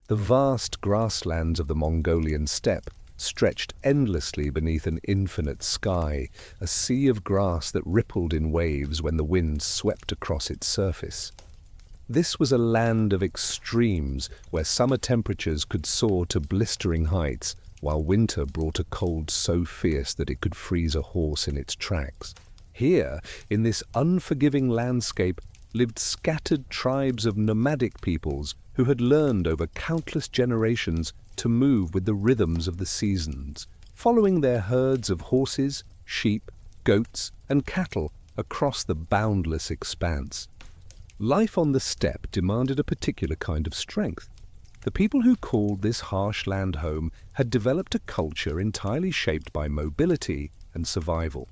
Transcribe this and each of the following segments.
The vast grasslands of the Mongolian steppe stretched endlessly beneath an infinite sky, a sea of grass that rippled in waves when the wind swept across its surface. This was a land of extremes where summer temperatures could soar to blistering heights, while winter brought a cold so fierce that it could freeze a horse in its tracks. Here, in this unforgiving landscape, lived scattered tribes of nomadic peoples who had learned over countless generations to move with the rhythms of the seasons, following their herds of horses, sheep, goats, and cattle across the boundless expanse. Life on the steppe demanded a particular kind of strength. The people who called this harsh land home had developed a culture entirely shaped by mobility and survival.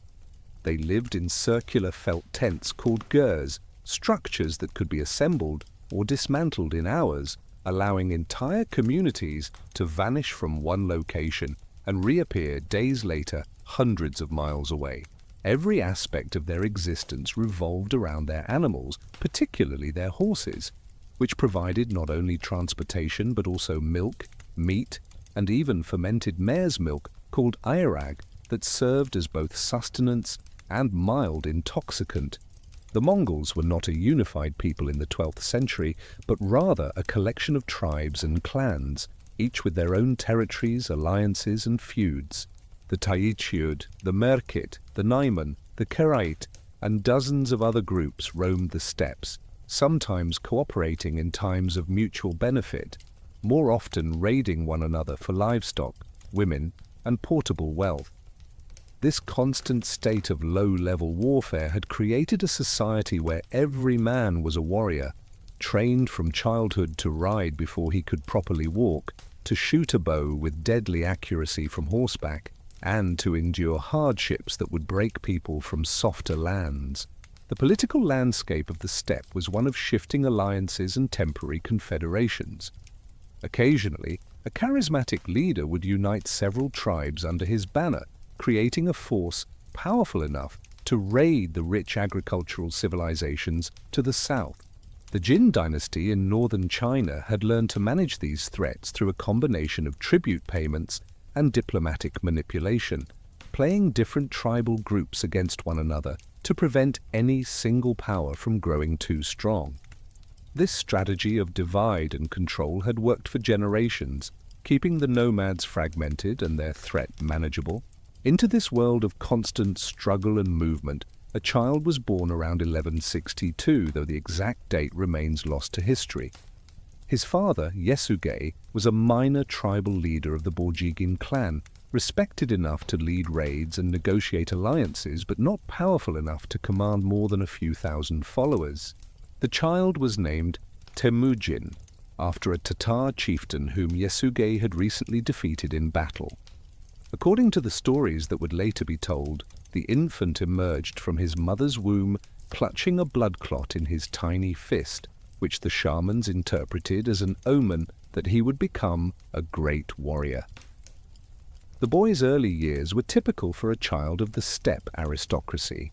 They lived in circular felt tents called gers, structures that could be assembled or dismantled in hours, allowing entire communities to vanish from one location and reappear days later hundreds of miles away. Every aspect of their existence revolved around their animals, particularly their horses, which provided not only transportation but also milk, meat, and even fermented mare's milk called airag that served as both sustenance and mild intoxicant. The Mongols were not a unified people in the 12th century, but rather a collection of tribes and clans, each with their own territories, alliances, and feuds. The Taichiud, the Merkit, the Naiman, the Kerait, and dozens of other groups roamed the steppes, sometimes cooperating in times of mutual benefit, more often raiding one another for livestock, women, and portable wealth. This constant state of low-level warfare had created a society where every man was a warrior, trained from childhood to ride before he could properly walk, to shoot a bow with deadly accuracy from horseback, and to endure hardships that would break people from softer lands. The political landscape of the steppe was one of shifting alliances and temporary confederations. Occasionally, a charismatic leader would unite several tribes under his banner, creating a force powerful enough to raid the rich agricultural civilizations to the south. The Jin dynasty in northern China had learned to manage these threats through a combination of tribute payments and diplomatic manipulation, playing different tribal groups against one another to prevent any single power from growing too strong. This strategy of divide and control had worked for generations, keeping the nomads fragmented and their threat manageable. Into this world of constant struggle and movement, a child was born around 1162, though the exact date remains lost to history. His father, Yesugei, was a minor tribal leader of the Borjigin clan, respected enough to lead raids and negotiate alliances, but not powerful enough to command more than a few thousand followers. The child was named Temüjin, after a Tatar chieftain whom Yesugei had recently defeated in battle. According to the stories that would later be told, the infant emerged from his mother's womb clutching a blood clot in his tiny fist, which the shamans interpreted as an omen that he would become a great warrior. The boy's early years were typical for a child of the steppe aristocracy.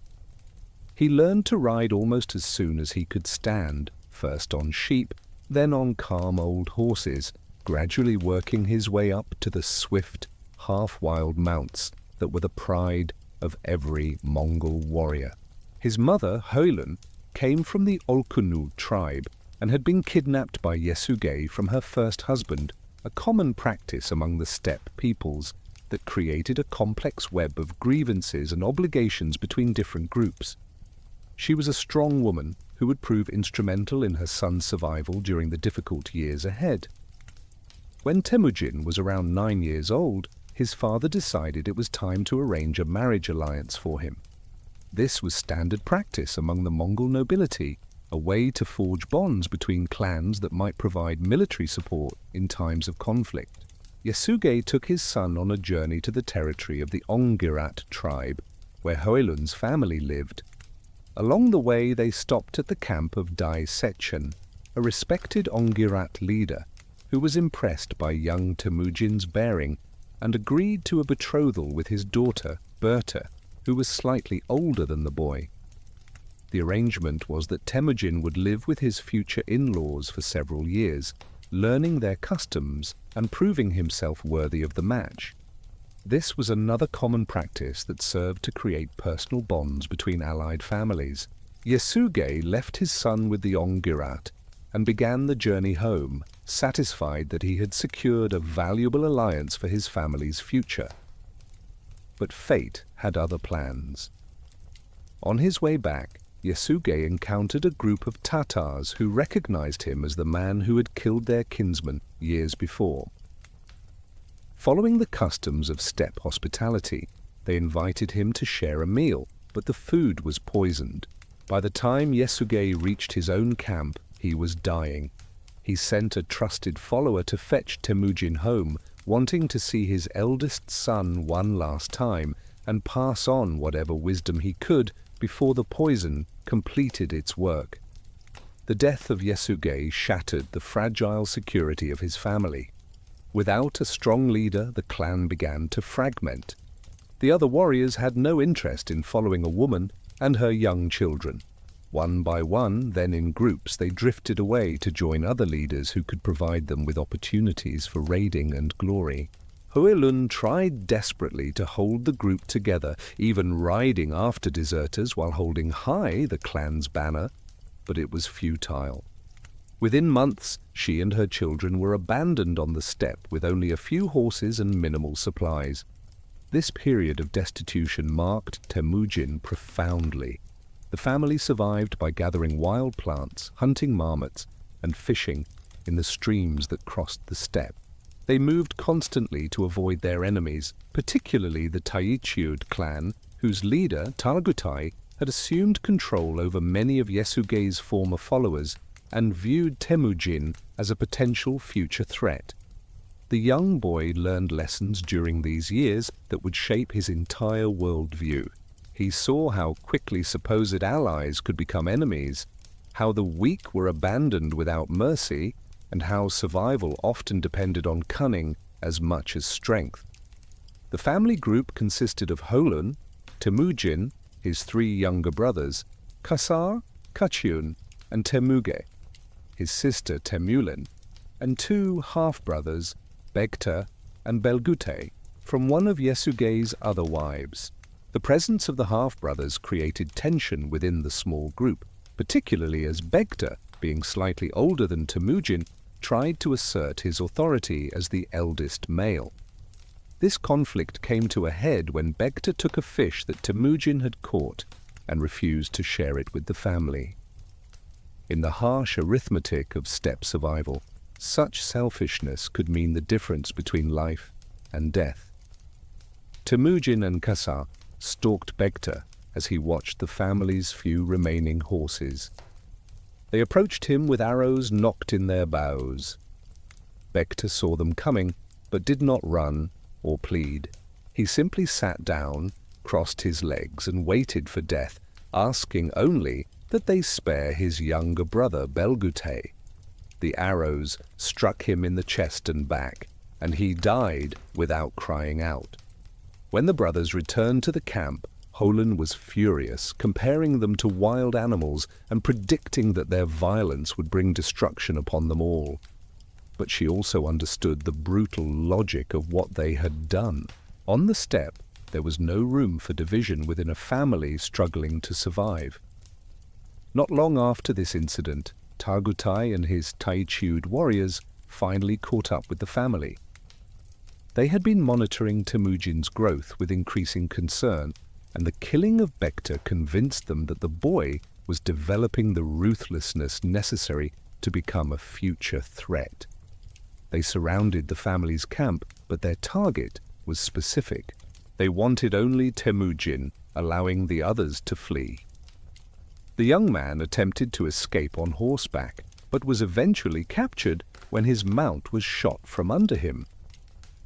He learned to ride almost as soon as he could stand, first on sheep, then on calm old horses, gradually working his way up to the swift, half-wild mounts that were the pride of every Mongol warrior. His mother, Hoelun, came from the Olkunu tribe and had been kidnapped by Yesugei from her first husband, a common practice among the steppe peoples that created a complex web of grievances and obligations between different groups. She was a strong woman who would prove instrumental in her son's survival during the difficult years ahead. When Temüjin was around 9 years old, his father decided it was time to arrange a marriage alliance for him. This was standard practice among the Mongol nobility, a way to forge bonds between clans that might provide military support in times of conflict. Yesugei took his son on a journey to the territory of the Ongirat tribe, where Hoelun's family lived. Along the way, they stopped at the camp of Dai Setchen, a respected Ongirat leader who was impressed by young Temüjin's bearing and agreed to a betrothal with his daughter, Berta, who was slightly older than the boy. The arrangement was that Temüjin would live with his future in-laws for several years, learning their customs and proving himself worthy of the match. This was another common practice that served to create personal bonds between allied families. Yasuge left his son with the Ongirat and began the journey home, satisfied that he had secured a valuable alliance for his family's future. But fate had other plans. On his way back, Yasuge encountered a group of Tatars who recognized him as the man who had killed their kinsman years before. Following the customs of steppe hospitality, they invited him to share a meal, but the food was poisoned. By the time Yasuge reached his own camp, he was dying. He sent a trusted follower to fetch Temüjin home, wanting to see his eldest son one last time and pass on whatever wisdom he could before the poison completed its work. The death of Yasuge shattered the fragile security of his family. Without a strong leader, the clan began to fragment. The other warriors had no interest in following a woman and her young children. One by one, then in groups, they drifted away to join other leaders who could provide them with opportunities for raiding and glory. Huilun tried desperately to hold the group together, even riding after deserters while holding high the clan's banner, but it was futile. Within months, she and her children were abandoned on the steppe with only a few horses and minimal supplies. This period of destitution marked Temüjin profoundly. The family survived by gathering wild plants, hunting marmots, and fishing in the streams that crossed the steppe. They moved constantly to avoid their enemies, particularly the Taichiud clan, whose leader, Targutai, had assumed control over many of Yasuge's former followers and viewed Temüjin as a potential future threat. The young boy learned lessons during these years that would shape his entire worldview. He saw how quickly supposed allies could become enemies, how the weak were abandoned without mercy, and how survival often depended on cunning as much as strength. The family group consisted of Huilun, Temüjin, his three younger brothers, Kasar, Kachun, and Temüge, his sister Temüjin, and two half-brothers, Begta and Belgute, from one of Yasuge's other wives. The presence of the half-brothers created tension within the small group, particularly as Begta, being slightly older than Temüjin, tried to assert his authority as the eldest male. This conflict came to a head when Begta took a fish that Temüjin had caught and refused to share it with the family. In the harsh arithmetic of steppe survival, such selfishness could mean the difference between life and death. Temüjin and Kasar stalked Begta as he watched the family's few remaining horses. They approached him with arrows nocked in their bows. Begta saw them coming, but did not run or plead. He simply sat down, crossed his legs, and waited for death, asking only that they spare his younger brother Belgute. The arrows struck him in the chest and back, and he died without crying out. When the brothers returned to the camp, Huilun was furious, comparing them to wild animals and predicting that their violence would bring destruction upon them all. But she also understood the brutal logic of what they had done. On the steppe, there was no room for division within a family struggling to survive. Not long after this incident, Targutai and his Taichiud warriors finally caught up with the family. They had been monitoring Temüjin's growth with increasing concern, and the killing of Begta convinced them that the boy was developing the ruthlessness necessary to become a future threat. They surrounded the family's camp, but their target was specific. They wanted only Temüjin, allowing the others to flee. The young man attempted to escape on horseback, but was eventually captured when his mount was shot from under him.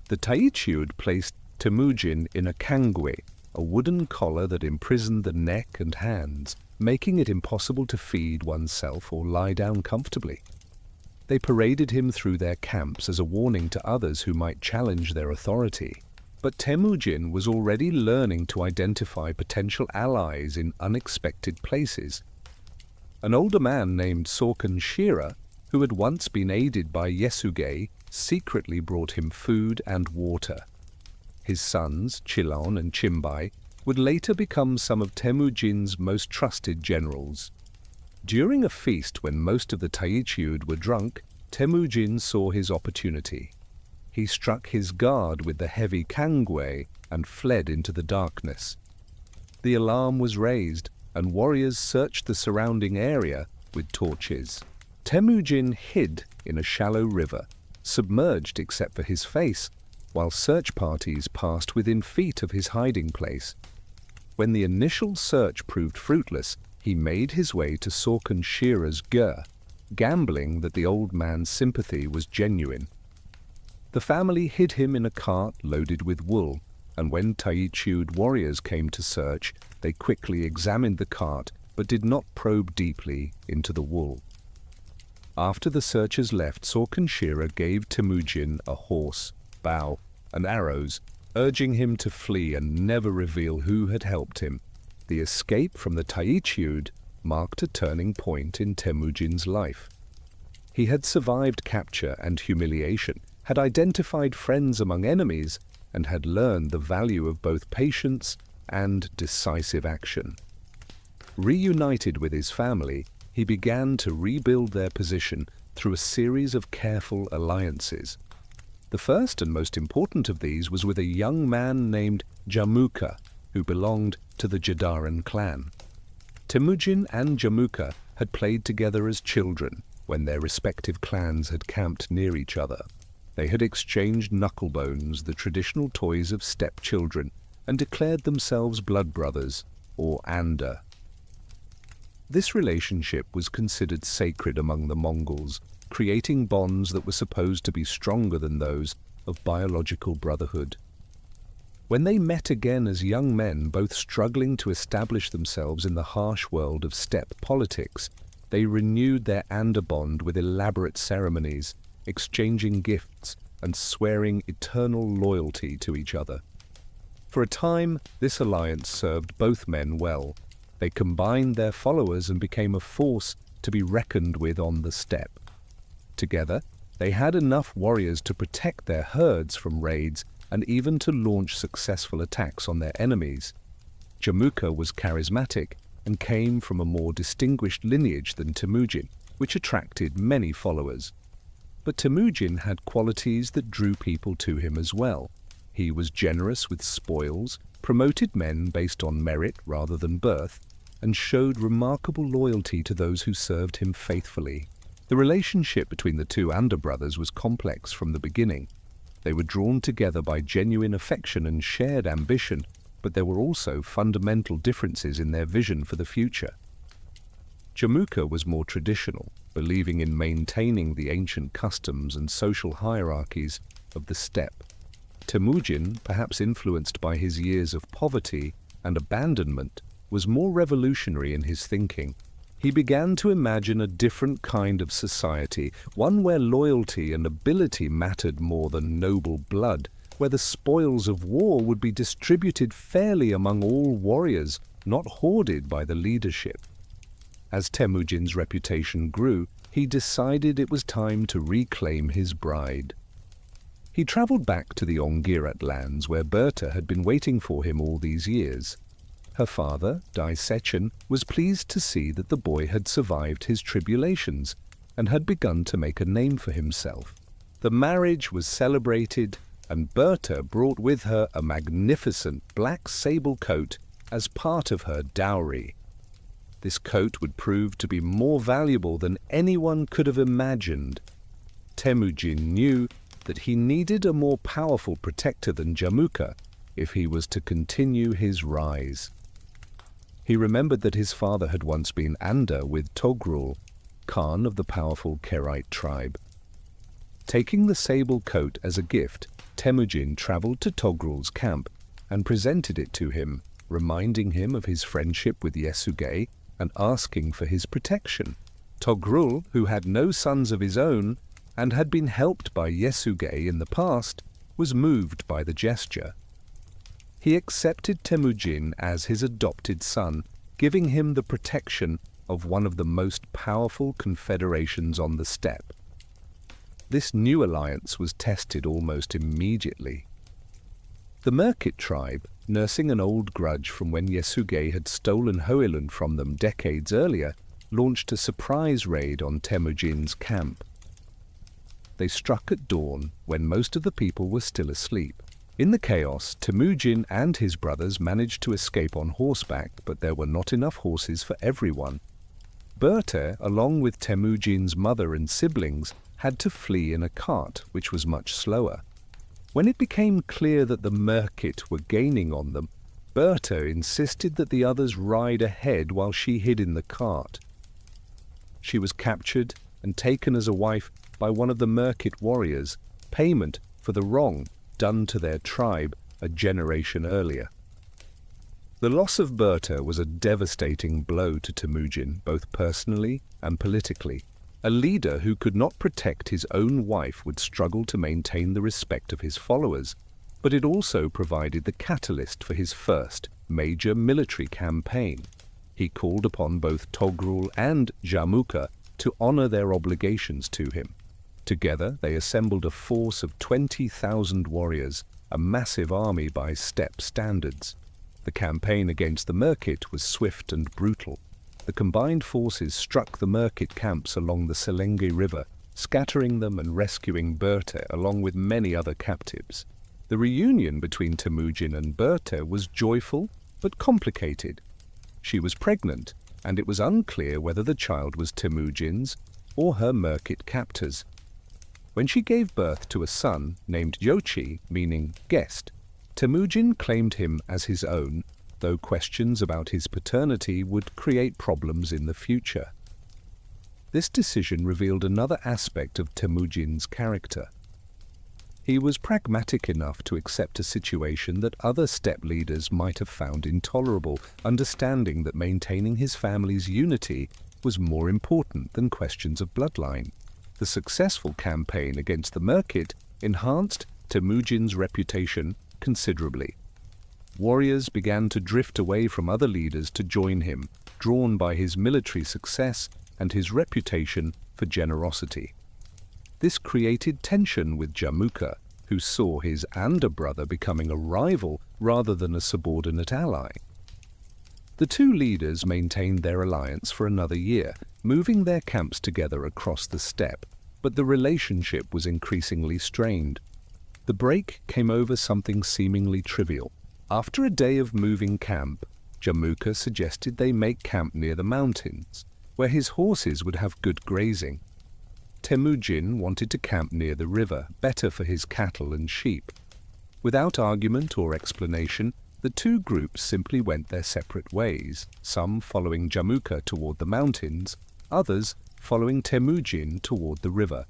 The Taichiud placed Temüjin in a kangwe, a wooden collar that imprisoned the neck and hands, making it impossible to feed oneself or lie down comfortably. They paraded him through their camps as a warning to others who might challenge their authority. But Temüjin was already learning to identify potential allies in unexpected places. An older man named Sorkan Shira, who had once been aided by Ögedei, secretly brought him food and water. His sons, Chilon and Chimbai, would later become some of Temüjin's most trusted generals. During a feast when most of the Taichiud were drunk, Temüjin saw his opportunity. He struck his guard with the heavy kangwei and fled into the darkness. The alarm was raised, and warriors searched the surrounding area with torches. Temüjin hid in a shallow river, submerged except for his face, while search parties passed within feet of his hiding place. When the initial search proved fruitless, he made his way to Sorkin Shira's Ger, gambling that the old man's sympathy was genuine. The family hid him in a cart loaded with wool, and when Taichiud warriors came to search, they quickly examined the cart but did not probe deeply into the wool. After the searchers left, Sorkin Shira gave Temüjin a horse, bow, and arrows, urging him to flee and never reveal who had helped him. The escape from the Taichiud marked a turning point in Temüjin's life. He had survived capture and humiliation, had identified friends among enemies, and had learned the value of both patience and decisive action. Reunited with his family, he began to rebuild their position through a series of careful alliances. The first and most important of these was with a young man named Jamukha, who belonged to the Jadaran clan. Temüjin and Jamukha had played together as children when their respective clans had camped near each other. They had exchanged knucklebones, the traditional toys of steppe children, and declared themselves blood brothers, or anda. This relationship was considered sacred among the Mongols, creating bonds that were supposed to be stronger than those of biological brotherhood. When they met again as young men, both struggling to establish themselves in the harsh world of steppe politics, they renewed their anda bond with elaborate ceremonies, exchanging gifts and swearing eternal loyalty to each other. For a time, this alliance served both men well. They combined their followers and became a force to be reckoned with on the steppe. Together, they had enough warriors to protect their herds from raids and even to launch successful attacks on their enemies. Jamukha was charismatic and came from a more distinguished lineage than Temüjin, which attracted many followers. But Temüjin had qualities that drew people to him as well. He was generous with spoils, promoted men based on merit rather than birth, and showed remarkable loyalty to those who served him faithfully. The relationship between the two anda brothers was complex from the beginning. They were drawn together by genuine affection and shared ambition, but there were also fundamental differences in their vision for the future. Jamukha was more traditional, believing in maintaining the ancient customs and social hierarchies of the steppe. Temüjin, perhaps influenced by his years of poverty and abandonment, was more revolutionary in his thinking. He began to imagine a different kind of society, one where loyalty and ability mattered more than noble blood, where the spoils of war would be distributed fairly among all warriors, not hoarded by the leadership. As Temüjin's reputation grew, he decided it was time to reclaim his bride. He travelled back to the Ongirat lands where Berta had been waiting for him all these years. Her father, Dai Sechin, was pleased to see that the boy had survived his tribulations and had begun to make a name for himself. The marriage was celebrated, and Berta brought with her a magnificent black sable coat as part of her dowry. This coat would prove to be more valuable than anyone could have imagined. Temüjin knew that he needed a more powerful protector than Jamukha if he was to continue his rise. He remembered that his father had once been anda with Togrul, Khan of the powerful Kerite tribe. Taking the sable coat as a gift, Temüjin travelled to Togrul's camp and presented it to him, reminding him of his friendship with Ögedei and asking for his protection. Togrul, who had no sons of his own and had been helped by Ögedei in the past, was moved by the gesture. He accepted Temüjin as his adopted son, giving him the protection of one of the most powerful confederations on the steppe. This new alliance was tested almost immediately. The Möngke tribe, nursing an old grudge from when Ögedei had stolen Hoiland from them decades earlier, launched a surprise raid on Temüjin's camp. They struck at dawn when most of the people were still asleep. In the chaos, Temüjin and his brothers managed to escape on horseback, but there were not enough horses for everyone. Berta, along with Temüjin's mother and siblings, had to flee in a cart, which was much slower. When it became clear that the Möngke were gaining on them, Berta insisted that the others ride ahead while she hid in the cart. She was captured and taken as a wife by one of the Möngke warriors, payment for the wrong done to their tribe a generation earlier. The loss of Berta was a devastating blow to Temüjin, both personally and politically. A leader who could not protect his own wife would struggle to maintain the respect of his followers, but it also provided the catalyst for his first major military campaign. He called upon both Togrul and Jamukha to honor their obligations to him. Together they assembled a force of 20,000 warriors, a massive army by steppe standards. The campaign against the Möngke was swift and brutal. The combined forces struck the Möngke camps along the Selenge River, scattering them and rescuing Berta along with many other captives. The reunion between Temüjin and Berta was joyful but complicated. She was pregnant, and it was unclear whether the child was Temüjin's or her Möngke captors. When she gave birth to a son named Yochi, meaning guest, Temüjin claimed him as his own, though questions about his paternity would create problems in the future. This decision revealed another aspect of Temüjin's character. He was pragmatic enough to accept a situation that other steppe leaders might have found intolerable, understanding that maintaining his family's unity was more important than questions of bloodline. The successful campaign against the Möngke enhanced Temüjin's reputation considerably. Warriors began to drift away from other leaders to join him, drawn by his military success and his reputation for generosity. This created tension with Jamukha, who saw his Anda brother becoming a rival rather than a subordinate ally. The two leaders maintained their alliance for another year, moving their camps together across the steppe, but the relationship was increasingly strained. The break came over something seemingly trivial. After a day of moving camp, Jamukha suggested they make camp near the mountains, where his horses would have good grazing. Temüjin wanted to camp near the river, better for his cattle and sheep. Without argument or explanation, the two groups simply went their separate ways, some following Jamukha toward the mountains, others following Temüjin toward the river.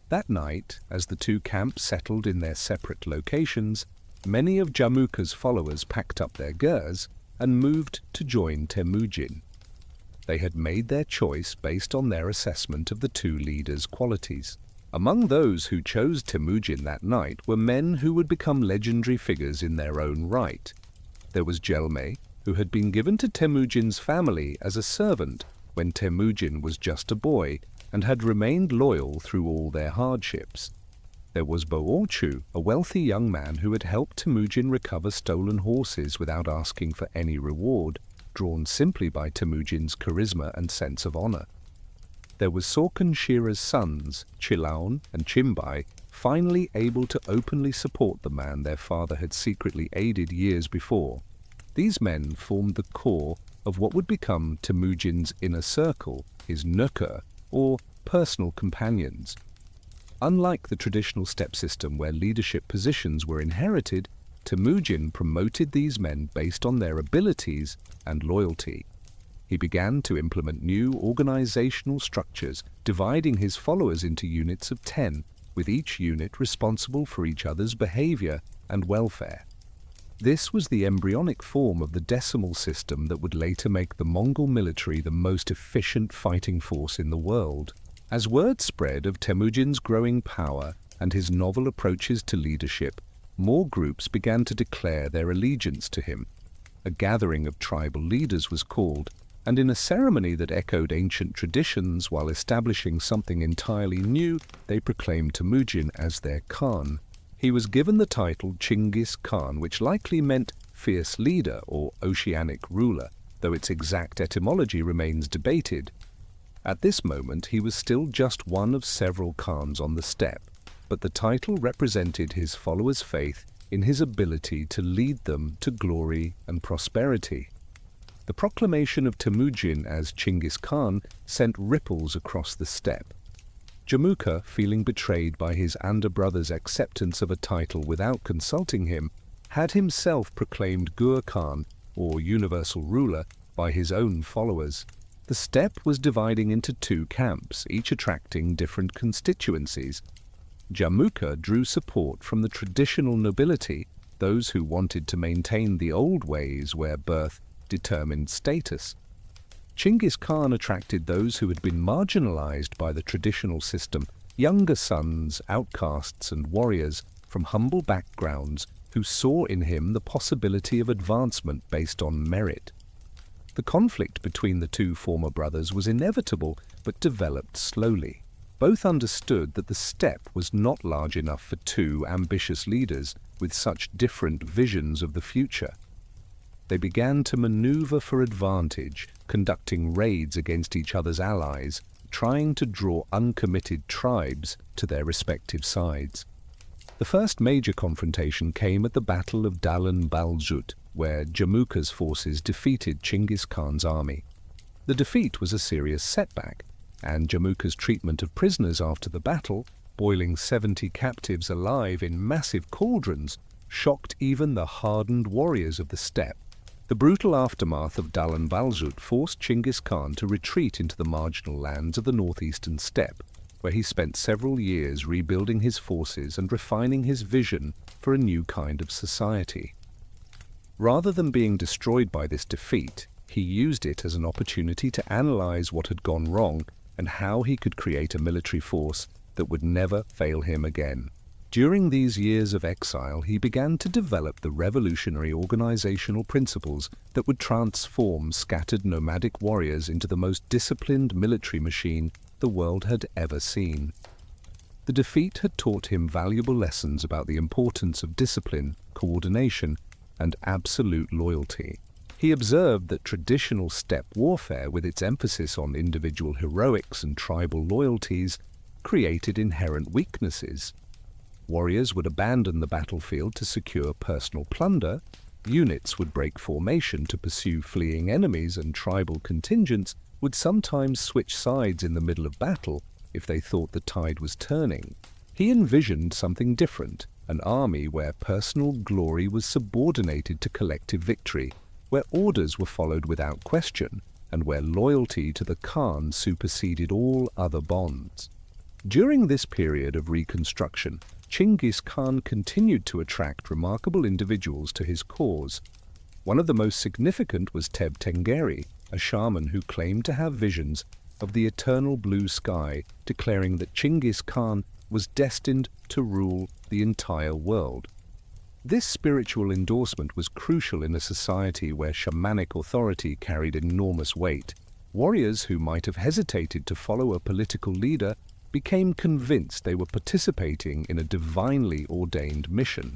That night, as the two camps settled in their separate locations, many of Jamukha's followers packed up their gears and moved to join Temüjin. They had made their choice based on their assessment of the two leaders' qualities. Among those who chose Temüjin that night were men who would become legendary figures in their own right. There was Gelme, who had been given to Temüjin's family as a servant when Temüjin was just a boy and had remained loyal through all their hardships. There was Boorchu, a wealthy young man who had helped Temüjin recover stolen horses without asking for any reward, drawn simply by Temüjin's charisma and sense of honor. There was Sorkun Shira's sons, Chilaun and Chimbai, finally able to openly support the man their father had secretly aided years before. These men formed the core of what would become Temüjin's inner circle, his nöker, or personal companions. Unlike the traditional steppe system where leadership positions were inherited, Temüjin promoted these men based on their abilities and loyalty. He began to implement new organizational structures, dividing his followers into units of 10, with each unit responsible for each other's behavior and welfare. This was the embryonic form of the decimal system that would later make the Mongol military the most efficient fighting force in the world. As word spread of Temüjin's growing power and his novel approaches to leadership, more groups began to declare their allegiance to him. A gathering of tribal leaders was called, and in a ceremony that echoed ancient traditions while establishing something entirely new, they proclaimed Temüjin as their Khan. He was given the title Genghis Khan, which likely meant fierce leader or oceanic ruler, though its exact etymology remains debated. At this moment he was still just one of several Khans on the steppe, but the title represented his followers' faith in his ability to lead them to glory and prosperity. The proclamation of Temüjin as Genghis Khan sent ripples across the steppe. Möngke, feeling betrayed by his Anda brother's acceptance of a title without consulting him, had himself proclaimed Gur Khan, or universal ruler, by his own followers. The steppe was dividing into two camps, each attracting different constituencies. Möngke drew support from the traditional nobility, those who wanted to maintain the old ways where birth determined status. Genghis Khan attracted those who had been marginalized by the traditional system, younger sons, outcasts, and warriors from humble backgrounds who saw in him the possibility of advancement based on merit. The conflict between the two former brothers was inevitable, but developed slowly. Both understood that the steppe was not large enough for two ambitious leaders with such different visions of the future. They began to maneuver for advantage, conducting raids against each other's allies, trying to draw uncommitted tribes to their respective sides. The first major confrontation came at the Battle of Dalan Baljut, where Möngke's forces defeated Genghis Khan's army. The defeat was a serious setback, and Möngke's treatment of prisoners after the battle, boiling 70 captives alive in massive cauldrons, shocked even the hardened warriors of the steppe. The brutal aftermath of Dalan Baljut forced Genghis Khan to retreat into the marginal lands of the northeastern steppe, where he spent several years rebuilding his forces and refining his vision for a new kind of society. Rather than being destroyed by this defeat, he used it as an opportunity to analyze what had gone wrong and how he could create a military force that would never fail him again. During these years of exile, he began to develop the revolutionary organizational principles that would transform scattered nomadic warriors into the most disciplined military machine the world had ever seen. The defeat had taught him valuable lessons about the importance of discipline, coordination, and absolute loyalty. He observed that traditional steppe warfare, with its emphasis on individual heroics and tribal loyalties, created inherent weaknesses. Warriors would abandon the battlefield to secure personal plunder, units would break formation to pursue fleeing enemies, and tribal contingents would sometimes switch sides in the middle of battle if they thought the tide was turning. He envisioned something different, an army where personal glory was subordinated to collective victory, where orders were followed without question, and where loyalty to the Khan superseded all other bonds. During this period of reconstruction, Genghis Khan continued to attract remarkable individuals to his cause. One of the most significant was Teb Tengeri, a shaman who claimed to have visions of the eternal blue sky, declaring that Genghis Khan was destined to rule the entire world. This spiritual endorsement was crucial in a society where shamanic authority carried enormous weight. Warriors who might have hesitated to follow a political leader became convinced they were participating in a divinely ordained mission.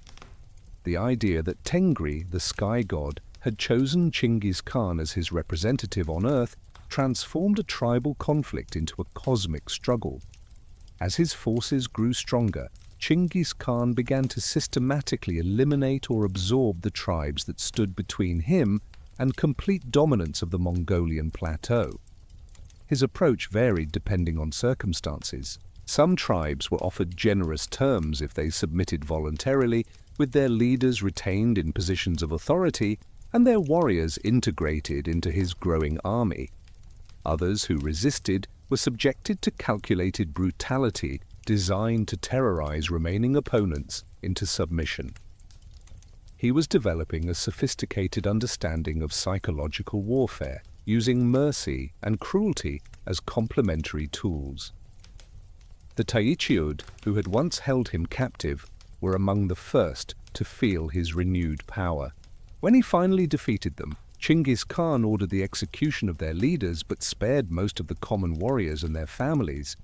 The idea that Tengri, the sky god, had chosen Genghis Khan as his representative on Earth transformed a tribal conflict into a cosmic struggle. As his forces grew stronger, Genghis Khan began to systematically eliminate or absorb the tribes that stood between him and complete dominance of the Mongolian plateau. His approach varied depending on circumstances. Some tribes were offered generous terms if they submitted voluntarily, with their leaders retained in positions of authority and their warriors integrated into his growing army. Others who resisted were subjected to calculated brutality designed to terrorize remaining opponents into submission. He was developing a sophisticated understanding of psychological warfare, using mercy and cruelty as complementary tools. The Taishiud, who had once held him captive, were among the first to feel his renewed power. When he finally defeated them, Genghis Khan ordered the execution of their leaders but spared most of the common warriors and their families.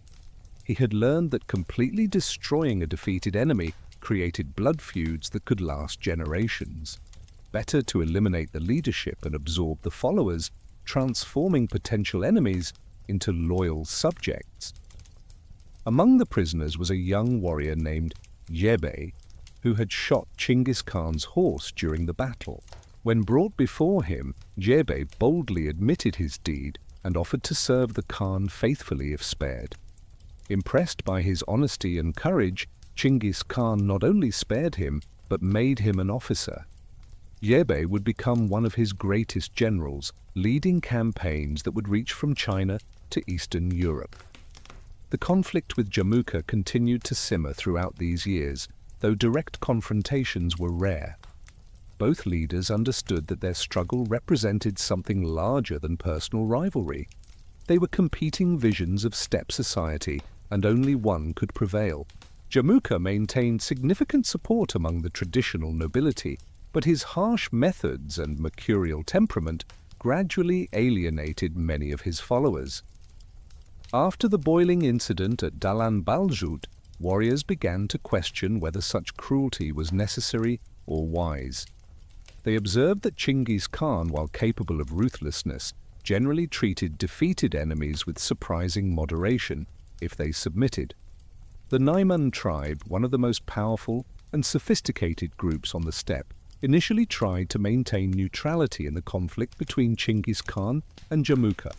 He had learned that completely destroying a defeated enemy created blood feuds that could last generations. Better to eliminate the leadership and absorb the followers, transforming potential enemies into loyal subjects. Among the prisoners was a young warrior named Ögedei, who had shot Genghis Khan's horse during the battle. When brought before him, Ögedei boldly admitted his deed and offered to serve the Khan faithfully if spared. Impressed by his honesty and courage, Genghis Khan not only spared him, but made him an officer. Ögedei would become one of his greatest generals, leading campaigns that would reach from China to Eastern Europe. The conflict with Jamukha continued to simmer throughout these years, though direct confrontations were rare. Both leaders understood that their struggle represented something larger than personal rivalry. They were competing visions of steppe society, and only one could prevail. Jamukha maintained significant support among the traditional nobility, but his harsh methods and mercurial temperament gradually alienated many of his followers. After the boiling incident at Dalan Baljut, warriors began to question whether such cruelty was necessary or wise. They observed that Genghis Khan, while capable of ruthlessness, generally treated defeated enemies with surprising moderation if they submitted. The Naiman tribe, one of the most powerful and sophisticated groups on the steppe, initially tried to maintain neutrality in the conflict between Genghis Khan and Jamukha.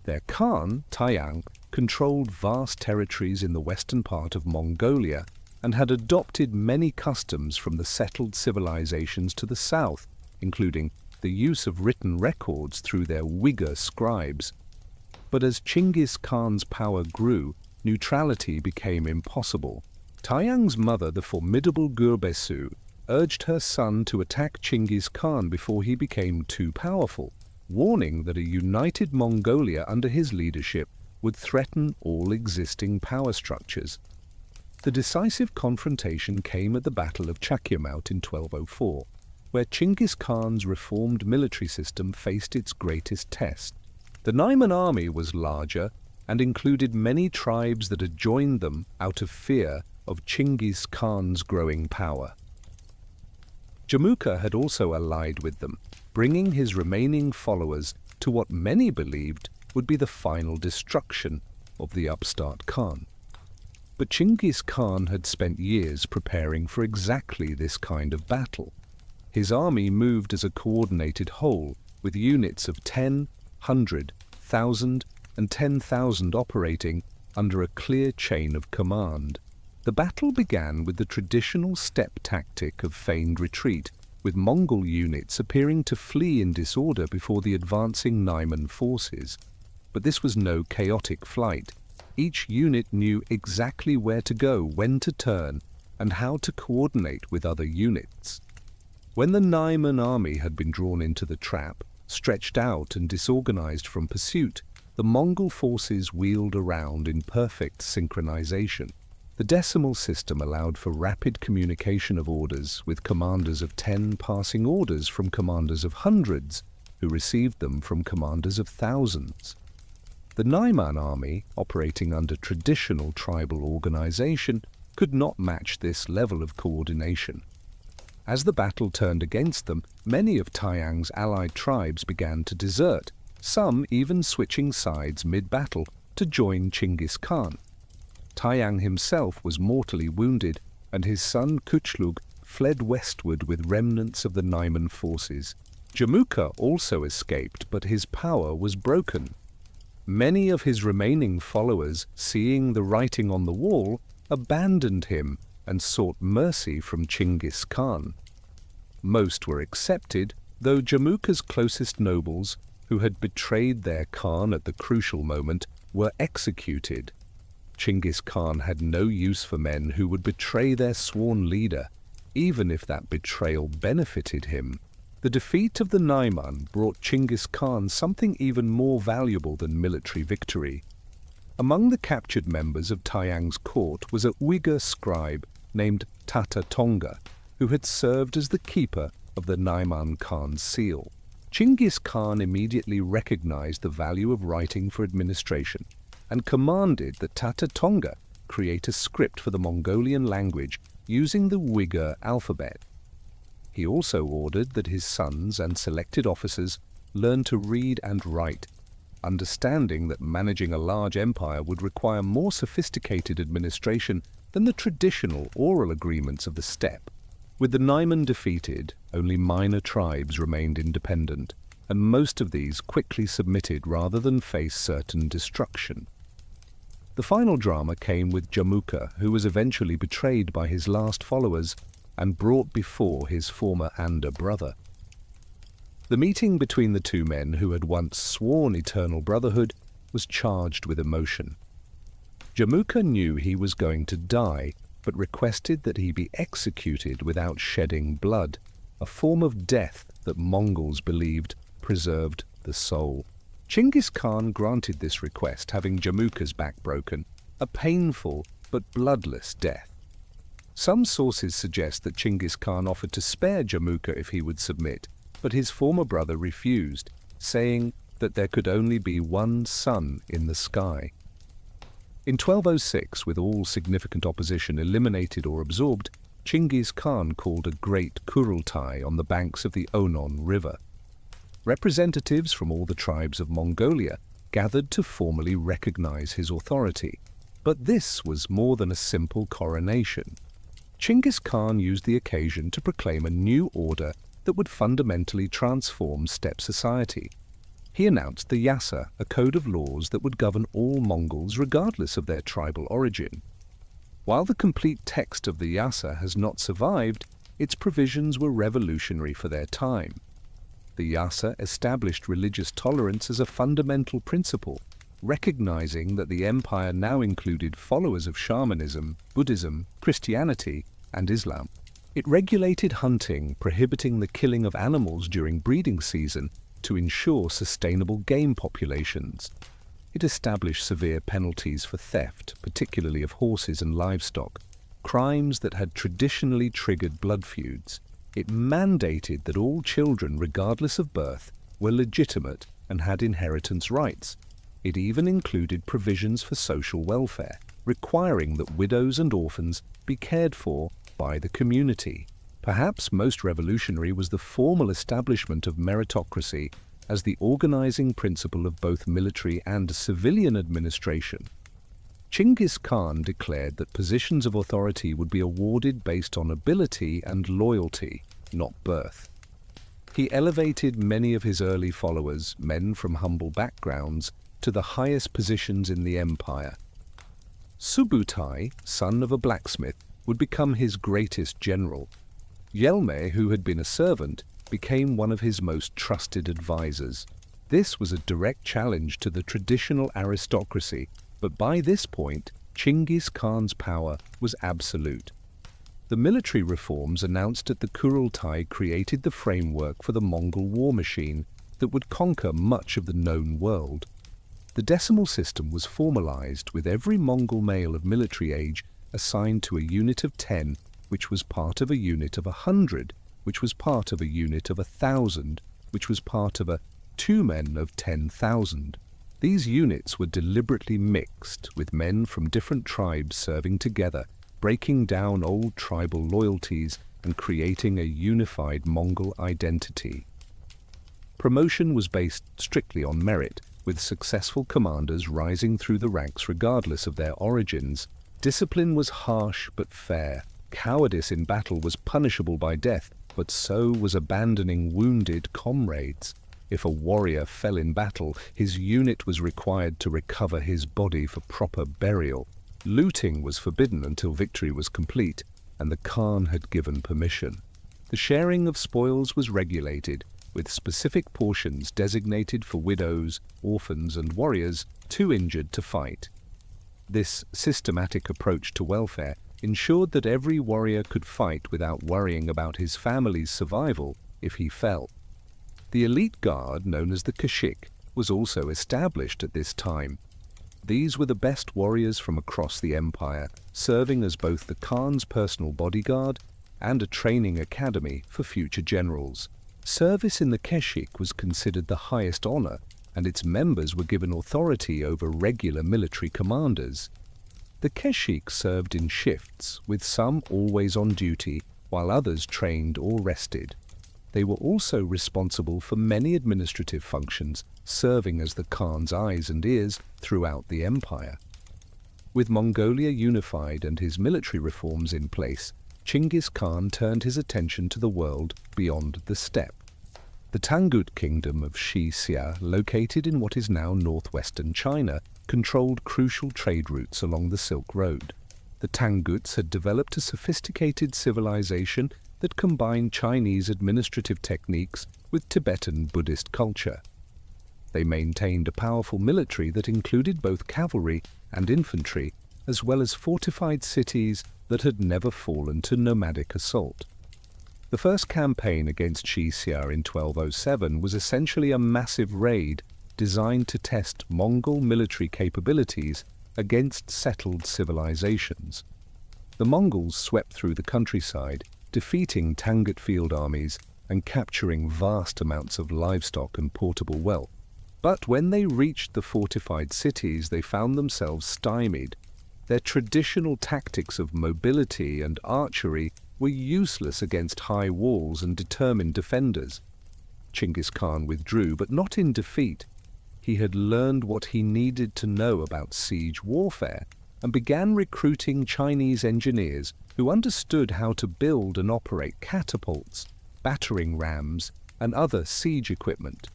Their Khan, Taiyang, controlled vast territories in the western part of Mongolia and had adopted many customs from the settled civilizations to the south, including the use of written records through their Uyghur scribes. But as Genghis Khan's power grew, neutrality became impossible. Taiyang's mother, the formidable Gurbesu, urged her son to attack Genghis Khan before he became too powerful, warning that a united Mongolia under his leadership would threaten all existing power structures. The decisive confrontation came at the Battle of Chakyamaut in 1204, where Genghis Khan's reformed military system faced its greatest test. The Naiman army was larger and included many tribes that had joined them out of fear of Genghis Khan's growing power. Jamukha had also allied with them, bringing his remaining followers to what many believed would be the final destruction of the upstart Khan. But Genghis Khan had spent years preparing for exactly this kind of battle. His army moved as a coordinated whole, with units of 10, 100, 1,000, and 10,000 operating under a clear chain of command. The battle began with the traditional steppe tactic of feigned retreat, with Mongol units appearing to flee in disorder before the advancing Naiman forces. But this was no chaotic flight. Each unit knew exactly where to go, when to turn, and how to coordinate with other units. When the Naiman army had been drawn into the trap, stretched out and disorganized from pursuit, the Mongol forces wheeled around in perfect synchronization. The decimal system allowed for rapid communication of orders, with commanders of 10 passing orders from commanders of hundreds, who received them from commanders of thousands. The Naiman army, operating under traditional tribal organization, could not match this level of coordination. As the battle turned against them, many of Taiyang's allied tribes began to desert, some even switching sides mid-battle to join Genghis Khan. Taiyang himself was mortally wounded, and his son Kuchlug fled westward with remnants of the Naiman forces. Jamukha also escaped, but his power was broken. Many of his remaining followers, seeing the writing on the wall, abandoned him and sought mercy from Genghis Khan. Most were accepted, though Jamukha's closest nobles, who had betrayed their Khan at the crucial moment, were executed. Genghis Khan had no use for men who would betray their sworn leader, even if that betrayal benefited him. The defeat of the Naiman brought Genghis Khan something even more valuable than military victory. Among the captured members of Taiyang's court was a Uyghur scribe named Tata Tonga, who had served as the keeper of the Naiman Khan's seal. Genghis Khan immediately recognized the value of writing for administration and commanded that Tata Tonga create a script for the Mongolian language using the Uyghur alphabet. He also ordered that his sons and selected officers learn to read and write, understanding that managing a large empire would require more sophisticated administration than the traditional oral agreements of the steppe. With the Naiman defeated, only minor tribes remained independent, and most of these quickly submitted rather than face certain destruction. The final drama came with Jamukha, who was eventually betrayed by his last followers and brought before his former Anda brother. The meeting between the two men who had once sworn eternal brotherhood was charged with emotion. Jamukha knew he was going to die, but requested that he be executed without shedding blood, a form of death that Mongols believed preserved the soul. Genghis Khan granted this request, having Jamukha's back broken, a painful but bloodless death. Some sources suggest that Genghis Khan offered to spare Jamukha if he would submit, but his former brother refused, saying that there could only be one sun in the sky. In 1206, with all significant opposition eliminated or absorbed, Genghis Khan called a great Kurultai on the banks of the Onon River. Representatives from all the tribes of Mongolia gathered to formally recognize his authority, but this was more than a simple coronation. Genghis Khan used the occasion to proclaim a new order that would fundamentally transform steppe society. He announced the Yasa, a code of laws that would govern all Mongols regardless of their tribal origin. While the complete text of the Yasa has not survived, its provisions were revolutionary for their time. The Yasa established religious tolerance as a fundamental principle, recognizing that the empire now included followers of shamanism, Buddhism, Christianity, and Islam. It regulated hunting, prohibiting the killing of animals during breeding season to ensure sustainable game populations. It established severe penalties for theft, particularly of horses and livestock, crimes that had traditionally triggered blood feuds. It mandated that all children, regardless of birth, were legitimate and had inheritance rights. It even included provisions for social welfare, requiring that widows and orphans be cared for by the community. Perhaps most revolutionary was the formal establishment of meritocracy as the organizing principle of both military and civilian administration. Genghis Khan declared that positions of authority would be awarded based on ability and loyalty, not birth. He elevated many of his early followers, men from humble backgrounds, to the highest positions in the empire. Subutai, son of a blacksmith, would become his greatest general. Yelme, who had been a servant, became one of his most trusted advisors. This was a direct challenge to the traditional aristocracy, but by this point, Genghis Khan's power was absolute. The military reforms announced at the Kurultai created the framework for the Mongol war machine that would conquer much of the known world. The decimal system was formalized, with every Mongol male of military age assigned to a unit of 10, which was part of a unit of 100, which was part of a unit of 1,000, which was part of a 2 men of 10,000. These units were deliberately mixed, with men from different tribes serving together, breaking down old tribal loyalties and creating a unified Mongol identity. Promotion was based strictly on merit, with successful commanders rising through the ranks regardless of their origins. Discipline was harsh but fair. Cowardice in battle was punishable by death, but so was abandoning wounded comrades. If a warrior fell in battle, his unit was required to recover his body for proper burial. Looting was forbidden until victory was complete, and the Khan had given permission. The sharing of spoils was regulated, with specific portions designated for widows, orphans, and warriors too injured to fight. This systematic approach to welfare ensured that every warrior could fight without worrying about his family's survival if he fell. The elite guard, known as the Kashik, was also established at this time. These were the best warriors from across the empire, serving as both the Khan's personal bodyguard and a training academy for future generals. Service in the keshik was considered the highest honor, and its members were given authority over regular military commanders. The keshik served in shifts, with some always on duty, while others trained or rested. They were also responsible for many administrative functions, serving as the Khan's eyes and ears throughout the empire. With Mongolia unified and his military reforms in place, Genghis Khan turned his attention to the world beyond the steppe. The Tangut Kingdom of Xia, located in what is now northwestern China, controlled crucial trade routes along the Silk Road. The Tanguts had developed a sophisticated civilization that combined Chinese administrative techniques with Tibetan Buddhist culture. They maintained a powerful military that included both cavalry and infantry, as well as fortified cities that had never fallen to nomadic assault. The first campaign against Xia in 1207 was essentially a massive raid designed to test Mongol military capabilities against settled civilizations. The Mongols swept through the countryside, defeating Tangut field armies and capturing vast amounts of livestock and portable wealth. But when they reached the fortified cities, they found themselves stymied. Their traditional tactics of mobility and archery were useless against high walls and determined defenders. Genghis Khan withdrew, but not in defeat. He had learned what he needed to know about siege warfare and began recruiting Chinese engineers who understood how to build and operate catapults, battering rams, and other siege equipment.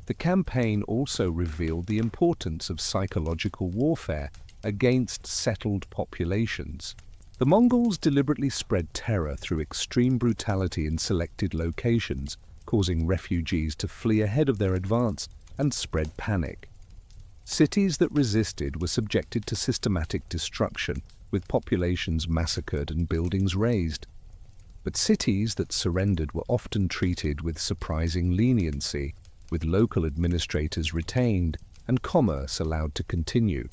The campaign also revealed the importance of psychological warfare against settled populations. The Mongols deliberately spread terror through extreme brutality in selected locations, causing refugees to flee ahead of their advance and spread panic. Cities that resisted were subjected to systematic destruction, with populations massacred and buildings razed. But cities that surrendered were often treated with surprising leniency, with local administrators retained and commerce allowed to continue.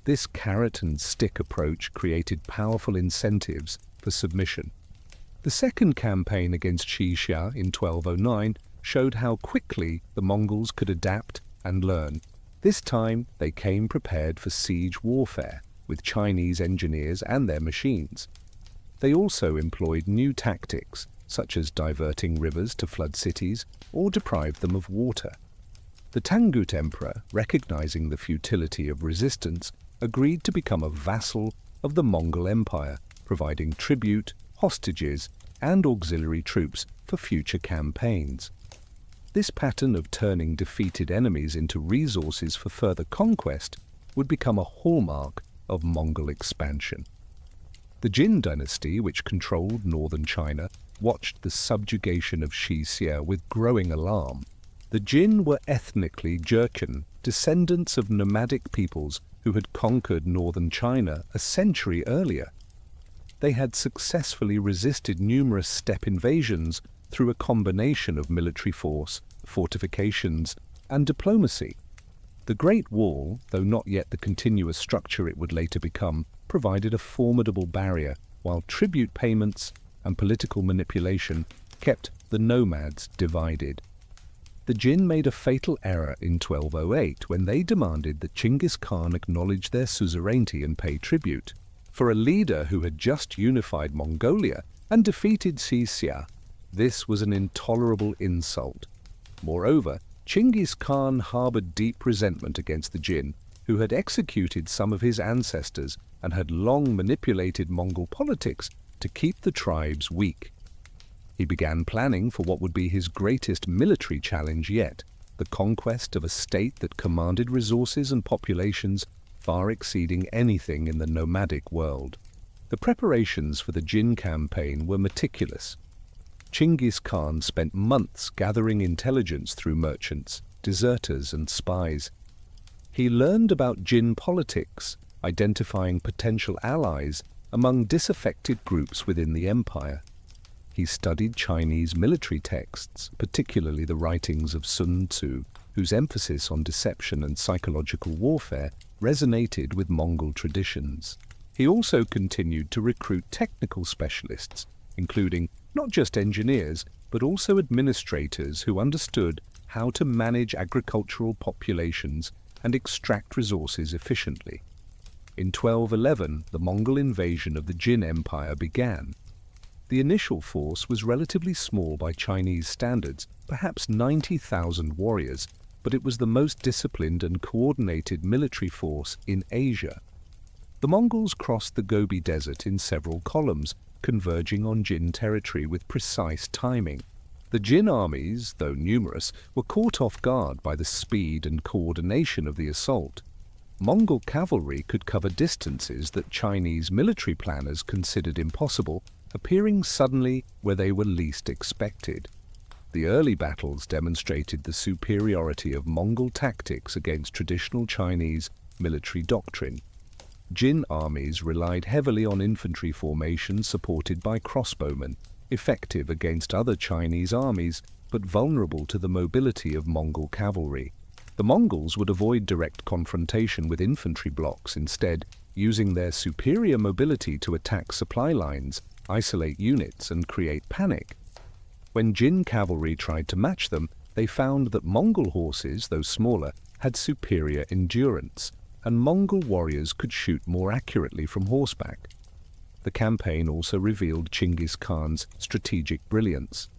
This carrot-and-stick approach created powerful incentives for submission. The second campaign against Xia in 1209 showed how quickly the Mongols could adapt and learn. This time they came prepared for siege warfare, with Chinese engineers and their machines. They also employed new tactics, such as diverting rivers to flood cities or deprive them of water. The Tangut Emperor, recognizing the futility of resistance, agreed to become a vassal of the Mongol Empire, providing tribute, hostages, and auxiliary troops for future campaigns. This pattern of turning defeated enemies into resources for further conquest would become a hallmark of Mongol expansion. The Jin dynasty, which controlled northern China, watched the subjugation of Xia with growing alarm. The Jin were ethnically Jurchen, descendants of nomadic peoples who had conquered northern China a century earlier. They had successfully resisted numerous steppe invasions through a combination of military force, fortifications, and diplomacy. The Great Wall, though not yet the continuous structure it would later become, provided a formidable barrier, while tribute payments and political manipulation kept the nomads divided. The Jin made a fatal error in 1208 when they demanded that Genghis Khan acknowledge their suzerainty and pay tribute. For a leader who had just unified Mongolia and defeated Xia, this was an intolerable insult. Moreover, Genghis Khan harbored deep resentment against the Jin, who had executed some of his ancestors and had long manipulated Mongol politics to keep the tribes weak. He began planning for what would be his greatest military challenge yet, the conquest of a state that commanded resources and populations far exceeding anything in the nomadic world. The preparations for the Jin campaign were meticulous. Genghis Khan spent months gathering intelligence through merchants, deserters, and spies. He learned about Jin politics, identifying potential allies among disaffected groups within the empire. He studied Chinese military texts, particularly the writings of Sun Tzu, whose emphasis on deception and psychological warfare resonated with Mongol traditions. He also continued to recruit technical specialists, including not just engineers, but also administrators who understood how to manage agricultural populations and extract resources efficiently. In 1211, the Mongol invasion of the Jin Empire began. The initial force was relatively small by Chinese standards, perhaps 90,000 warriors, but it was the most disciplined and coordinated military force in Asia. The Mongols crossed the Gobi Desert in several columns, converging on Jin territory with precise timing. The Jin armies, though numerous, were caught off guard by the speed and coordination of the assault. Mongol cavalry could cover distances that Chinese military planners considered impossible, appearing suddenly where they were least expected. The early battles demonstrated the superiority of Mongol tactics against traditional Chinese military doctrine. Jin armies relied heavily on infantry formations supported by crossbowmen, effective against other Chinese armies, but vulnerable to the mobility of Mongol cavalry. The Mongols would avoid direct confrontation with infantry blocks, instead using their superior mobility to attack supply lines, isolate units, and create panic. When Jin cavalry tried to match them, they found that Mongol horses, though smaller, had superior endurance, and Mongol warriors could shoot more accurately from horseback. The campaign also revealed Genghis Khan's strategic brilliance.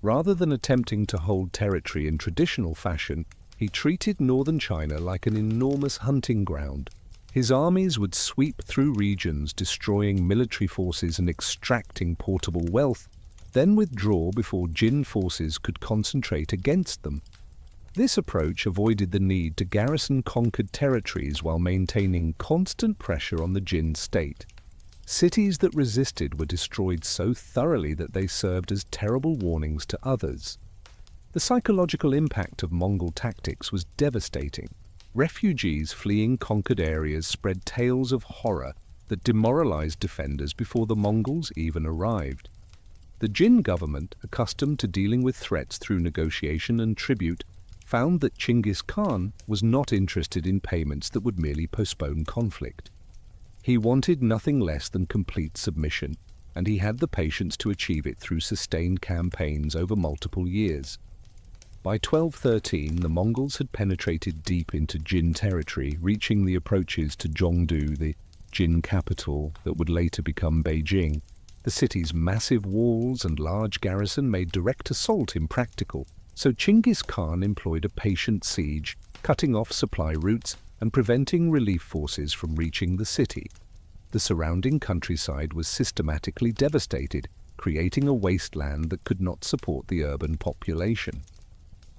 Rather than attempting to hold territory in traditional fashion, he treated northern China like an enormous hunting ground. His armies would sweep through regions, destroying military forces and extracting portable wealth, then withdraw before Jin forces could concentrate against them. This approach avoided the need to garrison conquered territories while maintaining constant pressure on the Jin state. Cities that resisted were destroyed so thoroughly that they served as terrible warnings to others. The psychological impact of Mongol tactics was devastating. Refugees fleeing conquered areas spread tales of horror that demoralized defenders before the Mongols even arrived. The Jin government, accustomed to dealing with threats through negotiation and tribute, found that Genghis Khan was not interested in payments that would merely postpone conflict. He wanted nothing less than complete submission, and he had the patience to achieve it through sustained campaigns over multiple years. By 1213, the Mongols had penetrated deep into Jin territory, reaching the approaches to Zhongdu, the Jin capital that would later become Beijing. The city's massive walls and large garrison made direct assault impractical, so Genghis Khan employed a patient siege, cutting off supply routes and preventing relief forces from reaching the city. The surrounding countryside was systematically devastated, creating a wasteland that could not support the urban population.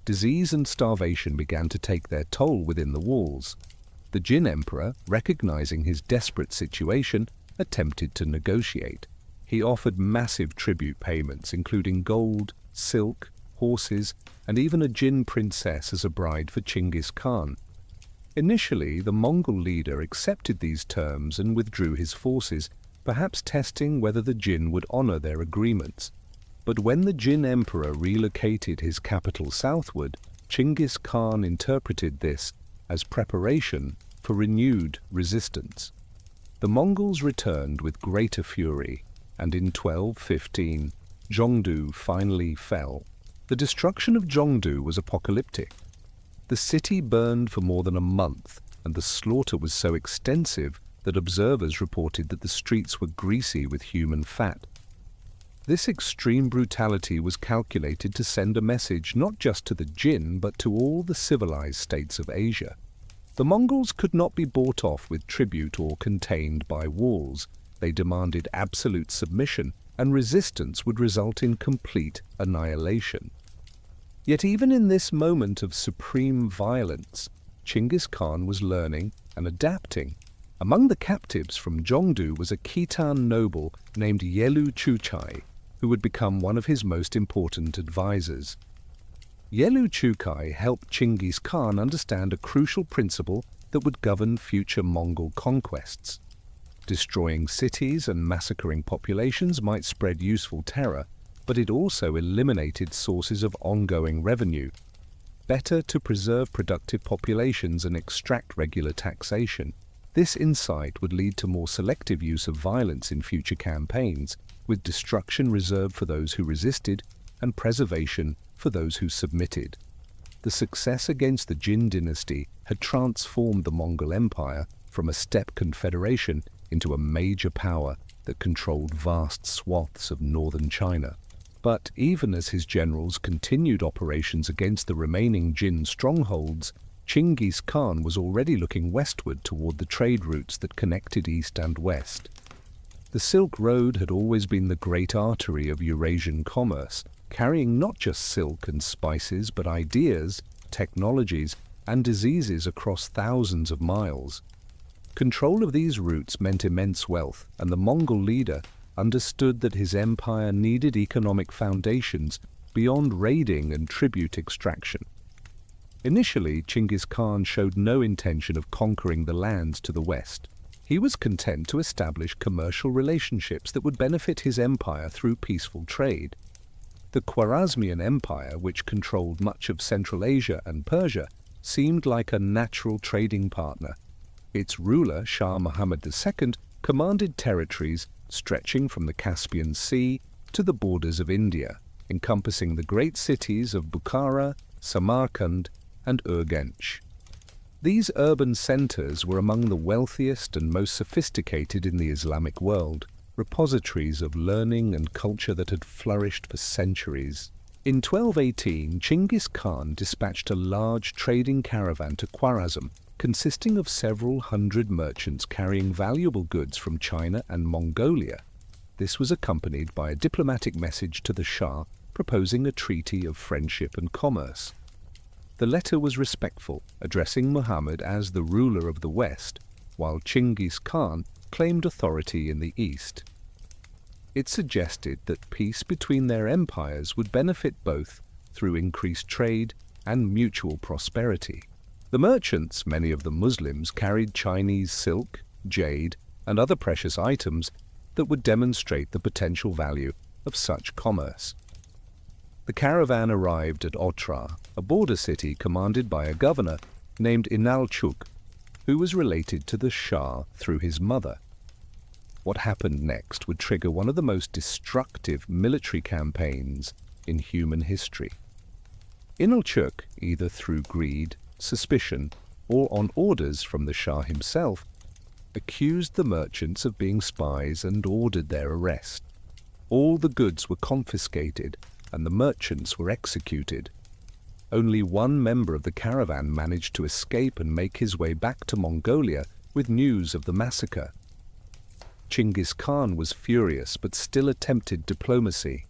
Disease and starvation began to take their toll within the walls. The Jin emperor, recognizing his desperate situation, attempted to negotiate. He offered massive tribute payments, including gold, silk, horses, and even a Jin princess as a bride for Genghis Khan. Initially, the Mongol leader accepted these terms and withdrew his forces, perhaps testing whether the Jin would honor their agreements. But when the Jin emperor relocated his capital southward, Genghis Khan interpreted this as preparation for renewed resistance. The Mongols returned with greater fury, and in 1215, Zhongdu finally fell. The destruction of Zhongdu was apocalyptic. The city burned for more than a month, and the slaughter was so extensive that observers reported that the streets were greasy with human fat. This extreme brutality was calculated to send a message not just to the Jin, but to all the civilized states of Asia. The Mongols could not be bought off with tribute or contained by walls. They demanded absolute submission, and resistance would result in complete annihilation. Yet even in this moment of supreme violence, Genghis Khan was learning and adapting. Among the captives from Zhongdu was a Khitan noble named Yelu Chuchai, who would become one of his most important advisors. Yelu Chuchai helped Genghis Khan understand a crucial principle that would govern future Mongol conquests. Destroying cities and massacring populations might spread useful terror, but it also eliminated sources of ongoing revenue. Better to preserve productive populations and extract regular taxation. This insight would lead to more selective use of violence in future campaigns, with destruction reserved for those who resisted and preservation for those who submitted. The success against the Jin dynasty had transformed the Mongol Empire from a steppe confederation into a major power that controlled vast swaths of northern China. But even as his generals continued operations against the remaining Jin strongholds, Genghis Khan was already looking westward toward the trade routes that connected east and west. The Silk Road had always been the great artery of Eurasian commerce, carrying not just silk and spices but ideas, technologies, and diseases across thousands of miles. Control of these routes meant immense wealth, and the Mongol leader understood that his empire needed economic foundations beyond raiding and tribute extraction. Initially, Genghis Khan showed no intention of conquering the lands to the west. He was content to establish commercial relationships that would benefit his empire through peaceful trade. The Khwarezmian Empire, which controlled much of Central Asia and Persia, seemed like a natural trading partner. Its ruler, Shah Muhammad II, commanded territories stretching from the Caspian Sea to the borders of India, encompassing the great cities of Bukhara, Samarkand, and Urgench. These urban centers were among the wealthiest and most sophisticated in the Islamic world, repositories of learning and culture that had flourished for centuries. In 1218, Genghis Khan dispatched a large trading caravan to Khwarezm, consisting of several hundred merchants carrying valuable goods from China and Mongolia. This was accompanied by a diplomatic message to the Shah proposing a treaty of friendship and commerce. The letter was respectful, addressing Muhammad as the ruler of the West, while Genghis Khan claimed authority in the East. It suggested that peace between their empires would benefit both through increased trade and mutual prosperity. The merchants, many of them Muslims, carried Chinese silk, jade, and other precious items that would demonstrate the potential value of such commerce. The caravan arrived at Otrar, a border city commanded by a governor named Inalchuk, who was related to the Shah through his mother. What happened next would trigger one of the most destructive military campaigns in human history. Inalchuk, either through greed, suspicion, or on orders from the Shah himself, accused the merchants of being spies and ordered their arrest. All the goods were confiscated and the merchants were executed. Only one member of the caravan managed to escape and make his way back to Mongolia with news of the massacre. Genghis Khan was furious but still attempted diplomacy.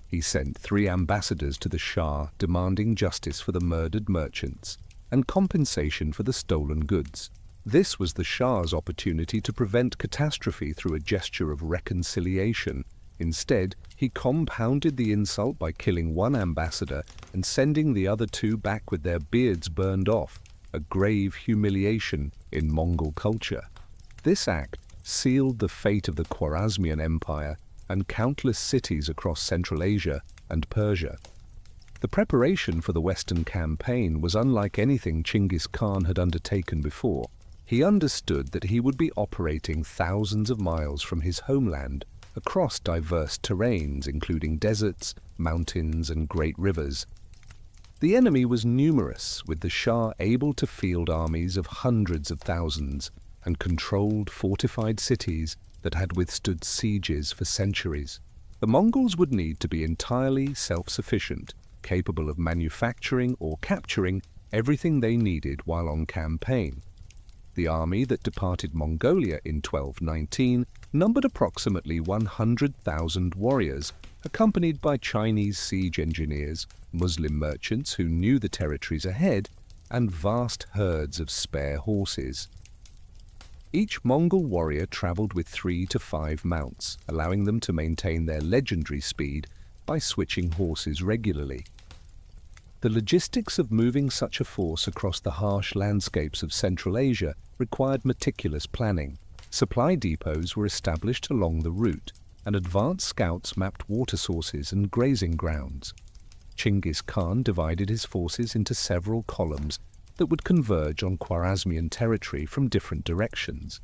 He sent 3 ambassadors to the Shah demanding justice for the murdered merchants and compensation for the stolen goods. This was the Shah's opportunity to prevent catastrophe through a gesture of reconciliation. Instead, he compounded the insult by killing one ambassador and sending the other 2 back with their beards burned off, a grave humiliation in Mongol culture. This act sealed the fate of the Khwarezmian Empire and countless cities across Central Asia and Persia. The preparation for the Western campaign was unlike anything Genghis Khan had undertaken before. He understood that he would be operating thousands of miles from his homeland, across diverse terrains including deserts, mountains, and great rivers. The enemy was numerous, with the Shah able to field armies of hundreds of thousands and controlled fortified cities that had withstood sieges for centuries. The Mongols would need to be entirely self-sufficient, capable of manufacturing or capturing everything they needed while on campaign. The army that departed Mongolia in 1219 numbered approximately 100,000 warriors, accompanied by Chinese siege engineers, Muslim merchants who knew the territories ahead, and vast herds of spare horses. Each Mongol warrior traveled with 3 to 5 mounts, allowing them to maintain their legendary speed by switching horses regularly. The logistics of moving such a force across the harsh landscapes of Central Asia required meticulous planning. Supply depots were established along the route, and advanced scouts mapped water sources and grazing grounds. Genghis Khan divided his forces into several columns that would converge on Khwarezmian territory from different directions.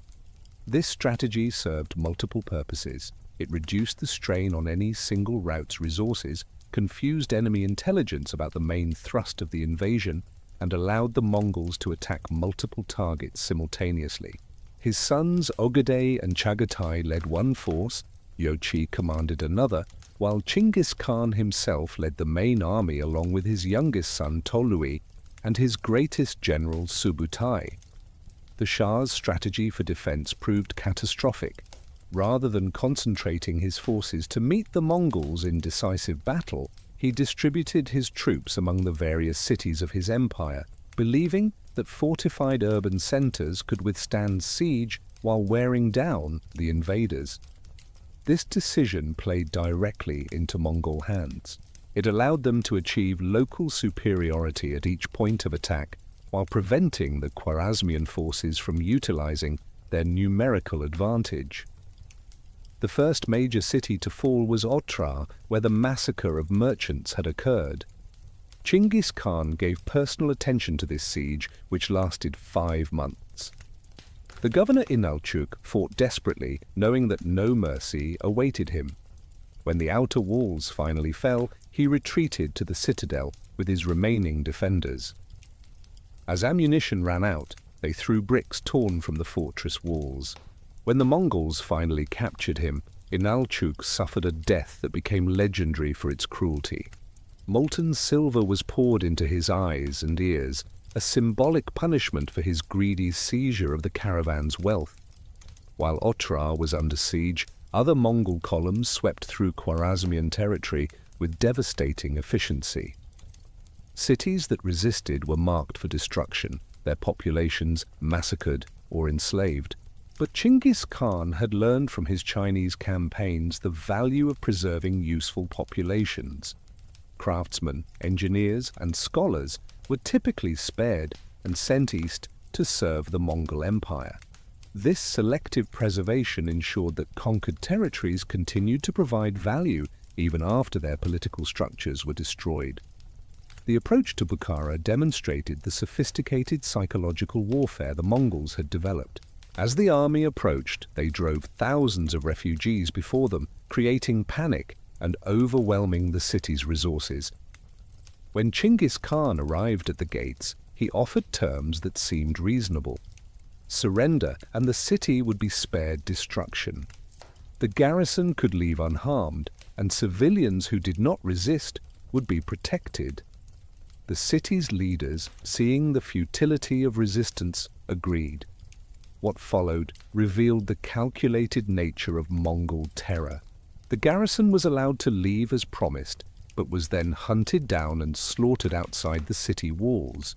This strategy served multiple purposes. It reduced the strain on any single route's resources confused enemy intelligence about the main thrust of the invasion, and allowed the Mongols to attack multiple targets simultaneously. His sons Ögedei and Chagatai led one force, Yochi commanded another, while Genghis Khan himself led the main army along with his youngest son Tolui and his greatest general Subutai. The Shah's strategy for defense proved catastrophic. Rather than concentrating his forces to meet the Mongols in decisive battle, he distributed his troops among the various cities of his empire, believing that fortified urban centers could withstand siege while wearing down the invaders. This decision played directly into Mongol hands. It allowed them to achieve local superiority at each point of attack, while preventing the Khwarezmian forces from utilizing their numerical advantage. The first major city to fall was Otrar, where the massacre of merchants had occurred. Genghis Khan gave personal attention to this siege, which lasted 5 months. The governor Inalchuk fought desperately, knowing that no mercy awaited him. When the outer walls finally fell, he retreated to the citadel with his remaining defenders. As ammunition ran out, they threw bricks torn from the fortress walls. When the Mongols finally captured him, Inalchuk suffered a death that became legendary for its cruelty. Molten silver was poured into his eyes and ears, a symbolic punishment for his greedy seizure of the caravan's wealth. While Otrar was under siege, other Mongol columns swept through Khwarezmian territory with devastating efficiency. Cities that resisted were marked for destruction, their populations massacred or enslaved. But Genghis Khan had learned from his Chinese campaigns the value of preserving useful populations. Craftsmen, engineers, and scholars were typically spared and sent east to serve the Mongol Empire. This selective preservation ensured that conquered territories continued to provide value even after their political structures were destroyed. The approach to Bukhara demonstrated the sophisticated psychological warfare the Mongols had developed. As the army approached, they drove thousands of refugees before them, creating panic and overwhelming the city's resources. When Genghis Khan arrived at the gates, he offered terms that seemed reasonable. Surrender, and the city would be spared destruction. The garrison could leave unharmed, and civilians who did not resist would be protected. The city's leaders, seeing the futility of resistance, agreed. What followed revealed the calculated nature of Mongol terror. The garrison was allowed to leave as promised, but was then hunted down and slaughtered outside the city walls.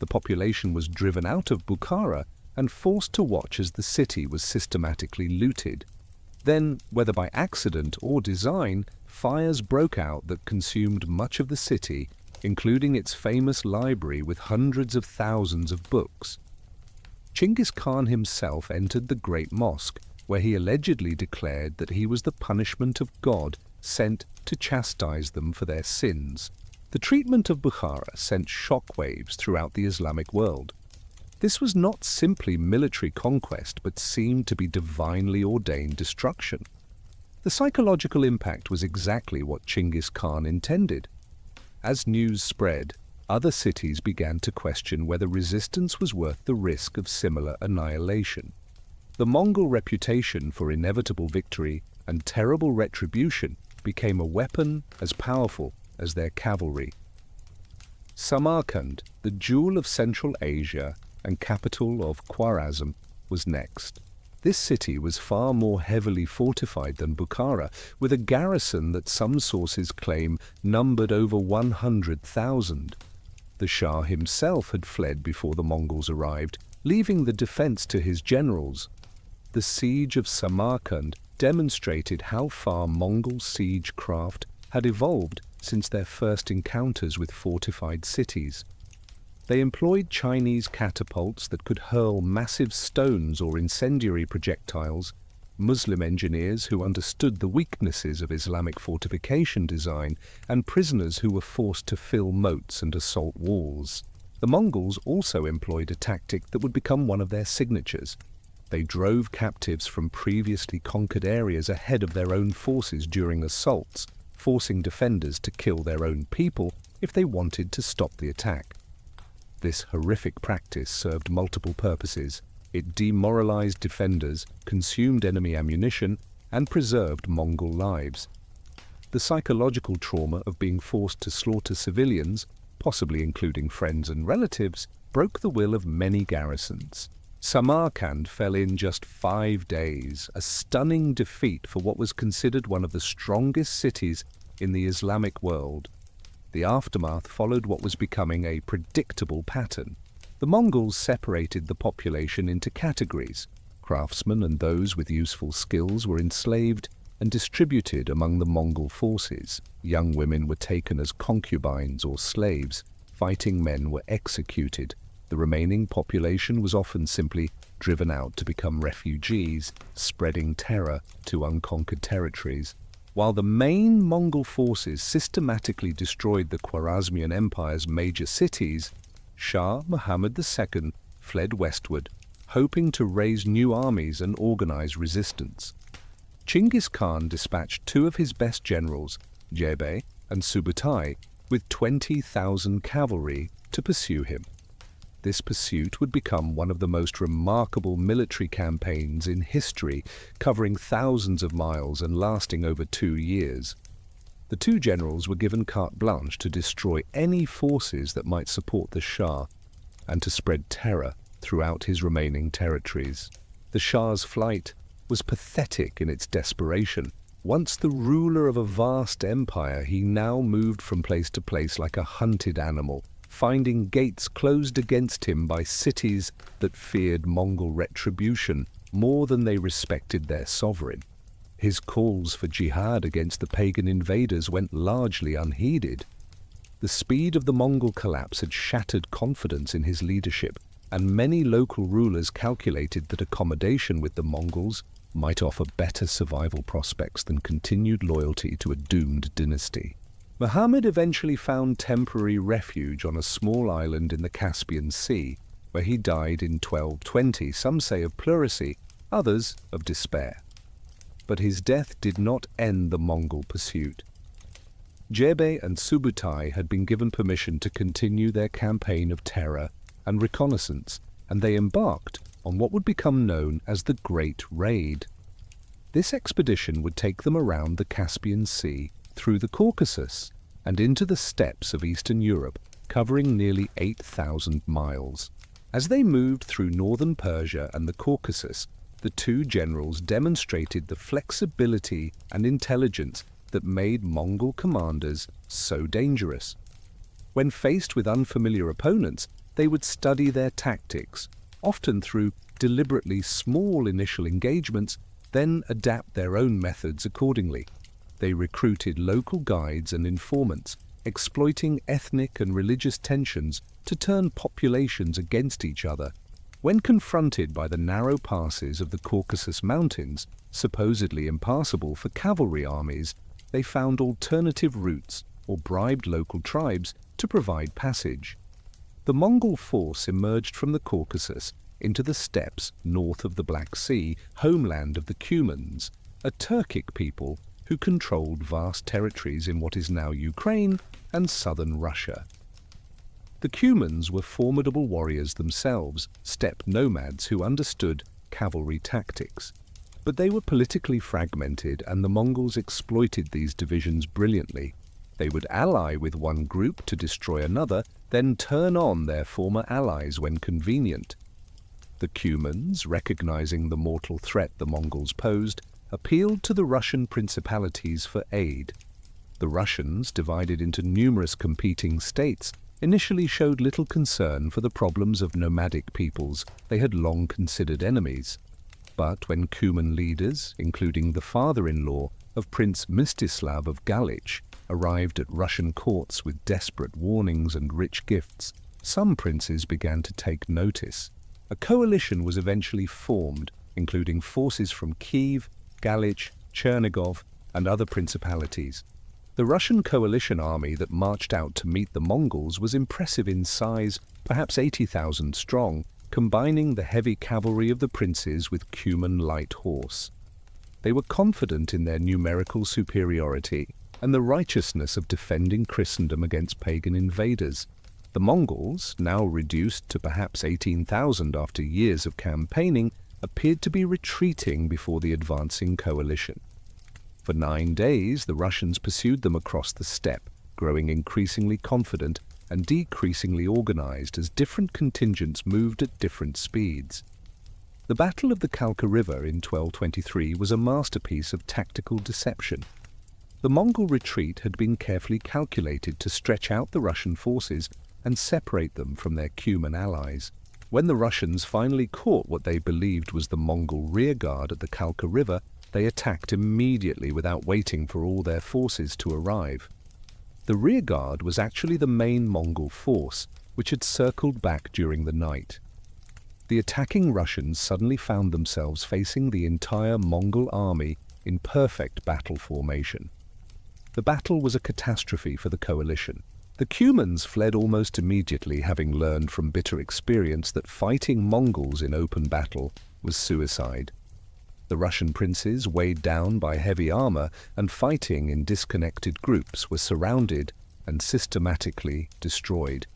The population was driven out of Bukhara and forced to watch as the city was systematically looted. Then, whether by accident or design, fires broke out that consumed much of the city, including its famous library with hundreds of thousands of books. Genghis Khan himself entered the Great Mosque, where he allegedly declared that he was the punishment of God sent to chastise them for their sins. The treatment of Bukhara sent shockwaves throughout the Islamic world. This was not simply military conquest, but seemed to be divinely ordained destruction. The psychological impact was exactly what Genghis Khan intended. As news spread, other cities began to question whether resistance was worth the risk of similar annihilation. The Mongol reputation for inevitable victory and terrible retribution became a weapon as powerful as their cavalry. Samarkand, the jewel of Central Asia and capital of Khwarezm, was next. This city was far more heavily fortified than Bukhara, with a garrison that some sources claim numbered over 100,000. The Shah himself had fled before the Mongols arrived, leaving the defense to his generals. The siege of Samarkand demonstrated how far Mongol siege craft had evolved since their first encounters with fortified cities. They employed Chinese catapults that could hurl massive stones or incendiary projectiles, Muslim engineers who understood the weaknesses of Islamic fortification design, and prisoners who were forced to fill moats and assault walls. The Mongols also employed a tactic that would become one of their signatures. They drove captives from previously conquered areas ahead of their own forces during assaults, forcing defenders to kill their own people if they wanted to stop the attack. This horrific practice served multiple purposes. It demoralized defenders, consumed enemy ammunition, and preserved Mongol lives. The psychological trauma of being forced to slaughter civilians, possibly including friends and relatives, broke the will of many garrisons. Samarkand fell in just 5 days, a stunning defeat for what was considered one of the strongest cities in the Islamic world. The aftermath followed what was becoming a predictable pattern. The Mongols separated the population into categories. Craftsmen and those with useful skills were enslaved and distributed among the Mongol forces. Young women were taken as concubines or slaves. Fighting men were executed. The remaining population was often simply driven out to become refugees, spreading terror to unconquered territories. While the main Mongol forces systematically destroyed the Khwarezmian Empire's major cities, Shah Muhammad II fled westward, hoping to raise new armies and organize resistance. Genghis Khan dispatched 2 of his best generals, Ögedei and Subutai, with 20,000 cavalry to pursue him. This pursuit would become one of the most remarkable military campaigns in history, covering thousands of miles and lasting over 2 years. The 2 generals were given carte blanche to destroy any forces that might support the Shah and to spread terror throughout his remaining territories. The Shah's flight was pathetic in its desperation. Once the ruler of a vast empire, he now moved from place to place like a hunted animal, finding gates closed against him by cities that feared Mongol retribution more than they respected their sovereign. His calls for jihad against the pagan invaders went largely unheeded. The speed of the Mongol collapse had shattered confidence in his leadership, and many local rulers calculated that accommodation with the Mongols might offer better survival prospects than continued loyalty to a doomed dynasty. Muhammad eventually found temporary refuge on a small island in the Caspian Sea, where he died in 1220, some say of pleurisy, others of despair. But his death did not end the Mongol pursuit. Ögedei and Subutai had been given permission to continue their campaign of terror and reconnaissance, and they embarked on what would become known as the Great Raid. This expedition would take them around the Caspian Sea, through the Caucasus, and into the steppes of Eastern Europe, covering nearly 8,000 miles. As they moved through northern Persia and the Caucasus, the 2 generals demonstrated the flexibility and intelligence that made Mongol commanders so dangerous. When faced with unfamiliar opponents, they would study their tactics, often through deliberately small initial engagements, then adapt their own methods accordingly. They recruited local guides and informants, exploiting ethnic and religious tensions to turn populations against each other. When confronted by the narrow passes of the Caucasus Mountains, supposedly impassable for cavalry armies, they found alternative routes or bribed local tribes to provide passage. The Mongol force emerged from the Caucasus into the steppes north of the Black Sea, homeland of the Cumans, a Turkic people who controlled vast territories in what is now Ukraine and southern Russia. The Cumans were formidable warriors themselves, steppe nomads who understood cavalry tactics. But they were politically fragmented, and the Mongols exploited these divisions brilliantly. They would ally with one group to destroy another, then turn on their former allies when convenient. The Cumans, recognizing the mortal threat the Mongols posed, appealed to the Russian principalities for aid. The Russians, divided into numerous competing states, initially showed little concern for the problems of nomadic peoples they had long considered enemies. But when Cuman leaders, including the father-in-law of Prince Mstislav of Galich, arrived at Russian courts with desperate warnings and rich gifts, some princes began to take notice. A coalition was eventually formed, including forces from Kiev, Galich, Chernigov, and other principalities. The Russian coalition army that marched out to meet the Mongols was impressive in size, perhaps 80,000 strong, combining the heavy cavalry of the princes with Cuman light horse. They were confident in their numerical superiority, and the righteousness of defending Christendom against pagan invaders. The Mongols, now reduced to perhaps 18,000 after years of campaigning, appeared to be retreating before the advancing coalition. For 9 days, the Russians pursued them across the steppe, growing increasingly confident and decreasingly organized as different contingents moved at different speeds. The Battle of the Kalka River in 1223 was a masterpiece of tactical deception. The Mongol retreat had been carefully calculated to stretch out the Russian forces and separate them from their Cuman allies. When the Russians finally caught what they believed was the Mongol rearguard at the Kalka River, they attacked immediately without waiting for all their forces to arrive. The rearguard was actually the main Mongol force, which had circled back during the night. The attacking Russians suddenly found themselves facing the entire Mongol army in perfect battle formation. The battle was a catastrophe for the coalition. The Cumans fled almost immediately, having learned from bitter experience that fighting Mongols in open battle was suicide. The Russian princes, weighed down by heavy armor and fighting in disconnected groups, were surrounded and systematically destroyed.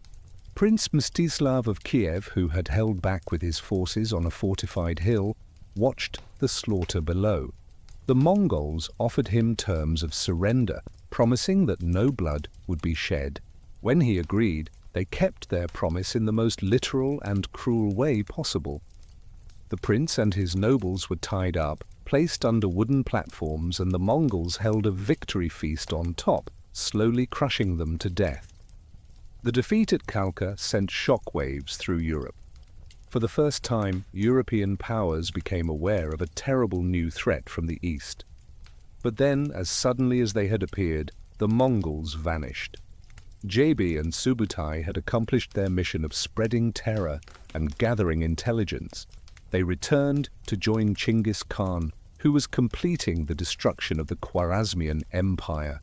Prince Mstislav of Kiev, who had held back with his forces on a fortified hill, watched the slaughter below. The Mongols offered him terms of surrender, promising that no blood would be shed. When he agreed, they kept their promise in the most literal and cruel way possible. The prince and his nobles were tied up, placed under wooden platforms, and the Mongols held a victory feast on top, slowly crushing them to death. The defeat at Kalka sent shockwaves through Europe. For the first time, European powers became aware of a terrible new threat from the east. But then, as suddenly as they had appeared, the Mongols vanished. Jebe and Subutai had accomplished their mission of spreading terror and gathering intelligence. They returned to join Genghis Khan, who was completing the destruction of the Khwarezmian Empire.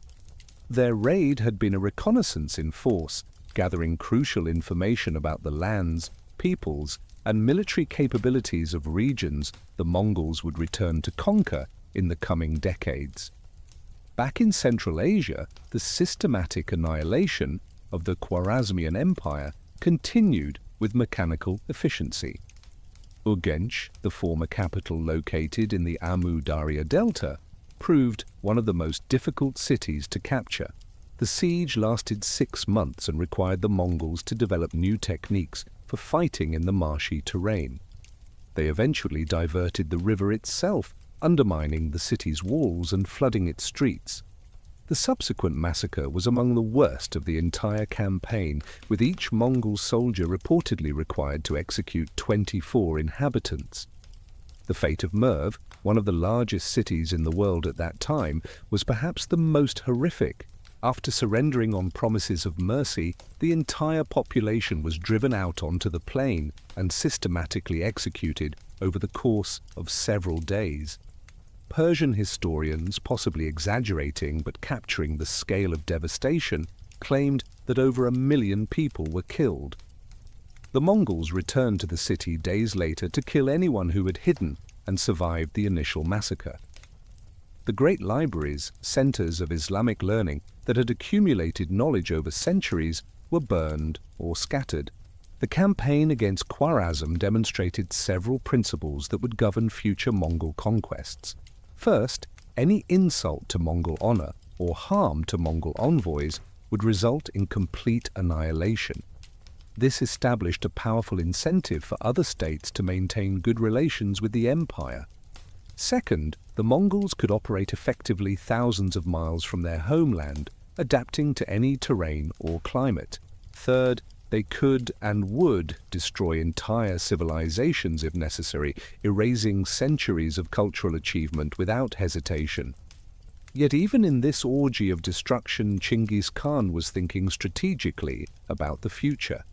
Their raid had been a reconnaissance in force, gathering crucial information about the lands, peoples, and military capabilities of regions the Mongols would return to conquer in the coming decades. Back in Central Asia, the systematic annihilation of the Khwarezmian Empire continued with mechanical efficiency. Ögedei, the former capital located in the Amu Darya Delta, proved one of the most difficult cities to capture. The siege lasted 6 months and required the Mongols to develop new techniques for fighting in the marshy terrain. They eventually diverted the river itself, undermining the city's walls and flooding its streets. The subsequent massacre was among the worst of the entire campaign, with each Mongol soldier reportedly required to execute 24 inhabitants. The fate of Merv, one of the largest cities in the world at that time, was perhaps the most horrific. After surrendering on promises of mercy, the entire population was driven out onto the plain and systematically executed over the course of several days. Persian historians, possibly exaggerating but capturing the scale of devastation, claimed that over 1 million people were killed. The Mongols returned to the city days later to kill anyone who had hidden and survived the initial massacre. The great libraries, centers of Islamic learning that had accumulated knowledge over centuries, were burned or scattered. The campaign against Khwarezm demonstrated several principles that would govern future Mongol conquests. First, any insult to Mongol honor or harm to Mongol envoys would result in complete annihilation. This established a powerful incentive for other states to maintain good relations with the empire. Second, the Mongols could operate effectively thousands of miles from their homeland, adapting to any terrain or climate. Third, they could and would destroy entire civilizations if necessary, erasing centuries of cultural achievement without hesitation. Yet even in this orgy of destruction, Genghis Khan was thinking strategically about the future.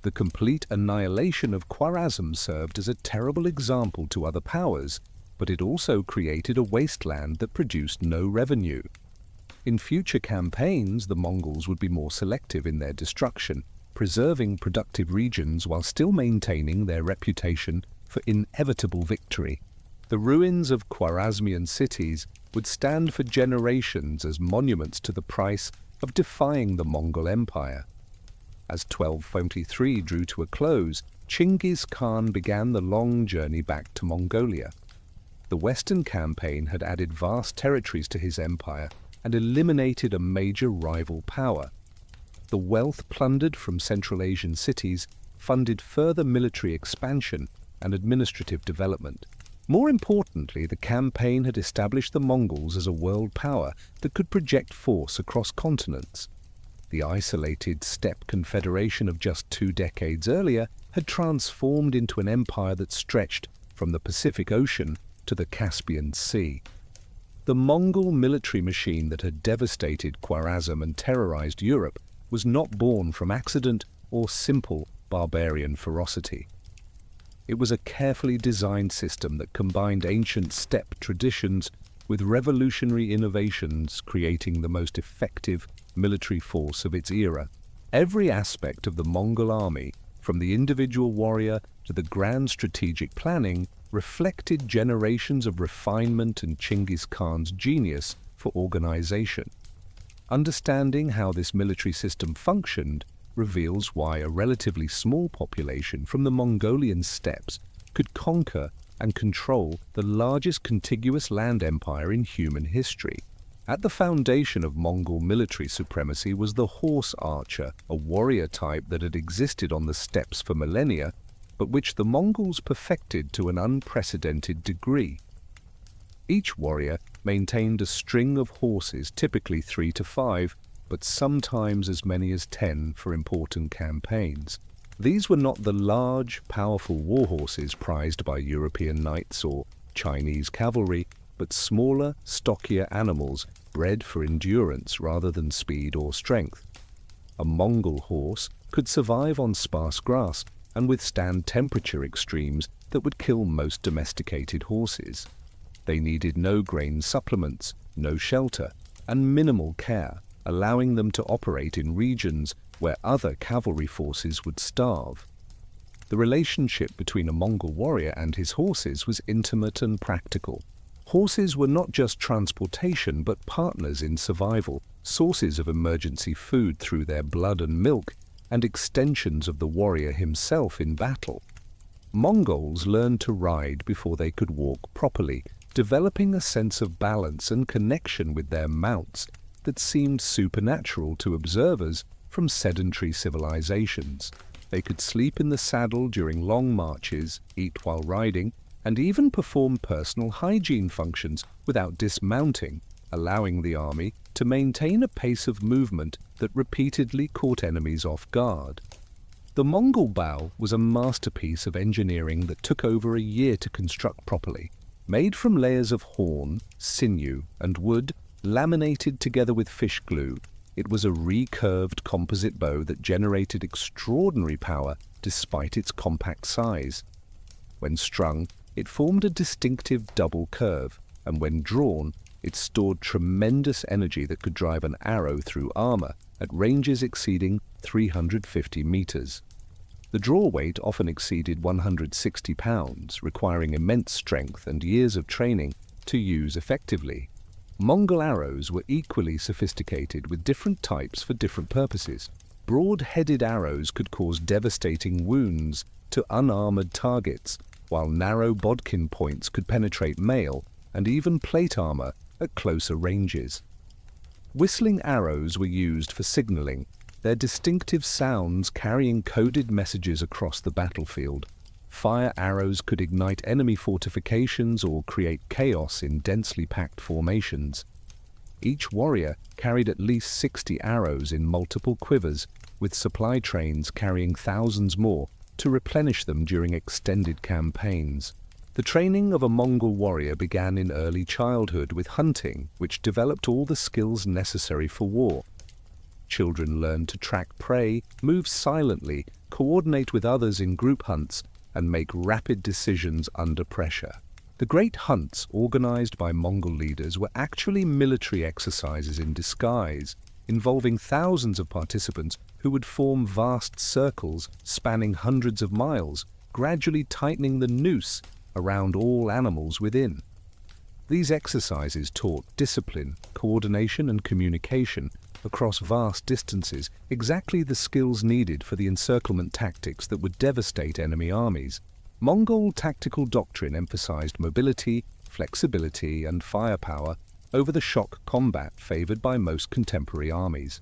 The complete annihilation of Khwarezm served as a terrible example to other powers, but it also created a wasteland that produced no revenue. In future campaigns, the Mongols would be more selective in their destruction, preserving productive regions while still maintaining their reputation for inevitable victory. The ruins of Khwarezmian cities would stand for generations as monuments to the price of defying the Mongol Empire. As 1223 drew to a close, Genghis Khan began the long journey back to Mongolia. The Western campaign had added vast territories to his empire and eliminated a major rival power. The wealth plundered from Central Asian cities funded further military expansion and administrative development. More importantly, the campaign had established the Mongols as a world power that could project force across continents. The isolated steppe confederation of just 2 decades earlier had transformed into an empire that stretched from the Pacific Ocean to the Caspian Sea. The Mongol military machine that had devastated Khwarezm and terrorized Europe was not born from accident or simple barbarian ferocity. It was a carefully designed system that combined ancient steppe traditions with revolutionary innovations, creating the most effective military force of its era. Every aspect of the Mongol army, from the individual warrior to the grand strategic planning, reflected generations of refinement and Genghis Khan's genius for organization. Understanding how this military system functioned reveals why a relatively small population from the Mongolian steppes could conquer and control the largest contiguous land empire in human history. At the foundation of Mongol military supremacy was the horse archer, a warrior type that had existed on the steppes for millennia, but which the Mongols perfected to an unprecedented degree. Each warrior maintained a string of horses, typically 3 to 5, but sometimes as many as 10 for important campaigns. These were not the large, powerful war horses prized by European knights or Chinese cavalry, but smaller, stockier animals bred for endurance rather than speed or strength. A Mongol horse could survive on sparse grass and withstand temperature extremes that would kill most domesticated horses. They needed no grain supplements, no shelter, and minimal care, allowing them to operate in regions where other cavalry forces would starve. The relationship between a Mongol warrior and his horses was intimate and practical. Horses were not just transportation, but partners in survival, sources of emergency food through their blood and milk, and extensions of the warrior himself in battle. Mongols learned to ride before they could walk properly, developing a sense of balance and connection with their mounts that seemed supernatural to observers from sedentary civilizations. They could sleep in the saddle during long marches, eat while riding, and even perform personal hygiene functions without dismounting, allowing the army to maintain a pace of movement that repeatedly caught enemies off guard. The Mongol bow was a masterpiece of engineering that took over a year to construct properly. Made from layers of horn, sinew, and wood, laminated together with fish glue, it was a recurved composite bow that generated extraordinary power despite its compact size. When strung, it formed a distinctive double curve, and when drawn, it stored tremendous energy that could drive an arrow through armor at ranges exceeding 350 meters. The draw weight often exceeded 160 pounds, requiring immense strength and years of training to use effectively. Mongol arrows were equally sophisticated, with different types for different purposes. Broad-headed arrows could cause devastating wounds to unarmored targets, while narrow bodkin points could penetrate mail and even plate armor at closer ranges. Whistling arrows were used for signaling, their distinctive sounds carrying coded messages across the battlefield. Fire arrows could ignite enemy fortifications or create chaos in densely packed formations. Each warrior carried at least 60 arrows in multiple quivers, with supply trains carrying thousands more to replenish them during extended campaigns. The training of a Mongol warrior began in early childhood with hunting, which developed all the skills necessary for war. Children learned to track prey, move silently, coordinate with others in group hunts, and make rapid decisions under pressure. The great hunts organized by Mongol leaders were actually military exercises in disguise, involving thousands of participants who would form vast circles spanning hundreds of miles, gradually tightening the noose around all animals within. These exercises taught discipline, coordination and communication across vast distances, exactly the skills needed for the encirclement tactics that would devastate enemy armies. Mongol tactical doctrine emphasized mobility, flexibility and firepower over the shock combat favored by most contemporary armies.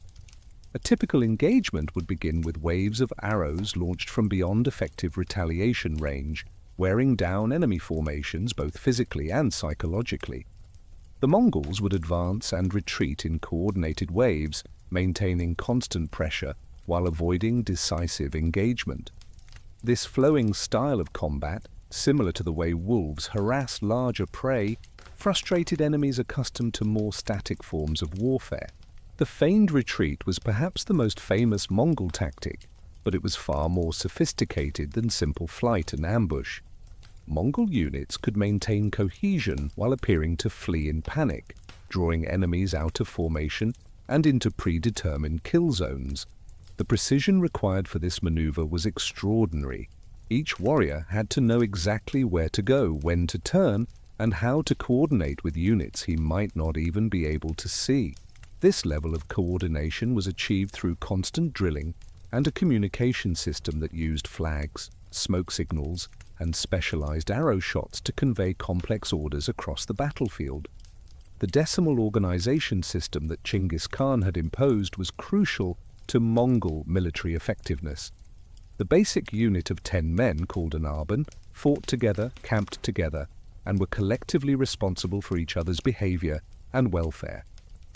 A typical engagement would begin with waves of arrows launched from beyond effective retaliation range, wearing down enemy formations both physically and psychologically. The Mongols would advance and retreat in coordinated waves, maintaining constant pressure while avoiding decisive engagement. This flowing style of combat, similar to the way wolves harass larger prey, frustrated enemies accustomed to more static forms of warfare. The feigned retreat was perhaps the most famous Mongol tactic, but it was far more sophisticated than simple flight and ambush. Mongol units could maintain cohesion while appearing to flee in panic, drawing enemies out of formation and into predetermined kill zones. The precision required for this maneuver was extraordinary. Each warrior had to know exactly where to go, when to turn, and how to coordinate with units he might not even be able to see. This level of coordination was achieved through constant drilling and a communication system that used flags, smoke signals, and specialized arrow shots to convey complex orders across the battlefield. The decimal organization system that Genghis Khan had imposed was crucial to Mongol military effectiveness. The basic unit of 10 men, called an arban, fought together, camped together, and were collectively responsible for each other's behavior and welfare.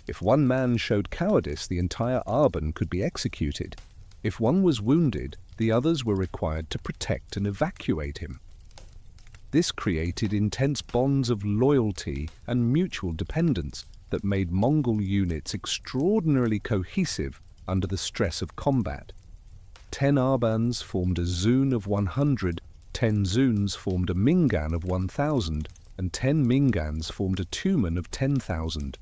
If one man showed cowardice, the entire arban could be executed. If one was wounded, the others were required to protect and evacuate him. This created intense bonds of loyalty and mutual dependence that made Mongol units extraordinarily cohesive under the stress of combat. 10 arbans formed a zun of 100, 10 zuns formed a mingan of 1,000, and 10 mingans formed a tumen of 10,000.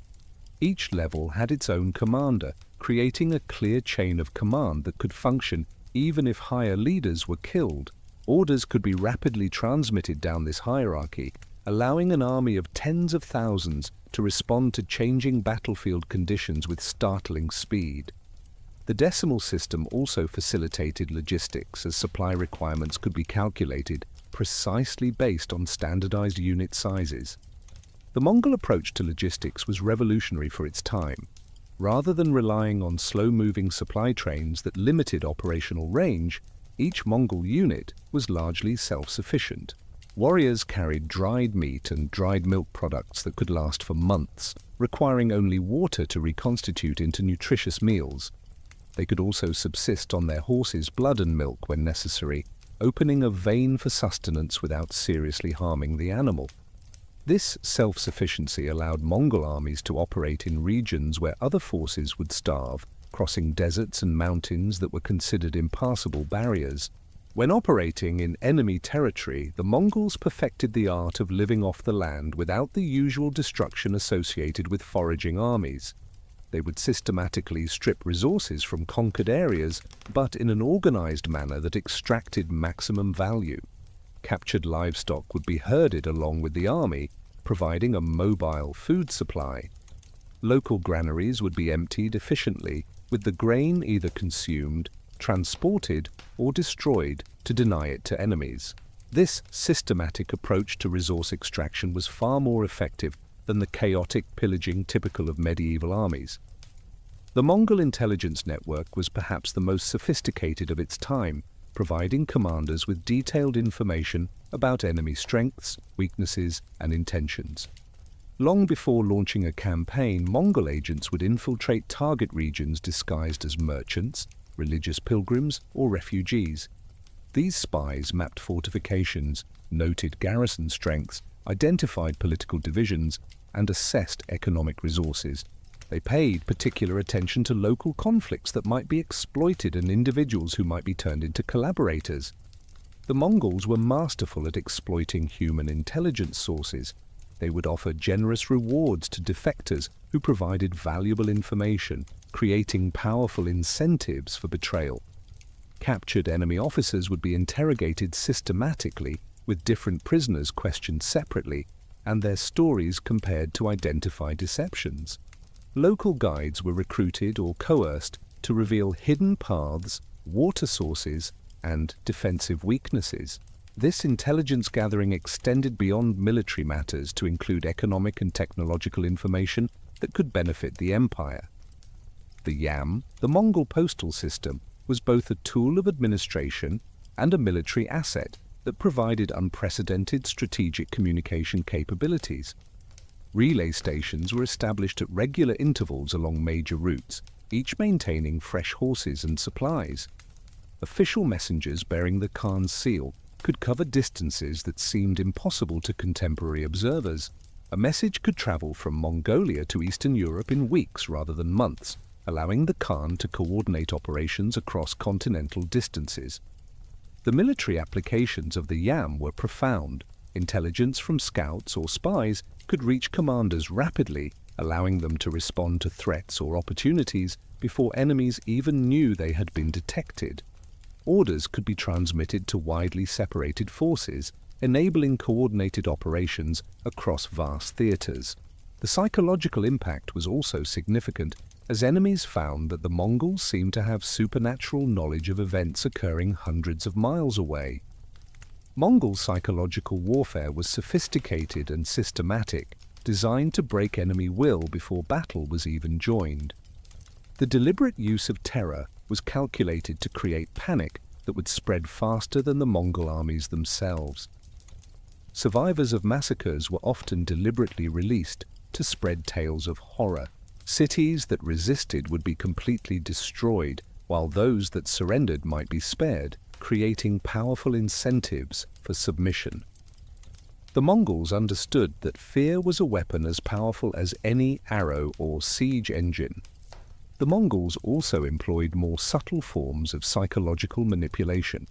Each level had its own commander, creating a clear chain of command that could function even if higher leaders were killed. Orders could be rapidly transmitted down this hierarchy, allowing an army of tens of thousands to respond to changing battlefield conditions with startling speed. The decimal system also facilitated logistics, as supply requirements could be calculated precisely based on standardized unit sizes. The Mongol approach to logistics was revolutionary for its time. Rather than relying on slow-moving supply trains that limited operational range, each Mongol unit was largely self-sufficient. Warriors carried dried meat and dried milk products that could last for months, requiring only water to reconstitute into nutritious meals. They could also subsist on their horses' blood and milk when necessary, opening a vein for sustenance without seriously harming the animal. This self-sufficiency allowed Mongol armies to operate in regions where other forces would starve, crossing deserts and mountains that were considered impassable barriers. When operating in enemy territory, the Mongols perfected the art of living off the land without the usual destruction associated with foraging armies. They would systematically strip resources from conquered areas, but in an organized manner that extracted maximum value. Captured livestock would be herded along with the army, providing a mobile food supply. Local granaries would be emptied efficiently, with the grain either consumed, transported, or destroyed to deny it to enemies. This systematic approach to resource extraction was far more effective than the chaotic pillaging typical of medieval armies. The Mongol intelligence network was perhaps the most sophisticated of its time, providing commanders with detailed information about enemy strengths, weaknesses, and intentions. Long before launching a campaign, Mongol agents would infiltrate target regions disguised as merchants, religious pilgrims, or refugees. These spies mapped fortifications, noted garrison strengths, identified political divisions, and assessed economic resources. They paid particular attention to local conflicts that might be exploited and individuals who might be turned into collaborators. The Mongols were masterful at exploiting human intelligence sources. They would offer generous rewards to defectors who provided valuable information, creating powerful incentives for betrayal. Captured enemy officers would be interrogated systematically, with different prisoners questioned separately, and their stories compared to identify deceptions. Local guides were recruited or coerced to reveal hidden paths, water sources, and defensive weaknesses. This intelligence gathering extended beyond military matters to include economic and technological information that could benefit the empire. The yam, the Mongol postal system, was both a tool of administration and a military asset that provided unprecedented strategic communication capabilities. Relay stations were established at regular intervals along major routes, each maintaining fresh horses and supplies. Official messengers bearing the Khan's seal could cover distances that seemed impossible to contemporary observers. A message could travel from Mongolia to Eastern Europe in weeks rather than months, allowing the Khan to coordinate operations across continental distances. The military applications of the yam were profound. Intelligence from scouts or spies could reach commanders rapidly, allowing them to respond to threats or opportunities before enemies even knew they had been detected. Orders could be transmitted to widely separated forces, enabling coordinated operations across vast theaters. The psychological impact was also significant, as enemies found that the Mongols seemed to have supernatural knowledge of events occurring hundreds of miles away. Mongol psychological warfare was sophisticated and systematic, designed to break enemy will before battle was even joined. The deliberate use of terror was calculated to create panic that would spread faster than the Mongol armies themselves. Survivors of massacres were often deliberately released to spread tales of horror. Cities that resisted would be completely destroyed, while those that surrendered might be spared, creating powerful incentives for submission. The Mongols understood that fear was a weapon as powerful as any arrow or siege engine. The Mongols also employed more subtle forms of psychological manipulation.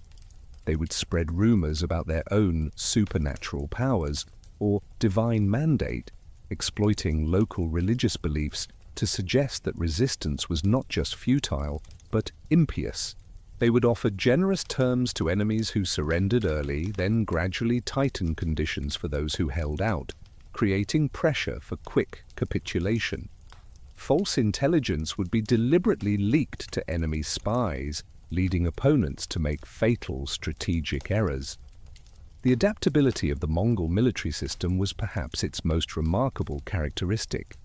They would spread rumors about their own supernatural powers or divine mandate, exploiting local religious beliefs to suggest that resistance was not just futile, but impious. They would offer generous terms to enemies who surrendered early, then gradually tighten conditions for those who held out, creating pressure for quick capitulation. False intelligence would be deliberately leaked to enemy spies, leading opponents to make fatal strategic errors. The adaptability of the Mongol military system was perhaps its most remarkable characteristic.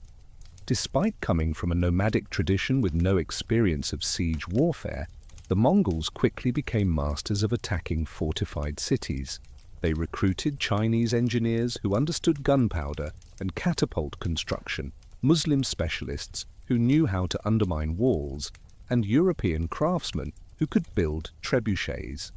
Despite coming from a nomadic tradition with no experience of siege warfare, the Mongols quickly became masters of attacking fortified cities. They recruited Chinese engineers who understood gunpowder and catapult construction, Muslim specialists who knew how to undermine walls, and European craftsmen who could build trebuchets.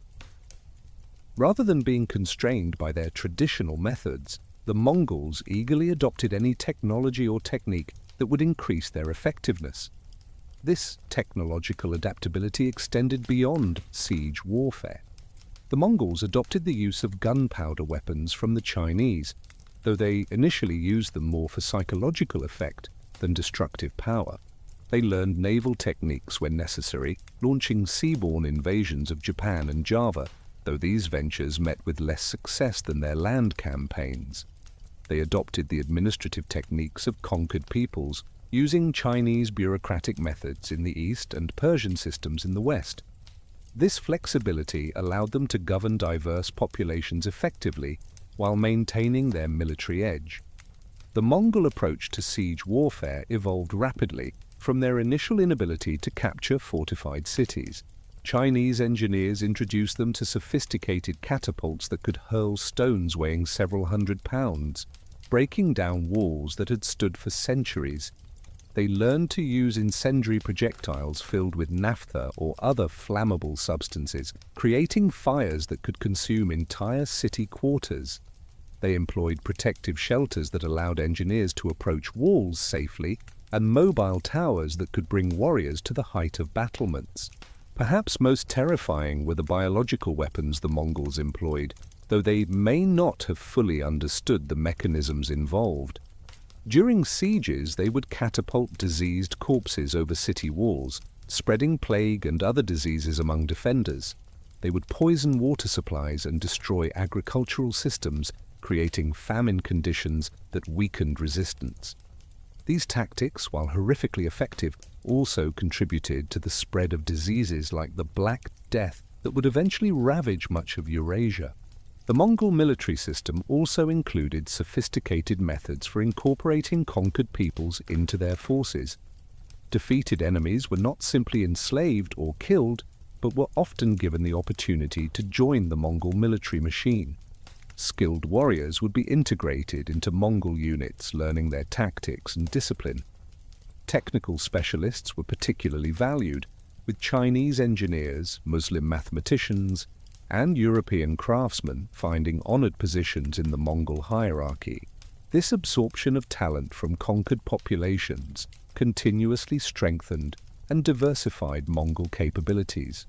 Rather than being constrained by their traditional methods, the Mongols eagerly adopted any technology or technique that would increase their effectiveness. This technological adaptability extended beyond siege warfare. The Mongols adopted the use of gunpowder weapons from the Chinese, though they initially used them more for psychological effect than destructive power. They learned naval techniques when necessary, launching seaborne invasions of Japan and Java, though these ventures met with less success than their land campaigns. They adopted the administrative techniques of conquered peoples, using Chinese bureaucratic methods in the East and Persian systems in the West. This flexibility allowed them to govern diverse populations effectively while maintaining their military edge. The Mongol approach to siege warfare evolved rapidly from their initial inability to capture fortified cities. Chinese engineers introduced them to sophisticated catapults that could hurl stones weighing several hundred pounds, breaking down walls that had stood for centuries. They learned to use incendiary projectiles filled with naphtha or other flammable substances, creating fires that could consume entire city quarters. They employed protective shelters that allowed engineers to approach walls safely, and mobile towers that could bring warriors to the height of battlements. Perhaps most terrifying were the biological weapons the Mongols employed, though they may not have fully understood the mechanisms involved. During sieges, they would catapult diseased corpses over city walls, spreading plague and other diseases among defenders. They would poison water supplies and destroy agricultural systems, creating famine conditions that weakened resistance. These tactics, while horrifically effective, also contributed to the spread of diseases like the Black Death that would eventually ravage much of Eurasia. The Mongol military system also included sophisticated methods for incorporating conquered peoples into their forces. Defeated enemies were not simply enslaved or killed, but were often given the opportunity to join the Mongol military machine. Skilled warriors would be integrated into Mongol units, learning their tactics and discipline. Technical specialists were particularly valued, with Chinese engineers, Muslim mathematicians, and European craftsmen finding honored positions in the Mongol hierarchy. This absorption of talent from conquered populations continuously strengthened and diversified Mongol capabilities.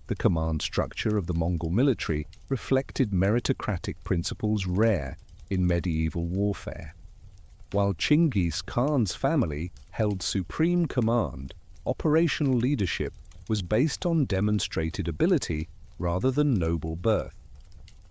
The command structure of the Mongol military reflected meritocratic principles rare in medieval warfare. While Genghis Khan's family held supreme command, operational leadership was based on demonstrated ability rather than noble birth.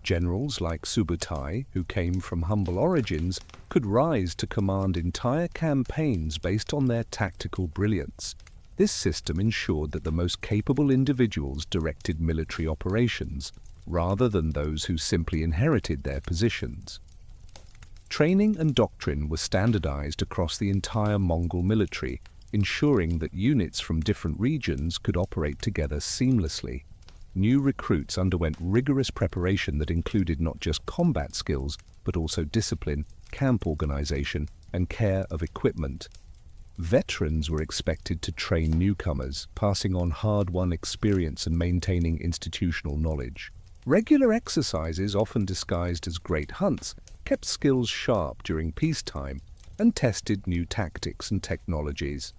Generals like Subutai, who came from humble origins, could rise to command entire campaigns based on their tactical brilliance. This system ensured that the most capable individuals directed military operations, rather than those who simply inherited their positions. Training and doctrine were standardized across the entire Mongol military, ensuring that units from different regions could operate together seamlessly. New recruits underwent rigorous preparation that included not just combat skills, but also discipline, camp organization, and care of equipment. Veterans were expected to train newcomers, passing on hard-won experience and maintaining institutional knowledge. Regular exercises, often disguised as great hunts, kept skills sharp during peacetime and tested new tactics and technologies.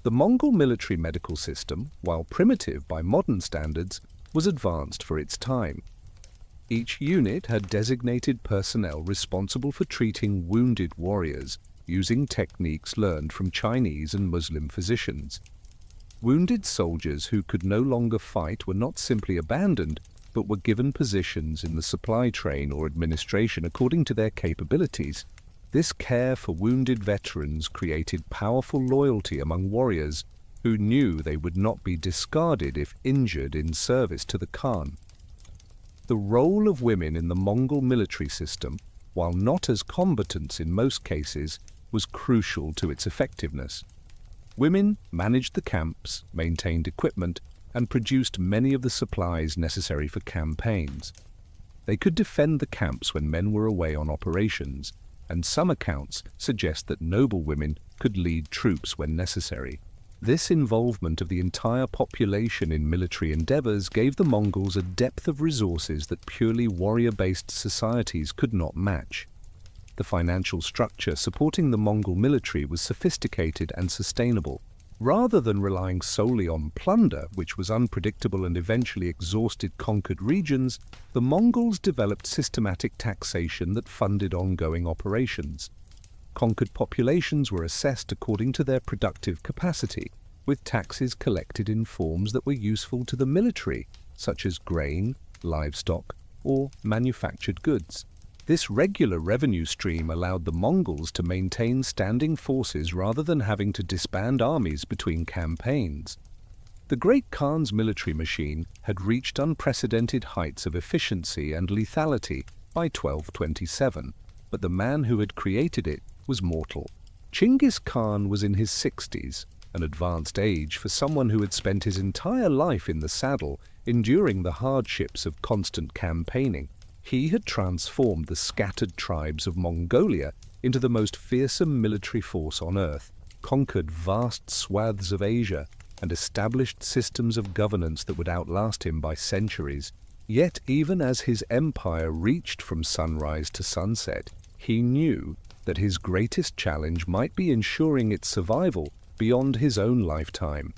The Mongol military medical system, while primitive by modern standards, was advanced for its time. Each unit had designated personnel responsible for treating wounded warriors, using techniques learned from Chinese and Muslim physicians. Wounded soldiers who could no longer fight were not simply abandoned, but were given positions in the supply train or administration according to their capabilities. This care for wounded veterans created powerful loyalty among warriors who knew they would not be discarded if injured in service to the Khan. The role of women in the Mongol military system, while not as combatants in most cases, was crucial to its effectiveness. Women managed the camps, maintained equipment, and produced many of the supplies necessary for campaigns. They could defend the camps when men were away on operations, and some accounts suggest that noble women could lead troops when necessary. This involvement of the entire population in military endeavors gave the Mongols a depth of resources that purely warrior-based societies could not match. The financial structure supporting the Mongol military was sophisticated and sustainable. Rather than relying solely on plunder, which was unpredictable and eventually exhausted conquered regions, the Mongols developed systematic taxation that funded ongoing operations. Conquered populations were assessed according to their productive capacity, with taxes collected in forms that were useful to the military, such as grain, livestock, or manufactured goods. This regular revenue stream allowed the Mongols to maintain standing forces rather than having to disband armies between campaigns. The Great Khan's military machine had reached unprecedented heights of efficiency and lethality by 1227, but the man who had created it was mortal. Genghis Khan was in his 60s, an advanced age for someone who had spent his entire life in the saddle, enduring the hardships of constant campaigning. He had transformed the scattered tribes of Mongolia into the most fearsome military force on earth, conquered vast swaths of Asia, and established systems of governance that would outlast him by centuries. Yet even as his empire reached from sunrise to sunset, he knew that his greatest challenge might be ensuring its survival beyond his own lifetime.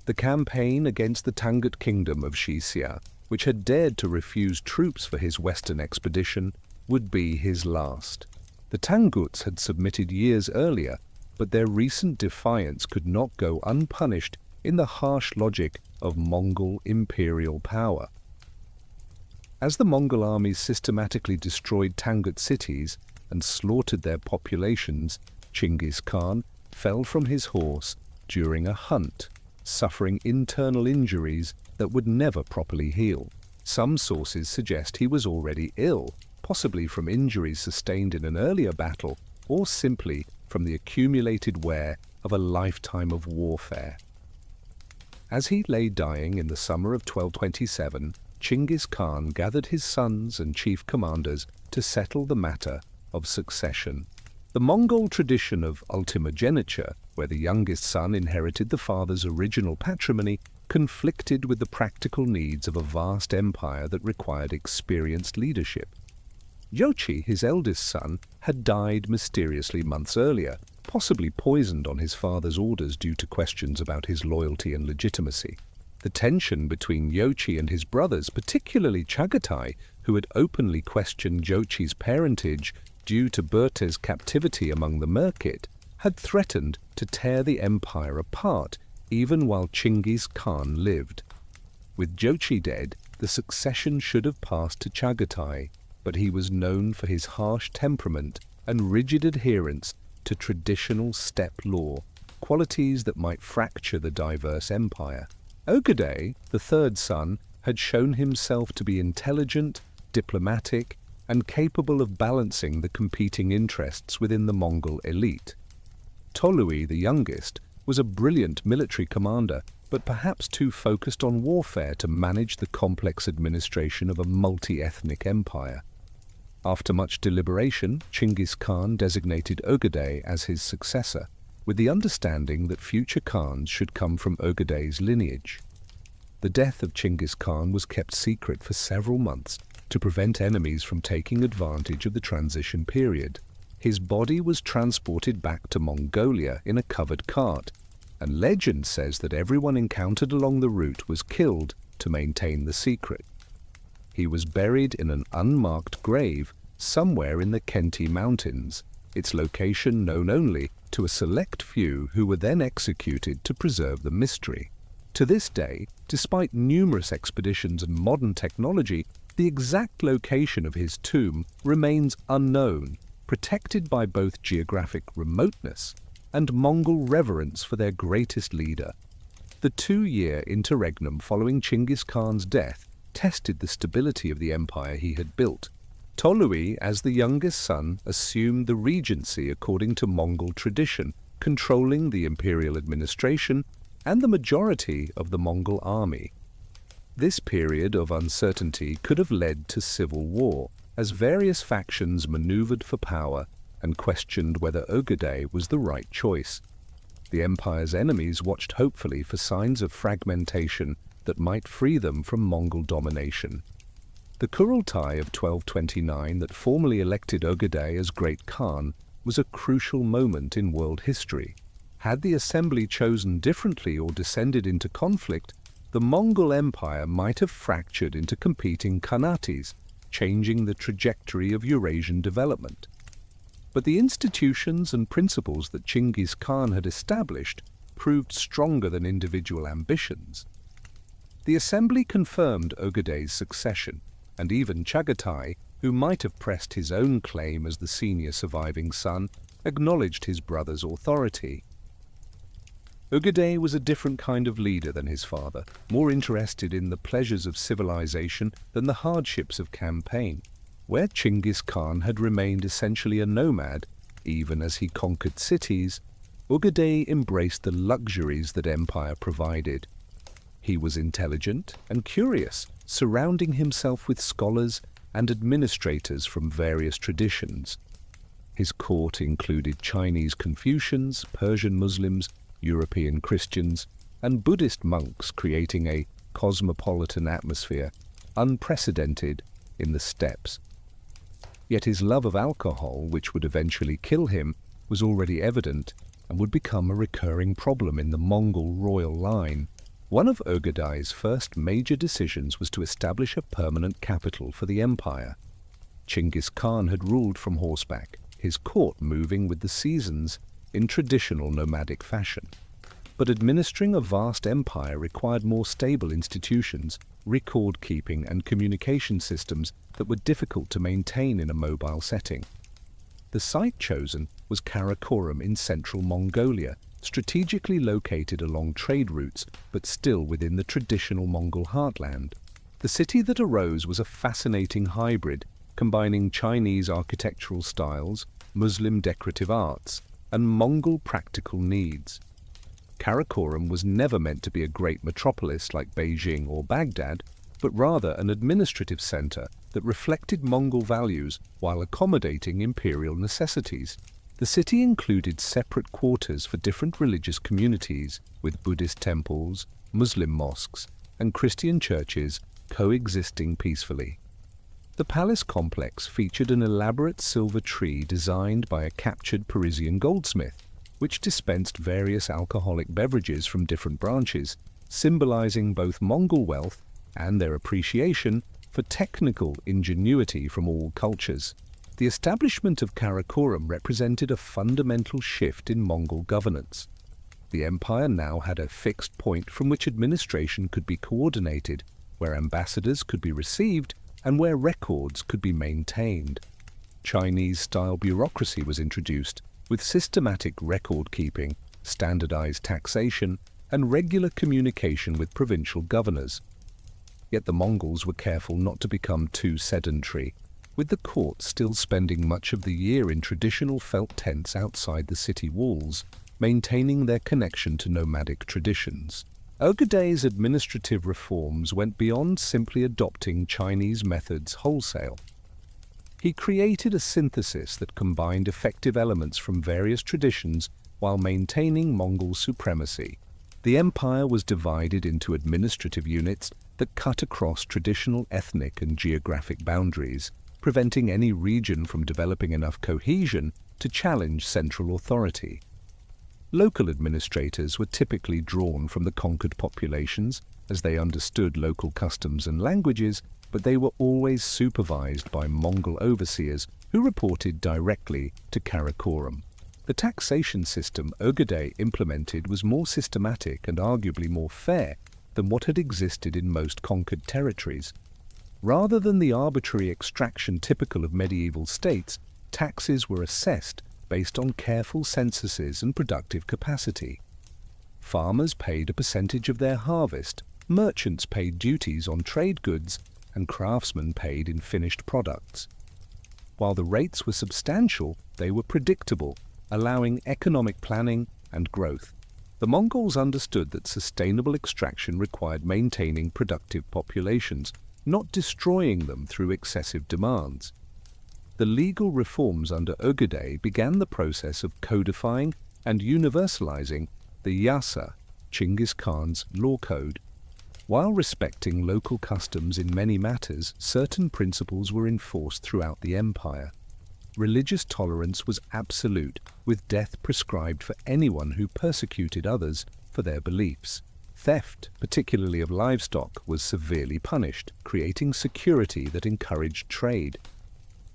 The campaign against the Tangut kingdom of Shixia, which had dared to refuse troops for his western expedition, would be his last. The Tanguts had submitted years earlier, but their recent defiance could not go unpunished in the harsh logic of Mongol imperial power. As the Mongol armies systematically destroyed Tangut cities and slaughtered their populations, Genghis Khan fell from his horse during a hunt, suffering internal injuries that would never properly heal. Some sources suggest he was already ill, possibly from injuries sustained in an earlier battle or simply from the accumulated wear of a lifetime of warfare. As he lay dying in the summer of 1227, Genghis Khan gathered his sons and chief commanders to settle the matter of succession. The Mongol tradition of ultimogeniture, where the youngest son inherited the father's original patrimony, conflicted with the practical needs of a vast empire that required experienced leadership. Yochi, his eldest son, had died mysteriously months earlier, possibly poisoned on his father's orders due to questions about his loyalty and legitimacy. The tension between Yochi and his brothers, particularly Chagatai, who had openly questioned Yochi's parentage due to Berte's captivity among the Möngke, had threatened to tear the empire apart, even while Genghis Khan lived. With Yochi dead, the succession should have passed to Chagatai, but he was known for his harsh temperament and rigid adherence to traditional steppe law, qualities that might fracture the diverse empire. Ögedei, the third son, had shown himself to be intelligent, diplomatic, and capable of balancing the competing interests within the Mongol elite. Tolui, the youngest, was a brilliant military commander, but perhaps too focused on warfare to manage the complex administration of a multi-ethnic empire. After much deliberation, Genghis Khan designated Ögedei as his successor, with the understanding that future Khans should come from Ögedei's lineage. The death of Genghis Khan was kept secret for several months to prevent enemies from taking advantage of the transition period. His body was transported back to Mongolia in a covered cart, and legend says that everyone encountered along the route was killed to maintain the secret. He was buried in an unmarked grave somewhere in the Khenti Mountains, its location known only to a select few who were then executed to preserve the mystery. To this day, despite numerous expeditions and modern technology, the exact location of his tomb remains unknown, protected by both geographic remoteness and Mongol reverence for their greatest leader. The 2-year interregnum following Genghis Khan's death tested the stability of the empire he had built. Tolui, as the youngest son, assumed the regency according to Mongol tradition, controlling the imperial administration and the majority of the Mongol army. This period of uncertainty could have led to civil war, as various factions maneuvered for power and questioned whether Ögedei was the right choice. The empire's enemies watched hopefully for signs of fragmentation that might free them from Mongol domination. The Kurultai of 1229 that formally elected Ögedei as Great Khan was a crucial moment in world history. Had the assembly chosen differently or descended into conflict, the Mongol Empire might have fractured into competing khanates, changing the trajectory of Eurasian development. But the institutions and principles that Genghis Khan had established proved stronger than individual ambitions. The assembly confirmed Ögedei's succession, and even Chagatai, who might have pressed his own claim as the senior surviving son, acknowledged his brother's authority. Ögedei was a different kind of leader than his father, more interested in the pleasures of civilization than the hardships of campaign. Where Genghis Khan had remained essentially a nomad, even as he conquered cities, Ögedei embraced the luxuries that empire provided. He was intelligent and curious, surrounding himself with scholars and administrators from various traditions. His court included Chinese Confucians, Persian Muslims, European Christians, and Buddhist monks, creating a cosmopolitan atmosphere unprecedented in the steppes. Yet his love of alcohol, which would eventually kill him, was already evident and would become a recurring problem in the Mongol royal line. One of Ögedei's first major decisions was to establish a permanent capital for the empire. Genghis Khan had ruled from horseback, his court moving with the seasons in traditional nomadic fashion. but administering a vast empire required more stable institutions, record-keeping and communication systems that were difficult to maintain in a mobile setting. The site chosen was Karakorum in central Mongolia, strategically located along trade routes but still within the traditional Mongol heartland. The city that arose was a fascinating hybrid, combining Chinese architectural styles, Muslim decorative arts, and Mongol practical needs. Karakorum was never meant to be a great metropolis like Beijing or Baghdad, but rather an administrative center that reflected Mongol values while accommodating imperial necessities. The city included separate quarters for different religious communities, with Buddhist temples, Muslim mosques, and Christian churches coexisting peacefully. The palace complex featured an elaborate silver tree designed by a captured Parisian goldsmith, which dispensed various alcoholic beverages from different branches, symbolizing both Mongol wealth and their appreciation for technical ingenuity from all cultures. The establishment of Karakorum represented a fundamental shift in Mongol governance. The empire now had a fixed point from which administration could be coordinated, where ambassadors could be received, and where records could be maintained. Chinese-style bureaucracy was introduced, with systematic record-keeping, standardized taxation, and regular communication with provincial governors. Yet the Mongols were careful not to become too sedentary, with the court still spending much of the year in traditional felt tents outside the city walls, maintaining their connection to nomadic traditions. Ögedei's administrative reforms went beyond simply adopting Chinese methods wholesale. He created a synthesis that combined effective elements from various traditions while maintaining Mongol supremacy. The empire was divided into administrative units that cut across traditional ethnic and geographic boundaries, preventing any region from developing enough cohesion to challenge central authority. Local administrators were typically drawn from the conquered populations, as they understood local customs and languages, but they were always supervised by Mongol overseers who reported directly to Karakorum. The taxation system Ögedei implemented was more systematic and arguably more fair than what had existed in most conquered territories. Rather than the arbitrary extraction typical of medieval states, taxes were assessed based on careful censuses and productive capacity. Farmers paid a percentage of their harvest, merchants paid duties on trade goods, and craftsmen paid in finished products. While the rates were substantial, they were predictable, allowing economic planning and growth. The Mongols understood that sustainable extraction required maintaining productive populations, not destroying them through excessive demands. The legal reforms under Ögedei began the process of codifying and universalizing the yasa, Genghis Khan's law code. While respecting local customs in many matters, certain principles were enforced throughout the empire. Religious tolerance was absolute, with death prescribed for anyone who persecuted others for their beliefs. Theft, particularly of livestock, was severely punished, creating security that encouraged trade.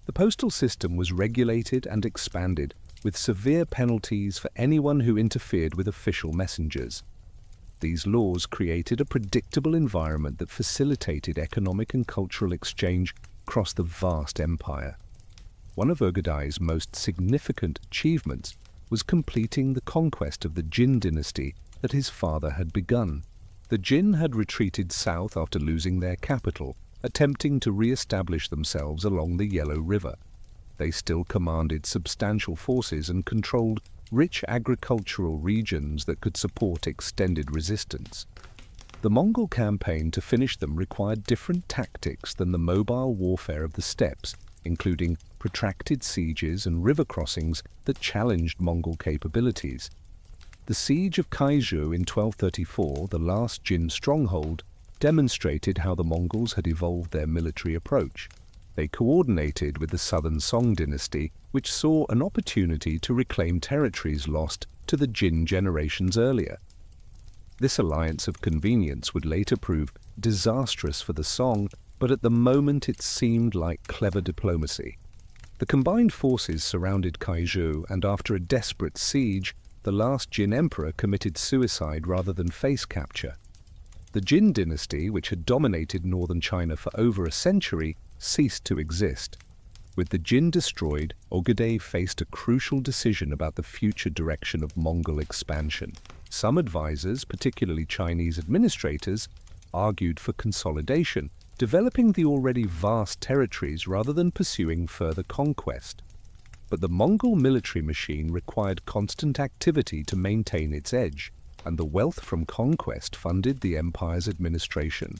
The postal system was regulated and expanded, with severe penalties for anyone who interfered with official messengers. These laws created a predictable environment that facilitated economic and cultural exchange across the vast empire. One of Ögedei's most significant achievements was completing the conquest of the Jin dynasty that his father had begun. The Jin had retreated south after losing their capital, attempting to re-establish themselves along the Yellow River. They still commanded substantial forces and controlled rich agricultural regions that could support extended resistance. The Mongol campaign to finish them required different tactics than the mobile warfare of the steppes, including protracted sieges and river crossings that challenged Mongol capabilities. The siege of Kaiju in 1234, the last Jin stronghold, demonstrated how the Mongols had evolved their military approach. They coordinated with the southern Song dynasty, which saw an opportunity to reclaim territories lost to the Jin generations earlier. This alliance of convenience would later prove disastrous for the Song, but at the moment it seemed like clever diplomacy. The combined forces surrounded Kaiju, and after a desperate siege, The last Jin emperor committed suicide rather than face capture. The Jin dynasty, which had dominated northern China for over a century, ceased to exist. With the Jin destroyed, Ögedei faced a crucial decision about the future direction of Mongol expansion. Some advisors, particularly Chinese administrators, argued for consolidation, developing the already vast territories rather than pursuing further conquest. But the Mongol military machine required constant activity to maintain its edge, and the wealth from conquest funded the empire's administration.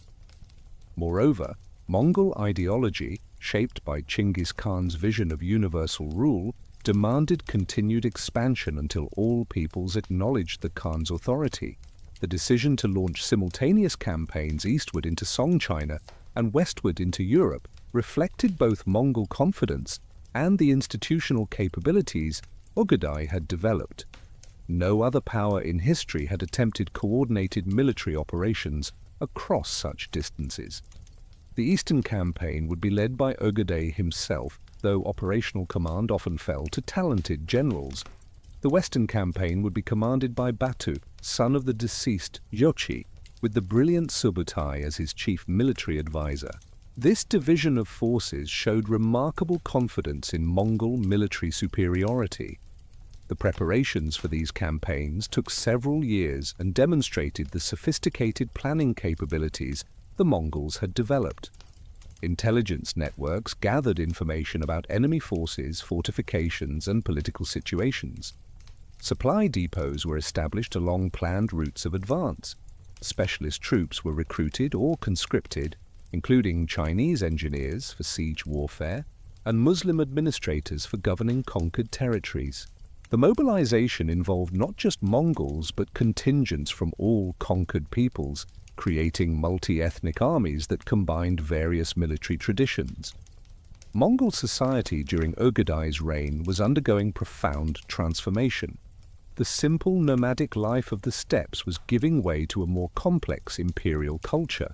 Moreover, Mongol ideology, shaped by Genghis Khan's vision of universal rule, demanded continued expansion until all peoples acknowledged the Khan's authority. The decision to launch simultaneous campaigns eastward into Song China and westward into Europe reflected both Mongol confidence and the institutional capabilities Ögedei had developed. No other power in history had attempted coordinated military operations across such distances. The Eastern campaign would be led by Ögedei himself, though operational command often fell to talented generals. The Western campaign would be commanded by Batu, son of the deceased Jochi, with the brilliant Subutai as his chief military advisor. This division of forces showed remarkable confidence in Mongol military superiority. The preparations for these campaigns took several years and demonstrated the sophisticated planning capabilities the Mongols had developed. Intelligence networks gathered information about enemy forces, fortifications, and political situations. Supply depots were established along planned routes of advance. Specialist troops were recruited or conscripted, including Chinese engineers for siege warfare and Muslim administrators for governing conquered territories. The mobilization involved not just Mongols but contingents from all conquered peoples, creating multi-ethnic armies that combined various military traditions. Mongol society during Ögedei's reign was undergoing profound transformation. The simple nomadic life of the steppes was giving way to a more complex imperial culture.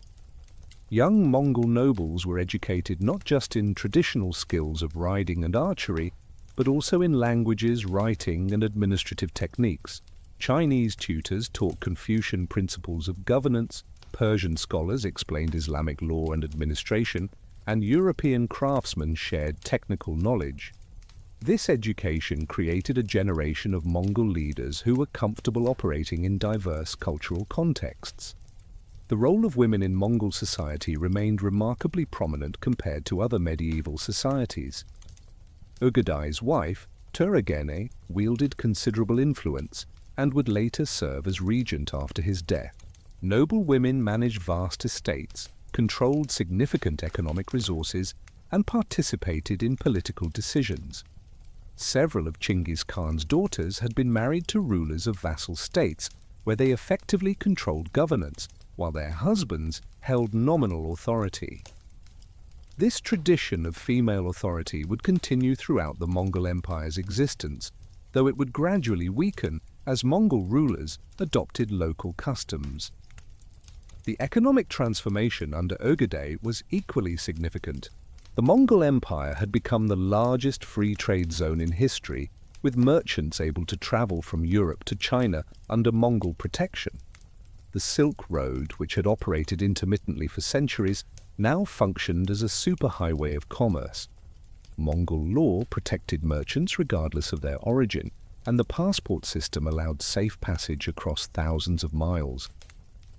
Young Mongol nobles were educated not just in traditional skills of riding and archery, but also in languages, writing, and administrative techniques. Chinese tutors taught Confucian principles of governance, Persian scholars explained Islamic law and administration, and European craftsmen shared technical knowledge. This education created a generation of Mongol leaders who were comfortable operating in diverse cultural contexts. The role of women in Mongol society remained remarkably prominent compared to other medieval societies. Ögedei's wife, Turagene, wielded considerable influence and would later serve as regent after his death. Noble women managed vast estates, controlled significant economic resources, and participated in political decisions. Several of Genghis Khan's daughters had been married to rulers of vassal states, where they effectively controlled governance, while their husbands held nominal authority. This tradition of female authority would continue throughout the Mongol Empire's existence, though it would gradually weaken as Mongol rulers adopted local customs. The economic transformation under Ögedei was equally significant. The Mongol Empire had become the largest free trade zone in history, with merchants able to travel from Europe to China under Mongol protection. The Silk Road, which had operated intermittently for centuries, now functioned as a superhighway of commerce. Mongol law protected merchants regardless of their origin, and the passport system allowed safe passage across thousands of miles.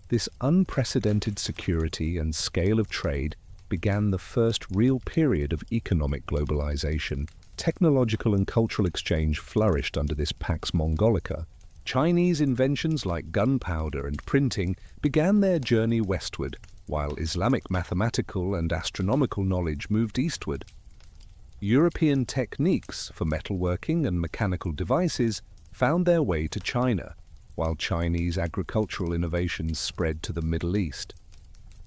This unprecedented security and scale of trade began the first real period of economic globalization. Technological and cultural exchange flourished under this Pax Mongolica. Chinese inventions like gunpowder and printing began their journey westward, while Islamic mathematical and astronomical knowledge moved eastward. European techniques for metalworking and mechanical devices found their way to China, while Chinese agricultural innovations spread to the Middle East.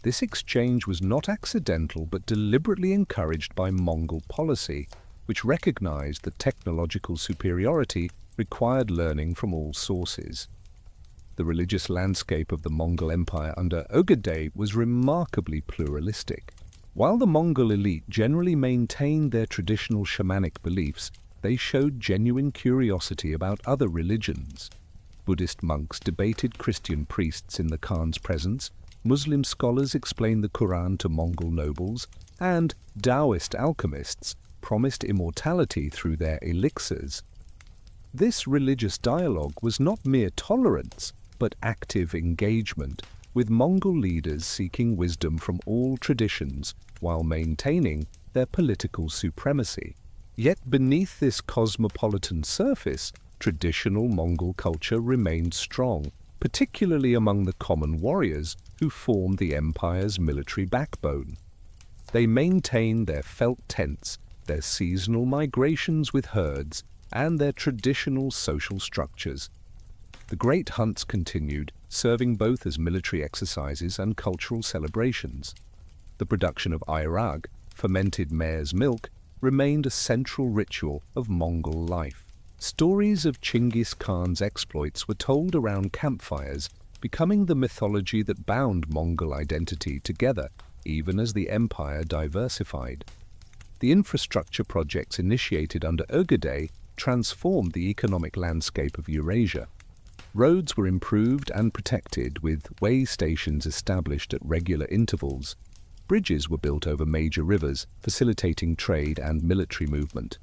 This exchange was not accidental but deliberately encouraged by Mongol policy, which recognized that technological superiority required learning from all sources. The religious landscape of the Mongol Empire under Ögedei was remarkably pluralistic. While the Mongol elite generally maintained their traditional shamanic beliefs, they showed genuine curiosity about other religions. Buddhist monks debated Christian priests in the Khan's presence, Muslim scholars explained the Quran to Mongol nobles, and Taoist alchemists promised immortality through their elixirs. This religious dialogue was not mere tolerance, but active engagement, with Mongol leaders seeking wisdom from all traditions while maintaining their political supremacy. Yet beneath this cosmopolitan surface, traditional Mongol culture remained strong, particularly among the common warriors who formed the empire's military backbone. They maintained their felt tents, their seasonal migrations with herds, and their traditional social structures. The great hunts continued, serving both as military exercises and cultural celebrations. The production of ayrag, fermented mare's milk, remained a central ritual of Mongol life. Stories of Genghis Khan's exploits were told around campfires, becoming the mythology that bound Mongol identity together, even as the empire diversified. The infrastructure projects initiated under Ögedei transformed the economic landscape of Eurasia. Roads were improved and protected, with way stations established at regular intervals. Bridges were built over major rivers, facilitating trade and military movement.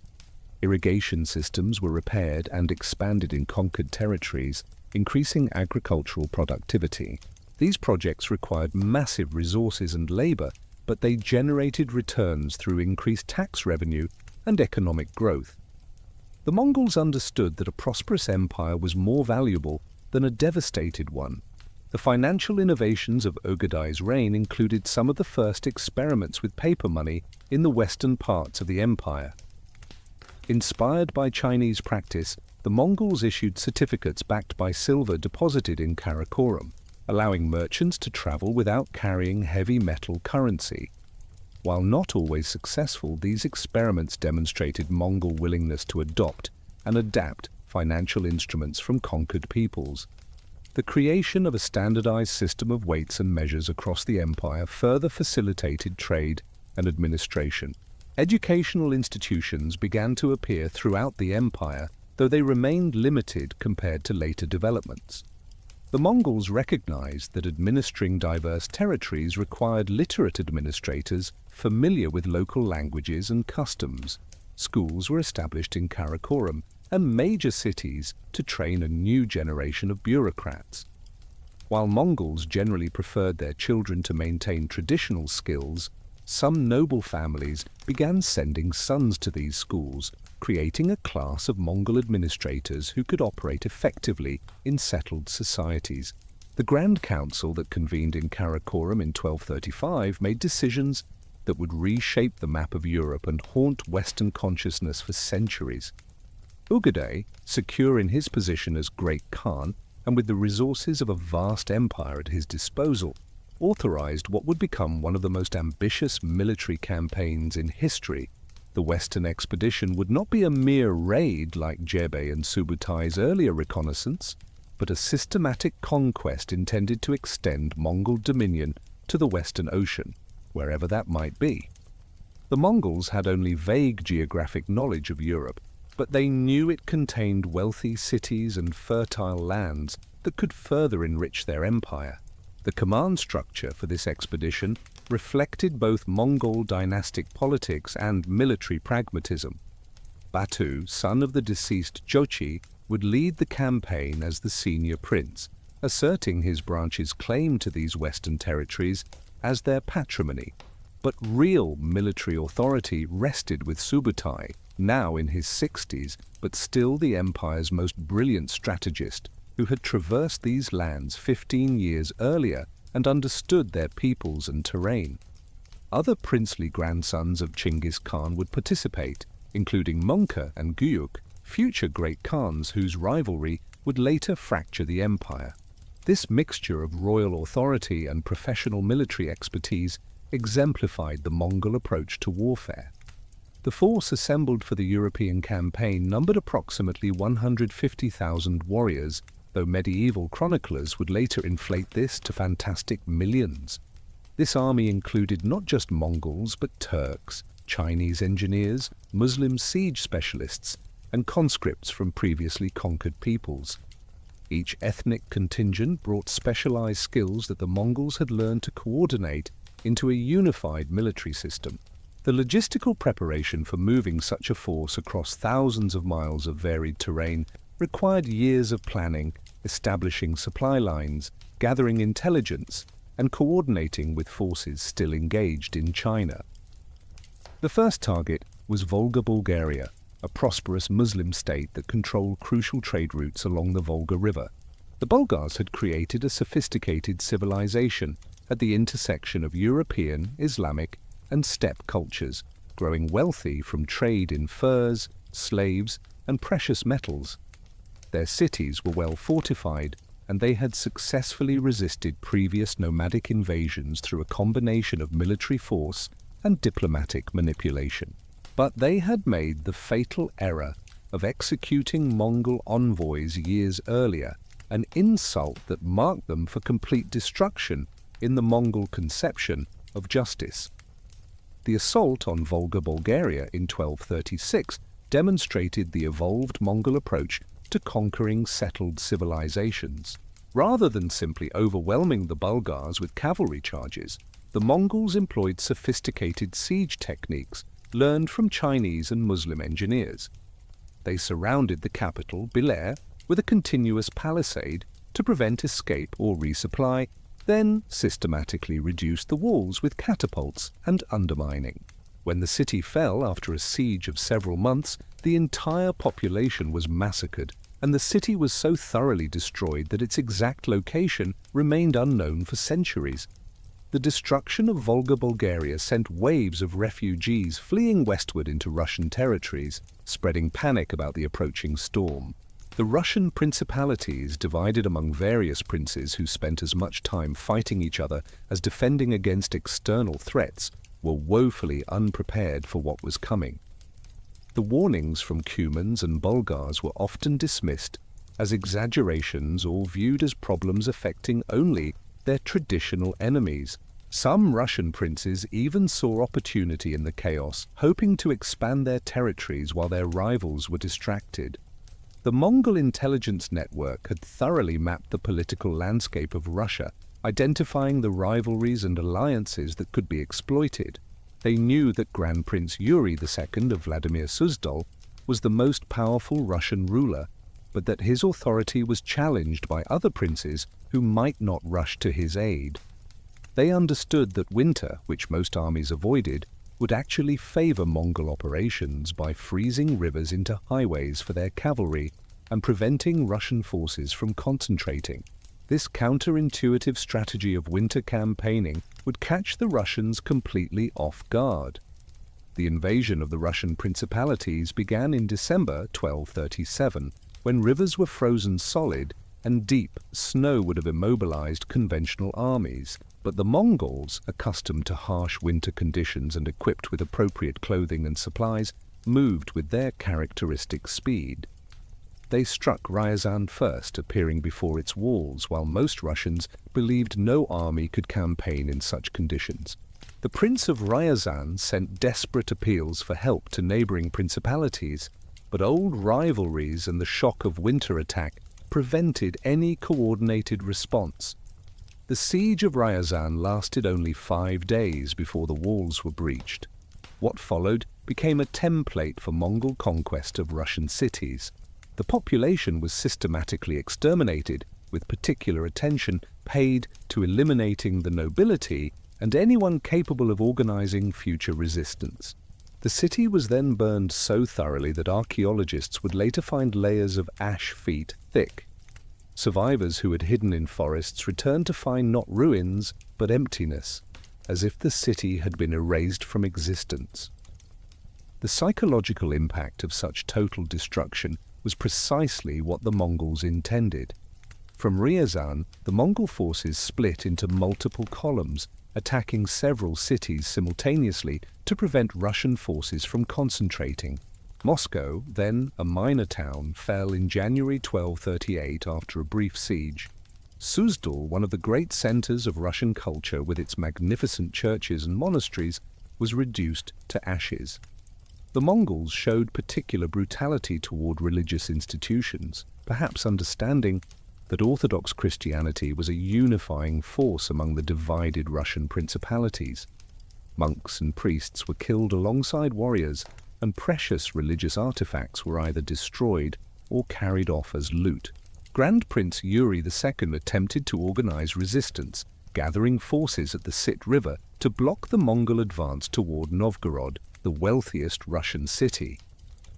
Irrigation systems were repaired and expanded in conquered territories, increasing agricultural productivity. These projects required massive resources and labor, but they generated returns through increased tax revenue and economic growth. The Mongols understood that a prosperous empire was more valuable than a devastated one. The financial innovations of Ögedei's reign included some of the first experiments with paper money in the western parts of the empire. Inspired by Chinese practice, the Mongols issued certificates backed by silver deposited in Karakoram, allowing merchants to travel without carrying heavy metal currency. While not always successful, these experiments demonstrated Mongol willingness to adopt and adapt financial instruments from conquered peoples. The creation of a standardized system of weights and measures across the empire further facilitated trade and administration. Educational institutions began to appear throughout the empire, though they remained limited compared to later developments. The Mongols recognized that administering diverse territories required literate administrators familiar with local languages and customs. Schools were established in Karakoram and major cities to train a new generation of bureaucrats. While Mongols generally preferred their children to maintain traditional skills, some noble families began sending sons to these schools, creating a class of Mongol administrators who could operate effectively in settled societies. The Grand Council that convened in Karakoram in 1235 made decisions that would reshape the map of Europe and haunt Western consciousness for centuries. Ögedei, secure in his position as Great Khan and with the resources of a vast empire at his disposal, authorized what would become one of the most ambitious military campaigns in history. The Western expedition would not be a mere raid like Jebe and Subutai's earlier reconnaissance, but a systematic conquest intended to extend Mongol dominion to the Western Ocean, wherever that might be. The Mongols had only vague geographic knowledge of Europe, but they knew it contained wealthy cities and fertile lands that could further enrich their empire. The command structure for this expedition reflected both Mongol dynastic politics and military pragmatism. Batu, son of the deceased Jochi, would lead the campaign as the senior prince, asserting his branch's claim to these western territories as their patrimony. But real military authority rested with Subutai, now in his 60s, but still the empire's most brilliant strategist, who had traversed these lands 15 years earlier and understood their peoples and terrain. Other princely grandsons of Genghis Khan would participate, including Möngke and Guyuk, future great Khans whose rivalry would later fracture the empire. This mixture of royal authority and professional military expertise exemplified the Mongol approach to warfare. The force assembled for the European campaign numbered approximately 150,000 warriors, though medieval chroniclers would later inflate this to fantastic millions. This army included not just Mongols but Turks, Chinese engineers, Muslim siege specialists, and conscripts from previously conquered peoples. Each ethnic contingent brought specialized skills that the Mongols had learned to coordinate into a unified military system. The logistical preparation for moving such a force across thousands of miles of varied terrain required years of planning, establishing supply lines, gathering intelligence, and coordinating with forces still engaged in China. The first target was Volga, Bulgaria, a prosperous Muslim state that controlled crucial trade routes along the Volga River. The Bulgars had created a sophisticated civilization at the intersection of European, Islamic, and steppe cultures, growing wealthy from trade in furs, slaves, and precious metals. Their cities were well fortified, and they had successfully resisted previous nomadic invasions through a combination of military force and diplomatic manipulation. But they had made the fatal error of executing Mongol envoys years earlier, an insult that marked them for complete destruction in the Mongol conception of justice. The assault on Volga, Bulgaria in 1236 demonstrated the evolved Mongol approach to conquering settled civilizations. Rather than simply overwhelming the Bulgars with cavalry charges, the Mongols employed sophisticated siege techniques learned from Chinese and Muslim engineers. They surrounded the capital, Belair, with a continuous palisade to prevent escape or resupply, then systematically reduced the walls with catapults and undermining. When the city fell after a siege of several months, the entire population was massacred, and the city was so thoroughly destroyed that its exact location remained unknown for centuries. The destruction of Volga, Bulgaria sent waves of refugees fleeing westward into Russian territories, spreading panic about the approaching storm. The Russian principalities, divided among various princes who spent as much time fighting each other as defending against external threats, were woefully unprepared for what was coming. The warnings from Cumans and Bulgars were often dismissed as exaggerations or viewed as problems affecting only their traditional enemies. Some Russian princes even saw opportunity in the chaos, hoping to expand their territories while their rivals were distracted. The Mongol intelligence network had thoroughly mapped the political landscape of Russia, identifying the rivalries and alliances that could be exploited. They knew that Grand Prince Yuri II of Vladimir Suzdal was the most powerful Russian ruler, but that his authority was challenged by other princes who might not rush to his aid. They understood that winter, which most armies avoided, would actually favor Mongol operations by freezing rivers into highways for their cavalry and preventing Russian forces from concentrating. This counterintuitive strategy of winter campaigning would catch the Russians completely off guard. The invasion of the Russian principalities began in December 1237, when rivers were frozen solid and deep snow would have immobilized conventional armies. But the Mongols, accustomed to harsh winter conditions and equipped with appropriate clothing and supplies, moved with their characteristic speed. They struck Ryazan first, appearing before its walls, while most Russians believed no army could campaign in such conditions. The Prince of Ryazan sent desperate appeals for help to neighboring principalities, but old rivalries and the shock of winter attack prevented any coordinated response. The siege of Ryazan lasted only 5 days before the walls were breached. What followed became a template for Mongol conquest of Russian cities. The population was systematically exterminated, with particular attention paid to eliminating the nobility and anyone capable of organizing future resistance. The city was then burned so thoroughly that archaeologists would later find layers of ash feet thick. Survivors who had hidden in forests returned to find not ruins, but emptiness, as if the city had been erased from existence. The psychological impact of such total destruction was precisely what the Mongols intended. From Ryazan, the Mongol forces split into multiple columns, attacking several cities simultaneously to prevent Russian forces from concentrating. Moscow, then a minor town, fell in January 1238 after a brief siege. Suzdal, one of the great centers of Russian culture with its magnificent churches and monasteries, was reduced to ashes. The Mongols showed particular brutality toward religious institutions, perhaps understanding that Orthodox Christianity was a unifying force among the divided Russian principalities. Monks and priests were killed alongside warriors, and precious religious artifacts were either destroyed or carried off as loot. Grand Prince Yuri II attempted to organize resistance, gathering forces at the Sit River to block the Mongol advance toward Novgorod, the wealthiest Russian city.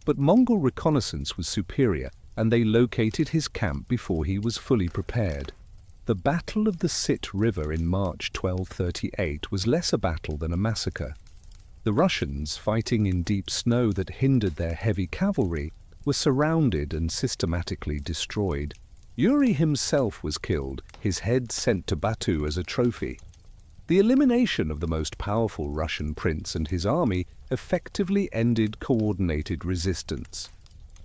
But Mongol reconnaissance was superior, and they located his camp before he was fully prepared. The Battle of the Sit River in March 1238 was less a battle than a massacre. The Russians, fighting in deep snow that hindered their heavy cavalry, were surrounded and systematically destroyed. Yuri himself was killed, his head sent to Batu as a trophy. The elimination of the most powerful Russian prince and his army effectively ended coordinated resistance.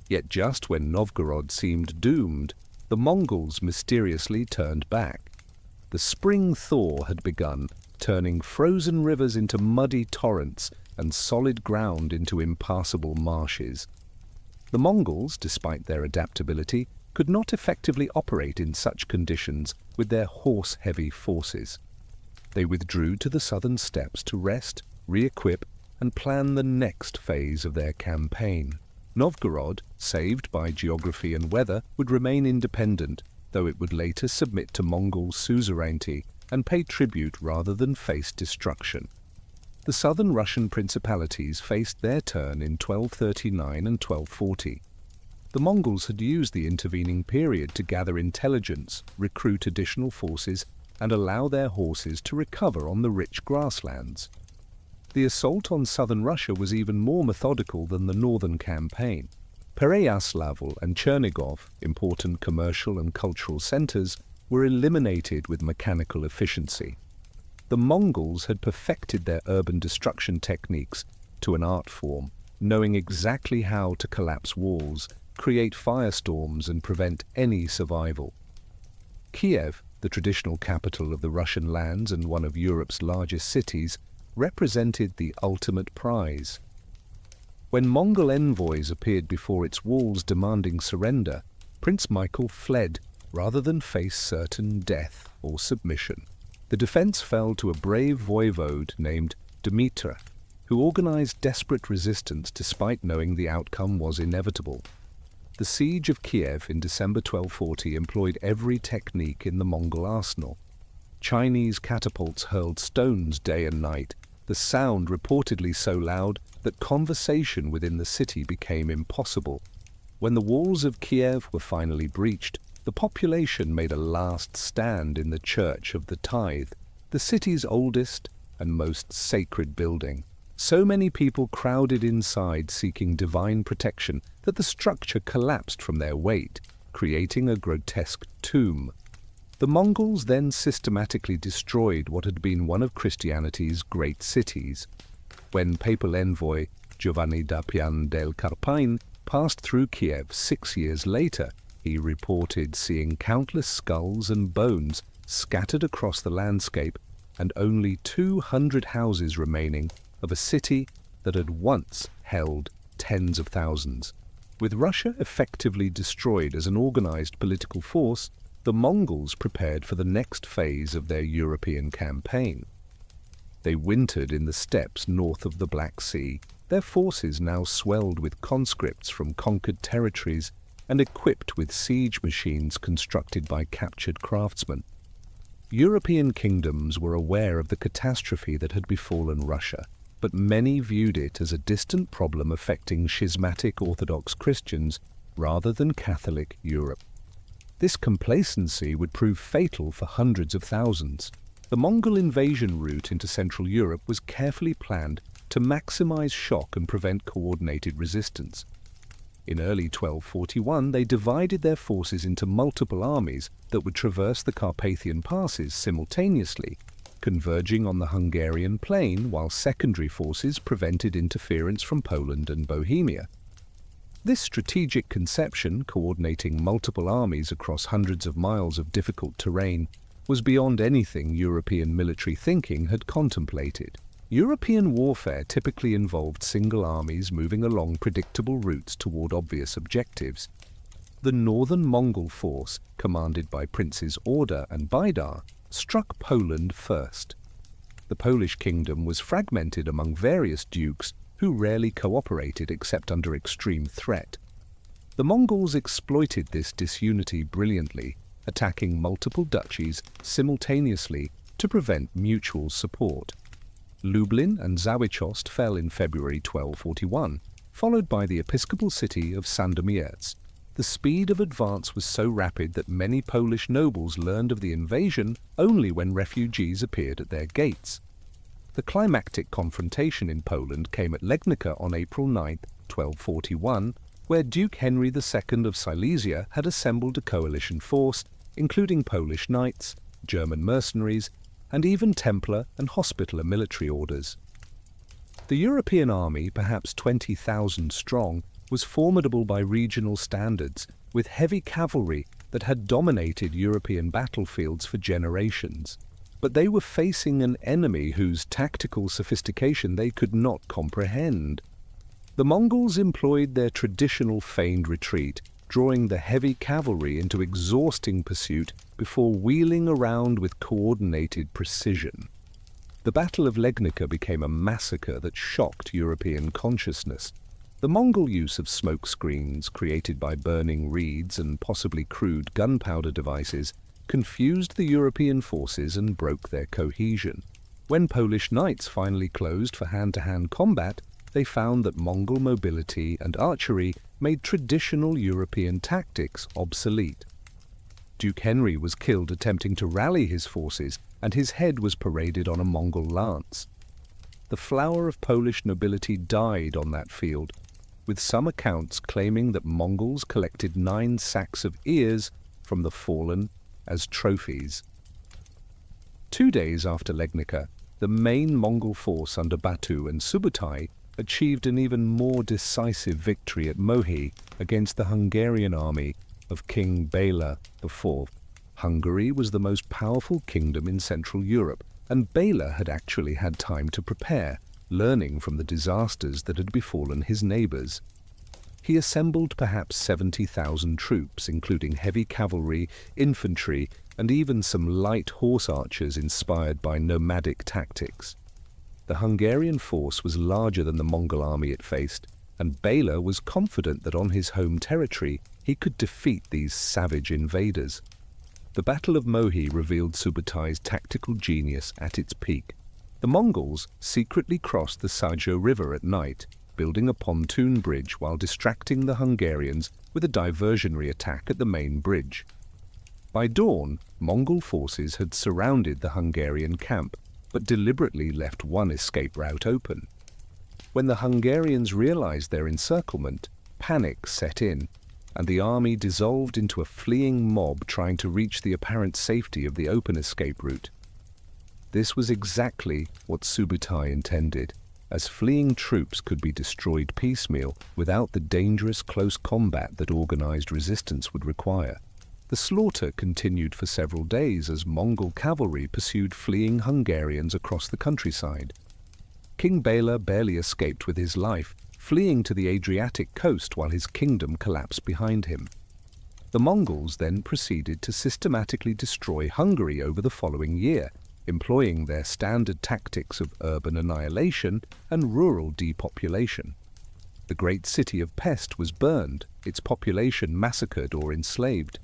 Yet just when Novgorod seemed doomed, the Mongols mysteriously turned back. The spring thaw had begun, turning frozen rivers into muddy torrents and solid ground into impassable marshes. The Mongols, despite their adaptability, could not effectively operate in such conditions with their horse-heavy forces. They withdrew to the southern steppes to rest, re-equip, and plan the next phase of their campaign. Novgorod, saved by geography and weather, would remain independent, though it would later submit to Mongol suzerainty and pay tribute rather than face destruction. The southern Russian principalities faced their turn in 1239 and 1240. The Mongols had used the intervening period to gather intelligence, recruit additional forces, and allow their horses to recover on the rich grasslands. The assault on southern Russia was even more methodical than the northern campaign. Pereyaslavl and Chernigov, important commercial and cultural centers, were eliminated with mechanical efficiency. The Mongols had perfected their urban destruction techniques to an art form, knowing exactly how to collapse walls, create firestorms, and prevent any survival. Kiev, the traditional capital of the Russian lands and one of Europe's largest cities, represented the ultimate prize. When Mongol envoys appeared before its walls demanding surrender, Prince Michael fled rather than face certain death or submission. The defense fell to a brave voivode named Dmitri, who organized desperate resistance despite knowing the outcome was inevitable. The siege of Kiev in December 1240 employed every technique in the Mongol arsenal. Chinese catapults hurled stones day and night, the sound reportedly so loud that conversation within the city became impossible. When the walls of Kiev were finally breached, the population made a last stand in the Church of the Tithe, the city's oldest and most sacred building. So many people crowded inside seeking divine protection that the structure collapsed from their weight, creating a grotesque tomb. The Mongols then systematically destroyed what had been one of Christianity's great cities. When papal envoy Giovanni Dapian del Carpine passed through Kiev 6 years later, he reported seeing countless skulls and bones scattered across the landscape and only 200 houses remaining of a city that had once held tens of thousands. With Russia effectively destroyed as an organized political force, the Mongols prepared for the next phase of their European campaign. They wintered in the steppes north of the Black Sea, their forces now swelled with conscripts from conquered territories and equipped with siege machines constructed by captured craftsmen. European kingdoms were aware of the catastrophe that had befallen Russia, but many viewed it as a distant problem affecting schismatic Orthodox Christians rather than Catholic Europe. This complacency would prove fatal for hundreds of thousands. The Mongol invasion route into Central Europe was carefully planned to maximize shock and prevent coordinated resistance. In early 1241, they divided their forces into multiple armies that would traverse the Carpathian passes simultaneously, converging on the Hungarian plain while secondary forces prevented interference from Poland and Bohemia. This strategic conception, coordinating multiple armies across hundreds of miles of difficult terrain, was beyond anything European military thinking had contemplated. European warfare typically involved single armies moving along predictable routes toward obvious objectives. The northern Mongol force, commanded by Princes Orda and Baidar, struck Poland first. The Polish kingdom was fragmented among various dukes who rarely cooperated except under extreme threat. The Mongols exploited this disunity brilliantly, attacking multiple duchies simultaneously to prevent mutual support. Lublin and Zawichost fell in February 1241, followed by the episcopal city of Sandomierz. The speed of advance was so rapid that many Polish nobles learned of the invasion only when refugees appeared at their gates. The climactic confrontation in Poland came at Legnica on April 9, 1241, where Duke Henry II of Silesia had assembled a coalition force, including Polish knights, German mercenaries, and even Templar and Hospitaller military orders. The European army, perhaps 20,000 strong, was formidable by regional standards, with heavy cavalry that had dominated European battlefields for generations. But they were facing an enemy whose tactical sophistication they could not comprehend. The Mongols employed their traditional feigned retreat, drawing the heavy cavalry into exhausting pursuit before wheeling around with coordinated precision. The Battle of Legnica became a massacre that shocked European consciousness. The Mongol use of smoke screens created by burning reeds and possibly crude gunpowder devices confused the European forces and broke their cohesion. When Polish knights finally closed for hand-to-hand combat, they found that Mongol mobility and archery made traditional European tactics obsolete. Duke Henry was killed attempting to rally his forces, and his head was paraded on a Mongol lance. The flower of Polish nobility died on that field, with some accounts claiming that Mongols collected 9 sacks of ears from the fallen as trophies. 2 days after Legnica, the main Mongol force under Batu and Subutai achieved an even more decisive victory at Mohi against the Hungarian army of King Bela IV. Hungary was the most powerful kingdom in Central Europe, and Bela had actually had time to prepare, learning from the disasters that had befallen his neighbors. He assembled perhaps 70,000 troops, including heavy cavalry, infantry, and even some light horse archers inspired by nomadic tactics. The Hungarian force was larger than the Mongol army it faced, and Bela was confident that on his home territory he could defeat these savage invaders. The Battle of Mohi revealed Subutai's tactical genius at its peak. The Mongols secretly crossed the Sajo River at night, building a pontoon bridge while distracting the Hungarians with a diversionary attack at the main bridge. By dawn, Mongol forces had surrounded the Hungarian camp, but deliberately left one escape route open. When the Hungarians realized their encirclement, panic set in, and the army dissolved into a fleeing mob trying to reach the apparent safety of the open escape route. This was exactly what Subutai intended, as fleeing troops could be destroyed piecemeal without the dangerous close combat that organized resistance would require. The slaughter continued for several days as Mongol cavalry pursued fleeing Hungarians across the countryside. King Bela barely escaped with his life, fleeing to the Adriatic coast while his kingdom collapsed behind him. The Mongols then proceeded to systematically destroy Hungary over the following year, employing their standard tactics of urban annihilation and rural depopulation. The great city of Pest was burned, its population massacred or enslaved.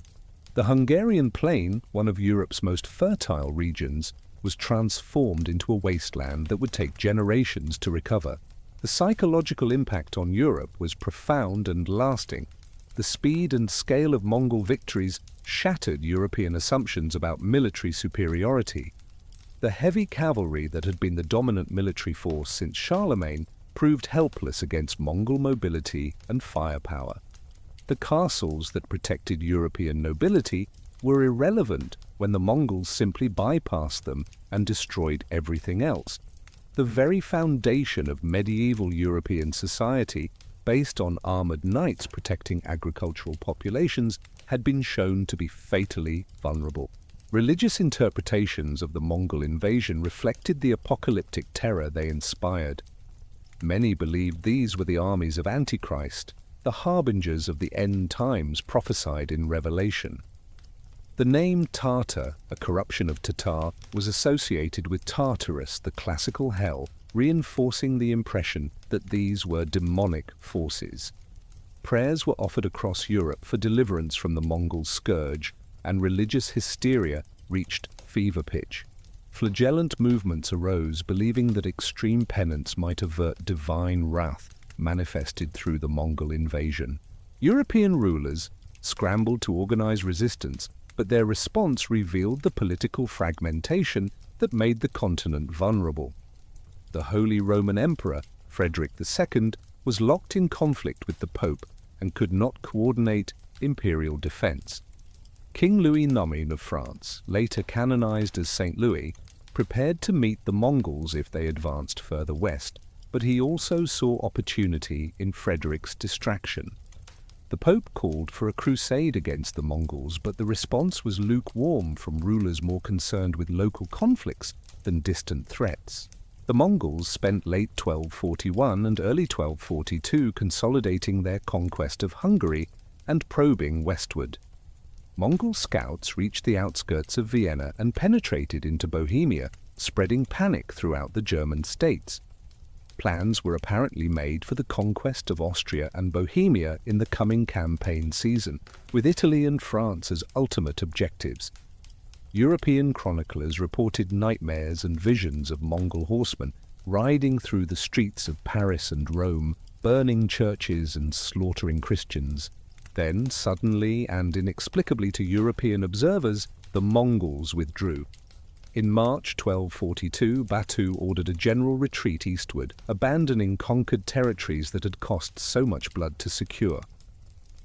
The Hungarian plain, one of Europe's most fertile regions, was transformed into a wasteland that would take generations to recover. The psychological impact on Europe was profound and lasting. The speed and scale of Mongol victories shattered European assumptions about military superiority. The heavy cavalry that had been the dominant military force since Charlemagne proved helpless against Mongol mobility and firepower. The castles that protected European nobility were irrelevant when the Mongols simply bypassed them and destroyed everything else. The very foundation of medieval European society, based on armored knights protecting agricultural populations, had been shown to be fatally vulnerable. Religious interpretations of the Mongol invasion reflected the apocalyptic terror they inspired. Many believed these were the armies of Antichrist, the harbingers of the end times prophesied in Revelation. The name Tartar, a corruption of Tatar, was associated with Tartarus, the classical hell, reinforcing the impression that these were demonic forces. Prayers were offered across Europe for deliverance from the Mongol scourge, and religious hysteria reached fever pitch. Flagellant movements arose, believing that extreme penance might avert divine wrath manifested through the Mongol invasion. European rulers scrambled to organize resistance, but their response revealed the political fragmentation that made the continent vulnerable. The Holy Roman Emperor, Frederick II, was locked in conflict with the Pope and could not coordinate imperial defense. King Louis IX of France, later canonized as Saint Louis, prepared to meet the Mongols if they advanced further west, but he also saw opportunity in Frederick's distraction. The Pope called for a crusade against the Mongols, but the response was lukewarm from rulers more concerned with local conflicts than distant threats. The Mongols spent late 1241 and early 1242 consolidating their conquest of Hungary and probing westward. Mongol scouts reached the outskirts of Vienna and penetrated into Bohemia, spreading panic throughout the German states. Plans were apparently made for the conquest of Austria and Bohemia in the coming campaign season, with Italy and France as ultimate objectives. European chroniclers reported nightmares and visions of Mongol horsemen riding through the streets of Paris and Rome, burning churches and slaughtering Christians. Then, suddenly and inexplicably to European observers, the Mongols withdrew. In March 1242, Batu ordered a general retreat eastward, abandoning conquered territories that had cost so much blood to secure.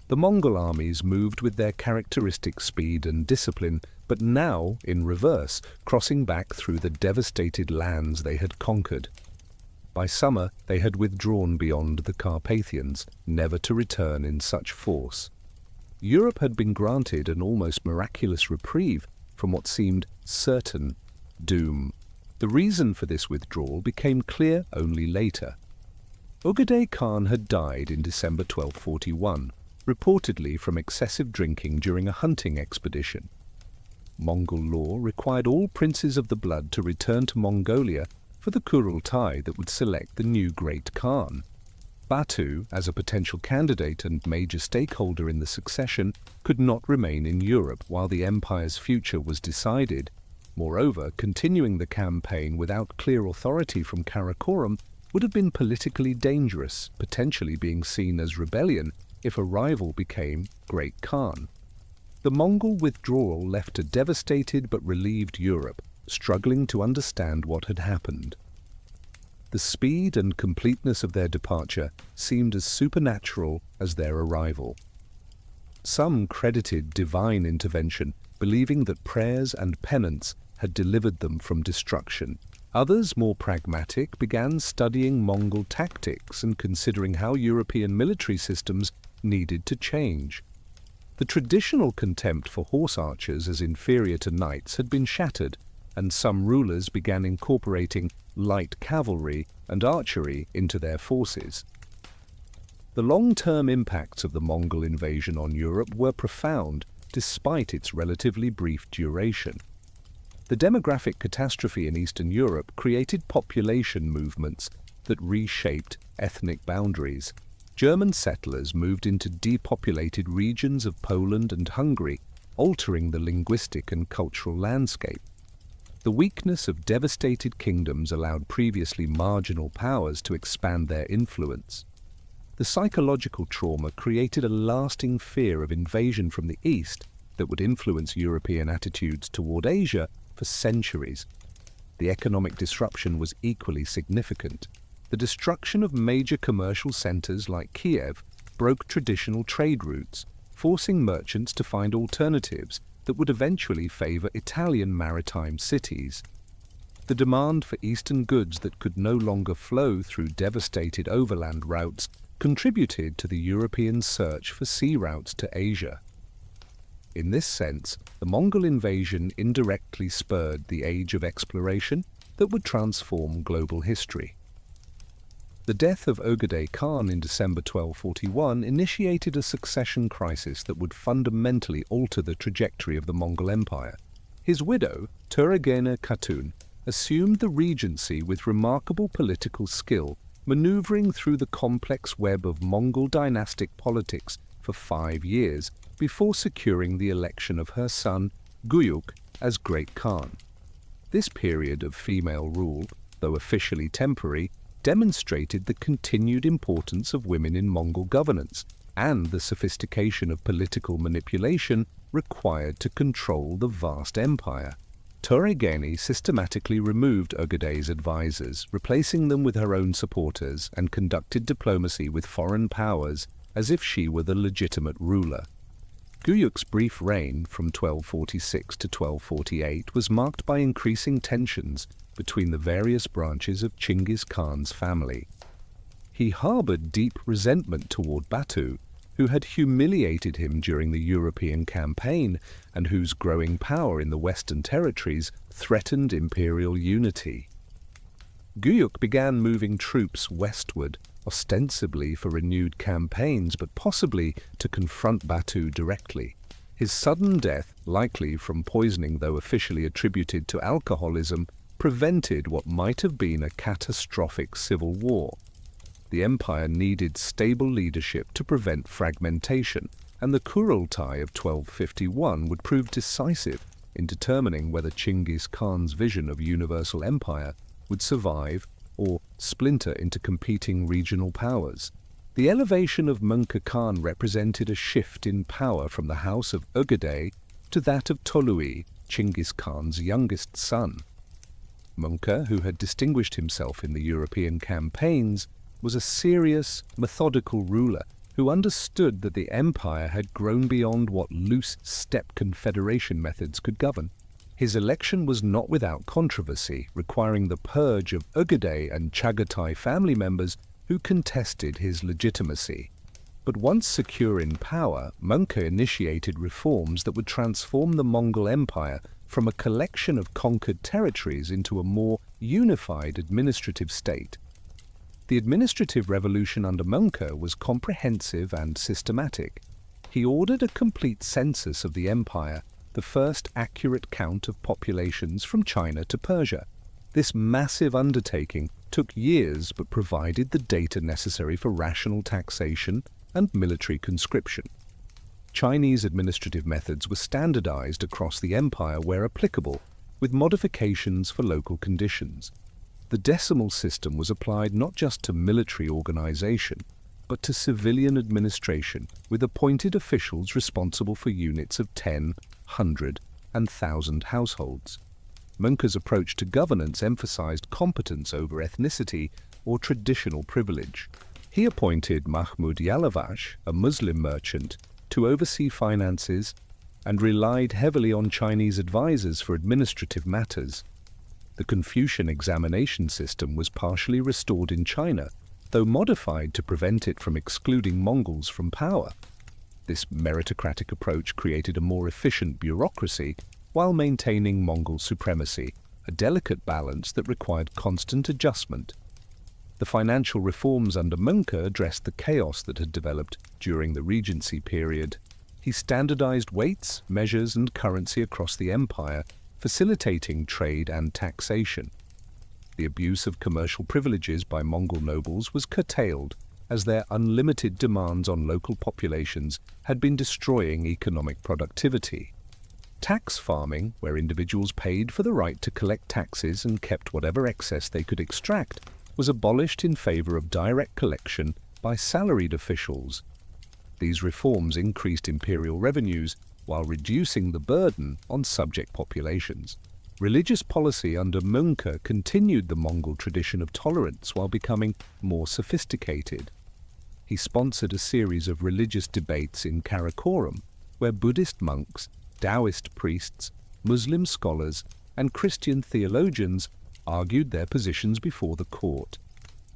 The Mongol armies moved with their characteristic speed and discipline, but now in reverse, crossing back through the devastated lands they had conquered. By summer, they had withdrawn beyond the Carpathians, never to return in such force. Europe had been granted an almost miraculous reprieve from what seemed certain doom. The reason for this withdrawal became clear only later. Ögedei Khan had died in December 1241, reportedly from excessive drinking during a hunting expedition. Mongol law required all princes of the blood to return to Mongolia for the Kurultai that would select the new Great Khan. Batu, as a potential candidate and major stakeholder in the succession, could not remain in Europe while the empire's future was decided. Moreover, continuing the campaign without clear authority from Karakorum would have been politically dangerous, potentially being seen as rebellion if a rival became Great Khan. The Mongol withdrawal left a devastated but relieved Europe, struggling to understand what had happened. The speed and completeness of their departure seemed as supernatural as their arrival. Some credited divine intervention, believing that prayers and penance had delivered them from destruction. Others, more pragmatic, began studying Mongol tactics and considering how European military systems needed to change. The traditional contempt for horse archers as inferior to knights had been shattered, and some rulers began incorporating light cavalry and archery into their forces. The long-term impacts of the Mongol invasion on Europe were profound, despite its relatively brief duration. The demographic catastrophe in Eastern Europe created population movements that reshaped ethnic boundaries. German settlers moved into depopulated regions of Poland and Hungary, altering the linguistic and cultural landscape. The weakness of devastated kingdoms allowed previously marginal powers to expand their influence. The psychological trauma created a lasting fear of invasion from the East that would influence European attitudes toward Asia for centuries. The economic disruption was equally significant. The destruction of major commercial centers like Kiev broke traditional trade routes, forcing merchants to find alternatives that would eventually favor Italian maritime cities. The demand for Eastern goods that could no longer flow through devastated overland routes contributed to the European search for sea routes to Asia. In this sense, the Mongol invasion indirectly spurred the age of exploration that would transform global history. The death of Ögedei Khan in December 1241 initiated a succession crisis that would fundamentally alter the trajectory of the Mongol Empire. His widow, Töregene Khatun, assumed the regency with remarkable political skill, maneuvering through the complex web of Mongol dynastic politics for 5 years before securing the election of her son, Guyuk, as Great Khan. This period of female rule, though officially temporary, demonstrated the continued importance of women in Mongol governance and the sophistication of political manipulation required to control the vast empire. Töregene systematically removed Ögedei's advisors, replacing them with her own supporters, and conducted diplomacy with foreign powers as if she were the legitimate ruler. Guyuk's brief reign from 1246 to 1248 was marked by increasing tensions between the various branches of Genghis Khan's family. He harbored deep resentment toward Batu, who had humiliated him during the European campaign and whose growing power in the Western territories threatened imperial unity. Guyuk began moving troops westward, ostensibly for renewed campaigns, but possibly to confront Batu directly. His sudden death, likely from poisoning though officially attributed to alcoholism, prevented what might have been a catastrophic civil war. The empire needed stable leadership to prevent fragmentation, and the Kurultai of 1251 would prove decisive in determining whether Genghis Khan's vision of universal empire would survive or splinter into competing regional powers. The elevation of Möngke Khan represented a shift in power from the house of Ögedei to that of Tolui, Genghis Khan's youngest son. Möngke, who had distinguished himself in the European campaigns, was a serious, methodical ruler who understood that the empire had grown beyond what loose steppe confederation methods could govern. His election was not without controversy, requiring the purge of Ögedei and Chagatai family members who contested his legitimacy. But once secure in power, Möngke initiated reforms that would transform the Mongol Empire from a collection of conquered territories into a more unified administrative state. The administrative revolution under Möngke was comprehensive and systematic. He ordered a complete census of the empire, the first accurate count of populations from China to Persia. This massive undertaking took years but provided the data necessary for rational taxation and military conscription. Chinese administrative methods were standardized across the empire where applicable, with modifications for local conditions. The decimal system was applied not just to military organization, but to civilian administration, with appointed officials responsible for units of 10, 100, and 1,000 households. Möngke's approach to governance emphasized competence over ethnicity or traditional privilege. He appointed Mahmud Yalavash, a Muslim merchant, to oversee finances and relied heavily on Chinese advisors for administrative matters. The Confucian examination system was partially restored in China, though modified to prevent it from excluding Mongols from power. This meritocratic approach created a more efficient bureaucracy while maintaining Mongol supremacy, a delicate balance that required constant adjustment. The financial reforms under Möngke addressed the chaos that had developed during the Regency period. He standardized weights, measures, and currency across the empire, facilitating trade and taxation. The abuse of commercial privileges by Mongol nobles was curtailed, as their unlimited demands on local populations had been destroying economic productivity. Tax farming, where individuals paid for the right to collect taxes and kept whatever excess they could extract, was abolished in favor of direct collection by salaried officials. These reforms increased imperial revenues while reducing the burden on subject populations. Religious policy under Möngke continued the Mongol tradition of tolerance while becoming more sophisticated. He sponsored a series of religious debates in Karakoram, where Buddhist monks, Taoist priests, Muslim scholars, and Christian theologians argued their positions before the court.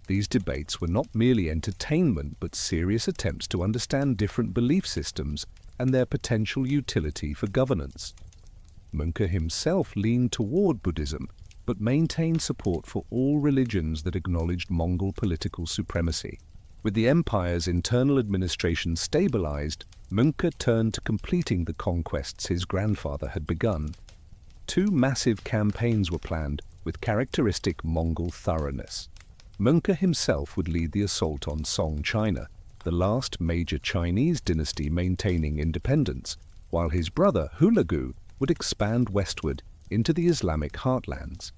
These debates were not merely entertainment but serious attempts to understand different belief systems and their potential utility for governance. Möngke himself leaned toward Buddhism, but maintained support for all religions that acknowledged Mongol political supremacy. With the empire's internal administration stabilized, Möngke turned to completing the conquests his grandfather had begun. Two massive campaigns were planned, with characteristic Mongol thoroughness. Möngke himself would lead the assault on Song China, the last major Chinese dynasty maintaining independence, while his brother Hulagu would expand westward into the Islamic heartlands.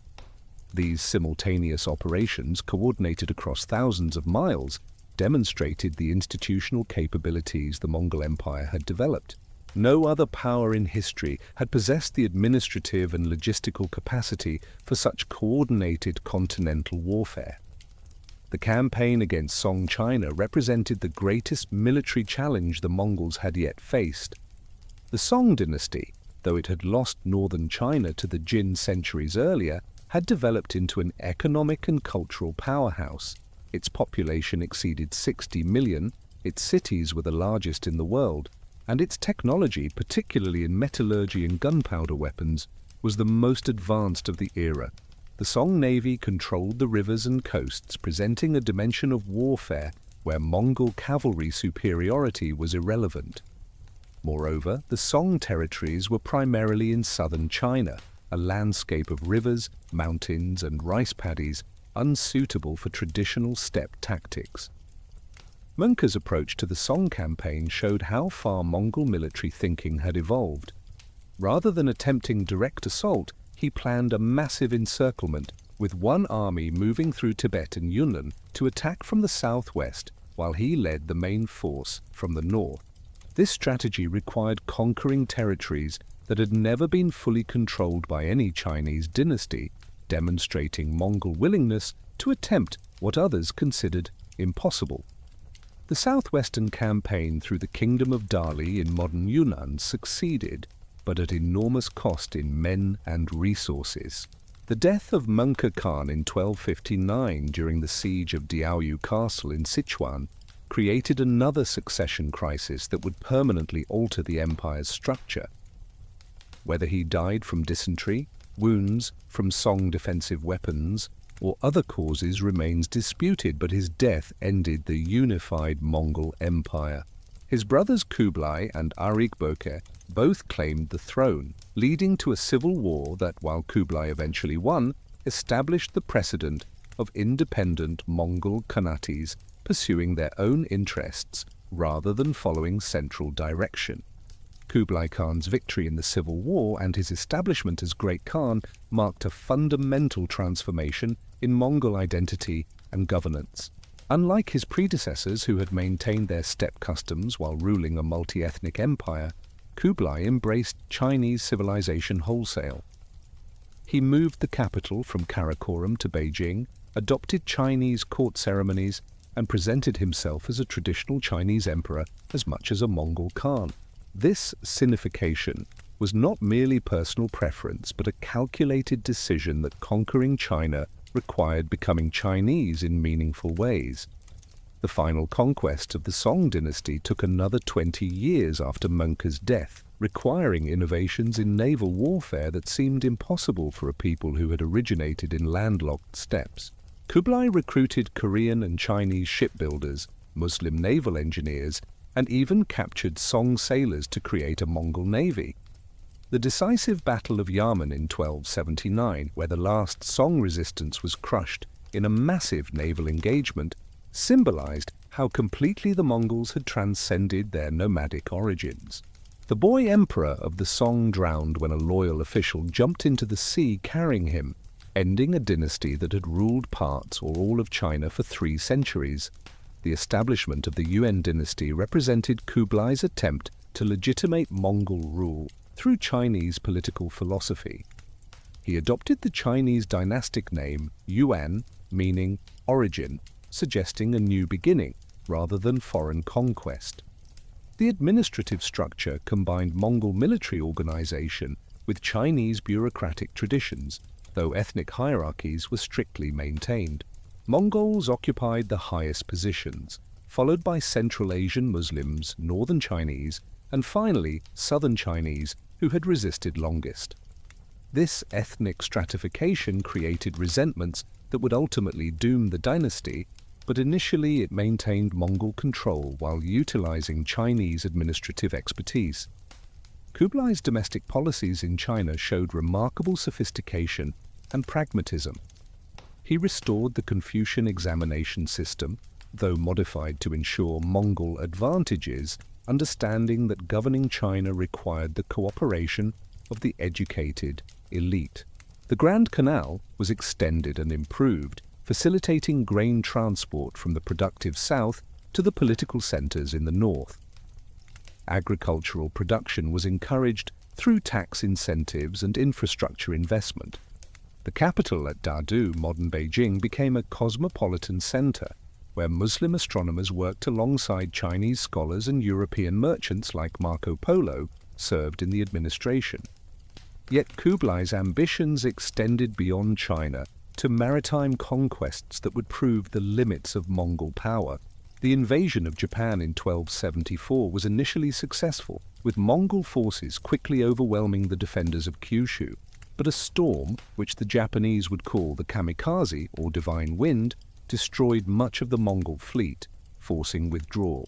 These simultaneous operations, coordinated across thousands of miles, demonstrated the institutional capabilities the Mongol Empire had developed. No other power in history had possessed the administrative and logistical capacity for such coordinated continental warfare. The campaign against Song China represented the greatest military challenge the Mongols had yet faced. The Song dynasty, though it had lost northern China to the Jin centuries earlier, had developed into an economic and cultural powerhouse. Its population exceeded 60 million, its cities were the largest in the world, and its technology, particularly in metallurgy and gunpowder weapons, was the most advanced of the era. The Song navy controlled the rivers and coasts, presenting a dimension of warfare where Mongol cavalry superiority was irrelevant. Moreover, the Song territories were primarily in southern China, a landscape of rivers, mountains, and rice paddies unsuitable for traditional steppe tactics. Möngke's approach to the Song campaign showed how far Mongol military thinking had evolved. Rather than attempting direct assault, he planned a massive encirclement, with one army moving through Tibet and Yunnan to attack from the southwest, while he led the main force from the north. This strategy required conquering territories that had never been fully controlled by any Chinese dynasty, demonstrating Mongol willingness to attempt what others considered impossible. The southwestern campaign through the kingdom of Dali in modern Yunnan succeeded, but at enormous cost in men and resources. The death of Möngke Khan in 1259 during the siege of Diaoyu Castle in Sichuan created another succession crisis that would permanently alter the empire's structure. Whether he died from dysentery, wounds from Song defensive weapons, or other causes remains disputed, but his death ended the unified Mongol Empire. His brothers Kublai and Arikboke both claimed the throne, leading to a civil war that, while Kublai eventually won, established the precedent of independent Mongol Khanates pursuing their own interests rather than following central direction. Kublai Khan's victory in the civil war and his establishment as Great Khan marked a fundamental transformation in Mongol identity and governance. Unlike his predecessors who had maintained their steppe customs while ruling a multi-ethnic empire, Kublai embraced Chinese civilization wholesale. He moved the capital from Karakoram to Beijing, adopted Chinese court ceremonies, and presented himself as a traditional Chinese emperor as much as a Mongol Khan. This sinification was not merely personal preference, but a calculated decision that conquering China required becoming Chinese in meaningful ways. The final conquest of the Song dynasty took another 20 years after Möngke's death, requiring innovations in naval warfare that seemed impossible for a people who had originated in landlocked steppes. Kublai recruited Korean and Chinese shipbuilders, Muslim naval engineers, and even captured Song sailors to create a Mongol navy. The decisive Battle of Yamen in 1279, where the last Song resistance was crushed in a massive naval engagement, symbolized how completely the Mongols had transcended their nomadic origins. The boy emperor of the Song drowned when a loyal official jumped into the sea carrying him, ending a dynasty that had ruled parts or all of China for 3 centuries. The establishment of the Yuan dynasty represented Kublai's attempt to legitimate Mongol rule through Chinese political philosophy. He adopted the Chinese dynastic name Yuan, meaning origin, suggesting a new beginning rather than foreign conquest. The administrative structure combined Mongol military organization with Chinese bureaucratic traditions, though ethnic hierarchies were strictly maintained. Mongols occupied the highest positions, followed by Central Asian Muslims, Northern Chinese, and finally southern Chinese, who had resisted longest. This ethnic stratification created resentments that would ultimately doom the dynasty, but initially it maintained Mongol control while utilizing Chinese administrative expertise. Kublai's domestic policies in China showed remarkable sophistication and pragmatism. He restored the Confucian examination system, though modified to ensure Mongol advantages, understanding that governing China required the cooperation of the educated elite. The Grand Canal was extended and improved, facilitating grain transport from the productive south to the political centers in the north. Agricultural production was encouraged through tax incentives and infrastructure investment. The capital at Dadu, modern Beijing, became a cosmopolitan center, where Muslim astronomers worked alongside Chinese scholars and European merchants like Marco Polo served in the administration. Yet Kublai's ambitions extended beyond China to maritime conquests that would prove the limits of Mongol power. The invasion of Japan in 1274 was initially successful, with Mongol forces quickly overwhelming the defenders of Kyushu. But a storm, which the Japanese would call the kamikaze, or divine wind, destroyed much of the Mongol fleet, forcing withdrawal.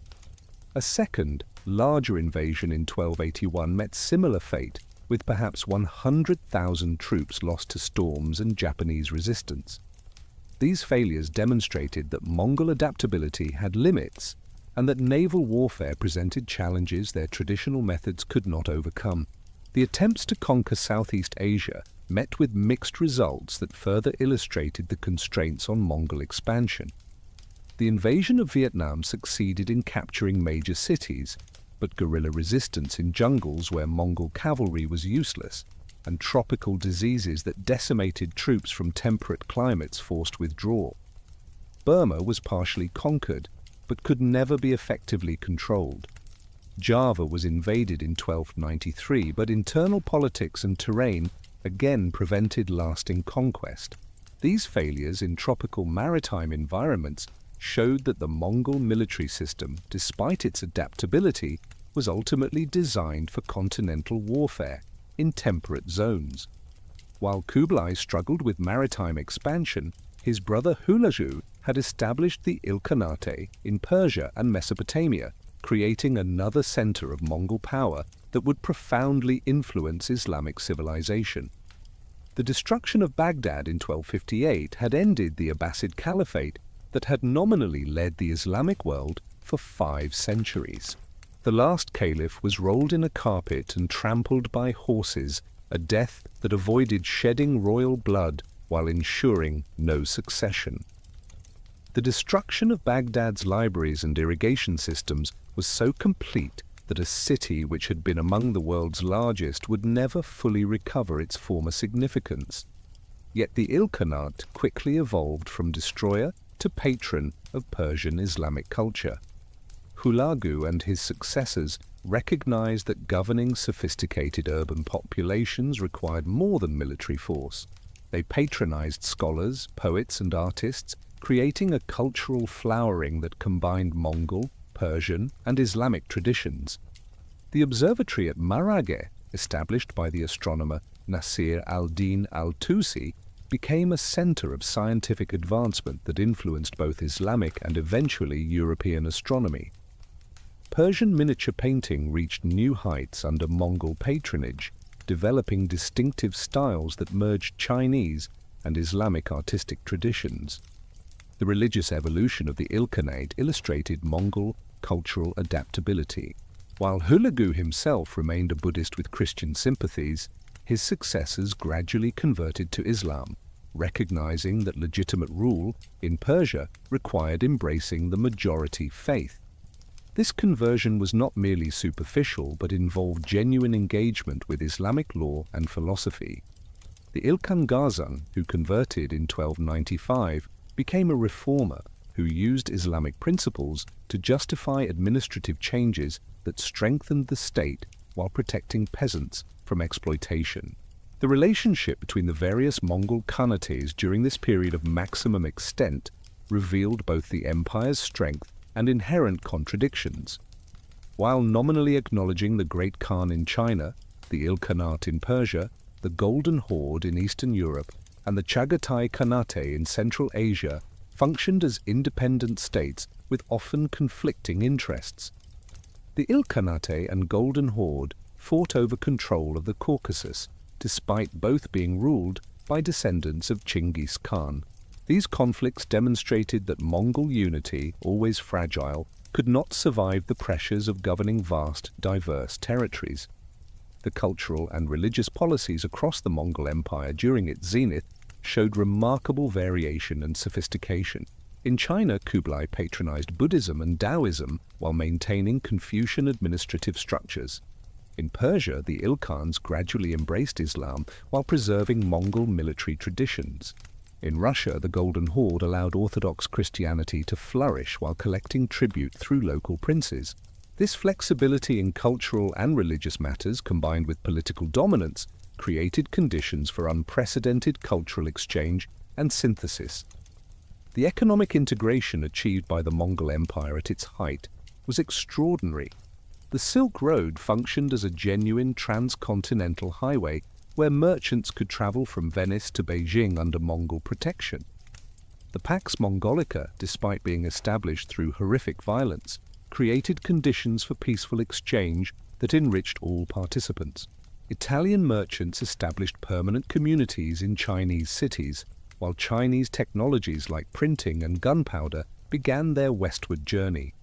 A second, larger invasion in 1281 met similar fate, with perhaps 100,000 troops lost to storms and Japanese resistance. These failures demonstrated that Mongol adaptability had limits, and that naval warfare presented challenges their traditional methods could not overcome. The attempts to conquer Southeast Asia met with mixed results that further illustrated the constraints on Mongol expansion. The invasion of Vietnam succeeded in capturing major cities, but guerrilla resistance in jungles where Mongol cavalry was useless, and tropical diseases that decimated troops from temperate climates forced withdrawal. Burma was partially conquered, but could never be effectively controlled. Java was invaded in 1293, but internal politics and terrain again prevented lasting conquest. These failures in tropical maritime environments showed that the Mongol military system, despite its adaptability, was ultimately designed for continental warfare in temperate zones. While Kublai struggled with maritime expansion, his brother Hulagu had established the Ilkhanate in Persia and Mesopotamia, creating another center of Mongol power that would profoundly influence Islamic civilization. The destruction of Baghdad in 1258 had ended the Abbasid Caliphate that had nominally led the Islamic world for 5 centuries. The last caliph was rolled in a carpet and trampled by horses, a death that avoided shedding royal blood while ensuring no succession. The destruction of Baghdad's libraries and irrigation systems was so complete that a city which had been among the world's largest would never fully recover its former significance. Yet the Ilkhanate quickly evolved from destroyer to patron of Persian Islamic culture. Hulagu and his successors recognized that governing sophisticated urban populations required more than military force. They patronized scholars, poets, and artists, creating a cultural flowering that combined Mongol, Persian, and Islamic traditions. The observatory at Marageh, established by the astronomer Nasir al-Din al-Tusi, became a center of scientific advancement that influenced both Islamic and eventually European astronomy. Persian miniature painting reached new heights under Mongol patronage, developing distinctive styles that merged Chinese and Islamic artistic traditions. The religious evolution of the Ilkhanate illustrated Mongol cultural adaptability. While Hulagu himself remained a Buddhist with Christian sympathies, his successors gradually converted to Islam, recognizing that legitimate rule in Persia required embracing the majority faith. This conversion was not merely superficial but involved genuine engagement with Islamic law and philosophy. The Ilkhan Ghazan, who converted in 1295, became a reformer who used Islamic principles to justify administrative changes that strengthened the state while protecting peasants from exploitation. The relationship between the various Mongol Khanates during this period of maximum extent revealed both the empire's strength and inherent contradictions. while nominally acknowledging the Great Khan in China, the Ilkhanate in Persia, the Golden Horde in Eastern Europe, and the Chagatai Khanate in Central Asia functioned as independent states with often conflicting interests. The Ilkhanate and Golden Horde fought over control of the Caucasus, despite both being ruled by descendants of Genghis Khan. These conflicts demonstrated that Mongol unity, always fragile, could not survive the pressures of governing vast, diverse territories. The cultural and religious policies across the Mongol Empire during its zenith showed remarkable variation and sophistication. In China, Kublai patronized Buddhism and Taoism while maintaining Confucian administrative structures. In Persia, the Ilkhans gradually embraced Islam while preserving Mongol military traditions. In Russia, the Golden Horde allowed Orthodox Christianity to flourish while collecting tribute through local princes. This flexibility in cultural and religious matters, combined with political dominance, created conditions for unprecedented cultural exchange and synthesis. The economic integration achieved by the Mongol Empire at its height was extraordinary. The Silk Road functioned as a genuine transcontinental highway where merchants could travel from Venice to Beijing under Mongol protection. The Pax Mongolica, despite being established through horrific violence, created conditions for peaceful exchange that enriched all participants. Italian merchants established permanent communities in Chinese cities, while Chinese technologies like printing and gunpowder began their westward journey.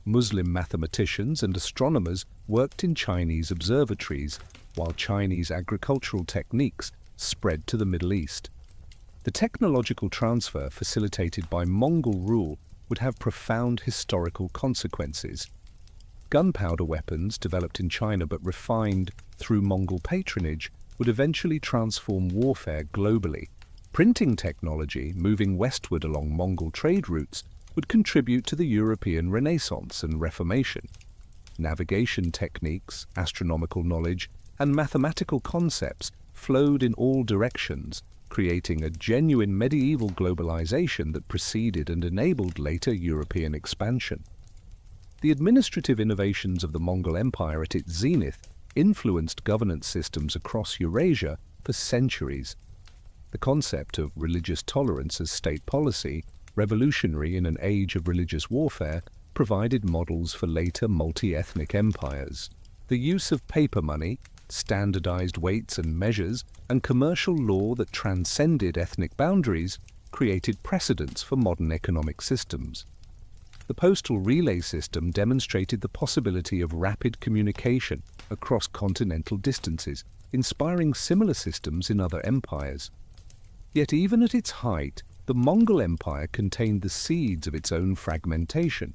Muslim mathematicians and astronomers worked in Chinese observatories, while Chinese agricultural techniques spread to the Middle East. The technological transfer facilitated by Mongol rule would have profound historical consequences. Gunpowder weapons, developed in China but refined through Mongol patronage, would eventually transform warfare globally. Printing technology, moving westward along Mongol trade routes, would contribute to the European Renaissance and Reformation. Navigation techniques, astronomical knowledge, and mathematical concepts flowed in all directions, creating a genuine medieval globalization that preceded and enabled later European expansion. The administrative innovations of the Mongol Empire at its zenith influenced governance systems across Eurasia for centuries. The concept of religious tolerance as state policy, revolutionary in an age of religious warfare, provided models for later multi-ethnic empires. The use of paper money, standardized weights and measures, and commercial law that transcended ethnic boundaries created precedents for modern economic systems. The postal relay system demonstrated the possibility of rapid communication across continental distances, inspiring similar systems in other empires. Yet even at its height, the Mongol Empire contained the seeds of its own fragmentation.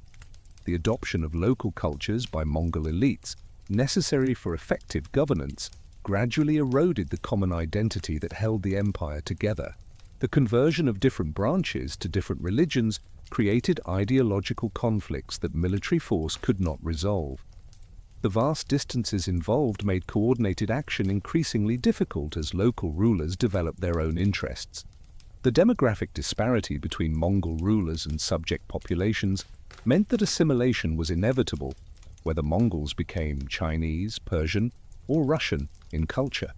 The adoption of local cultures by Mongol elites, necessary for effective governance, gradually eroded the common identity that held the empire together. The conversion of different branches to different religions created ideological conflicts that military force could not resolve. The vast distances involved made coordinated action increasingly difficult as local rulers developed their own interests. The demographic disparity between Mongol rulers and subject populations meant that assimilation was inevitable, whether Mongols became Chinese, Persian, or Russian in culture.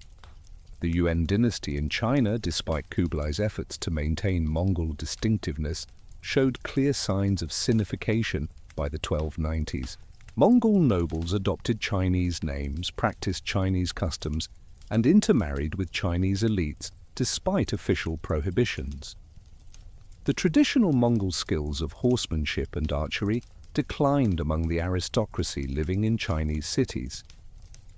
The Yuan dynasty in China, despite Kublai's efforts to maintain Mongol distinctiveness, showed clear signs of Sinification by the 1290s. Mongol nobles adopted Chinese names, practiced Chinese customs, and intermarried with Chinese elites despite official prohibitions. The traditional Mongol skills of horsemanship and archery declined among the aristocracy living in Chinese cities.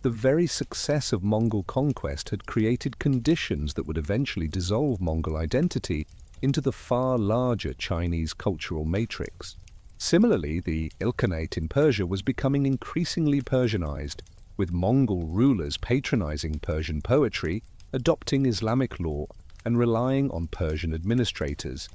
The very success of Mongol conquest had created conditions that would eventually dissolve Mongol identity into the far larger Chinese cultural matrix. Similarly, the Ilkhanate in Persia was becoming increasingly Persianized, with Mongol rulers patronizing Persian poetry, adopting Islamic law, and relying on Persian administrators.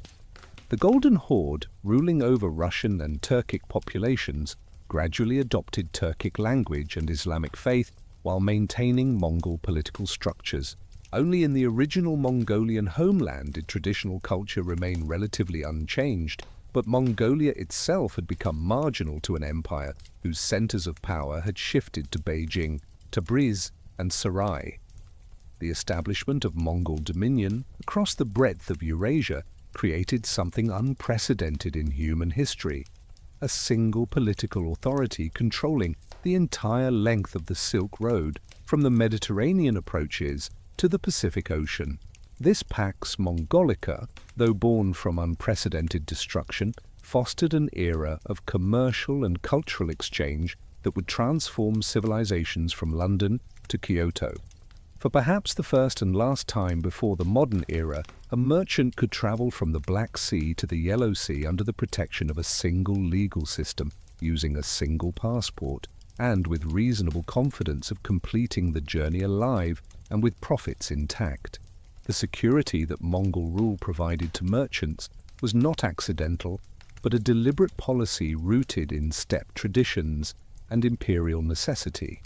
The Golden Horde, ruling over Russian and Turkic populations, gradually adopted Turkic language and Islamic faith while maintaining Mongol political structures. Only in the original Mongolian homeland did traditional culture remain relatively unchanged, But Mongolia itself had become marginal to an empire whose centers of power had shifted to Beijing, Tabriz, and Sarai. The establishment of Mongol dominion across the breadth of Eurasia created something unprecedented in human history: a single political authority controlling the entire length of the Silk Road, from the Mediterranean approaches to the Pacific Ocean. This Pax Mongolica, though born from unprecedented destruction, fostered an era of commercial and cultural exchange that would transform civilizations from London to Kyoto. For perhaps the first and last time before the modern era, a merchant could travel from the Black Sea to the Yellow Sea under the protection of a single legal system, using a single passport, and with reasonable confidence of completing the journey alive and with profits intact. The security that Mongol rule provided to merchants was not accidental, but a deliberate policy rooted in steppe traditions and imperial necessity.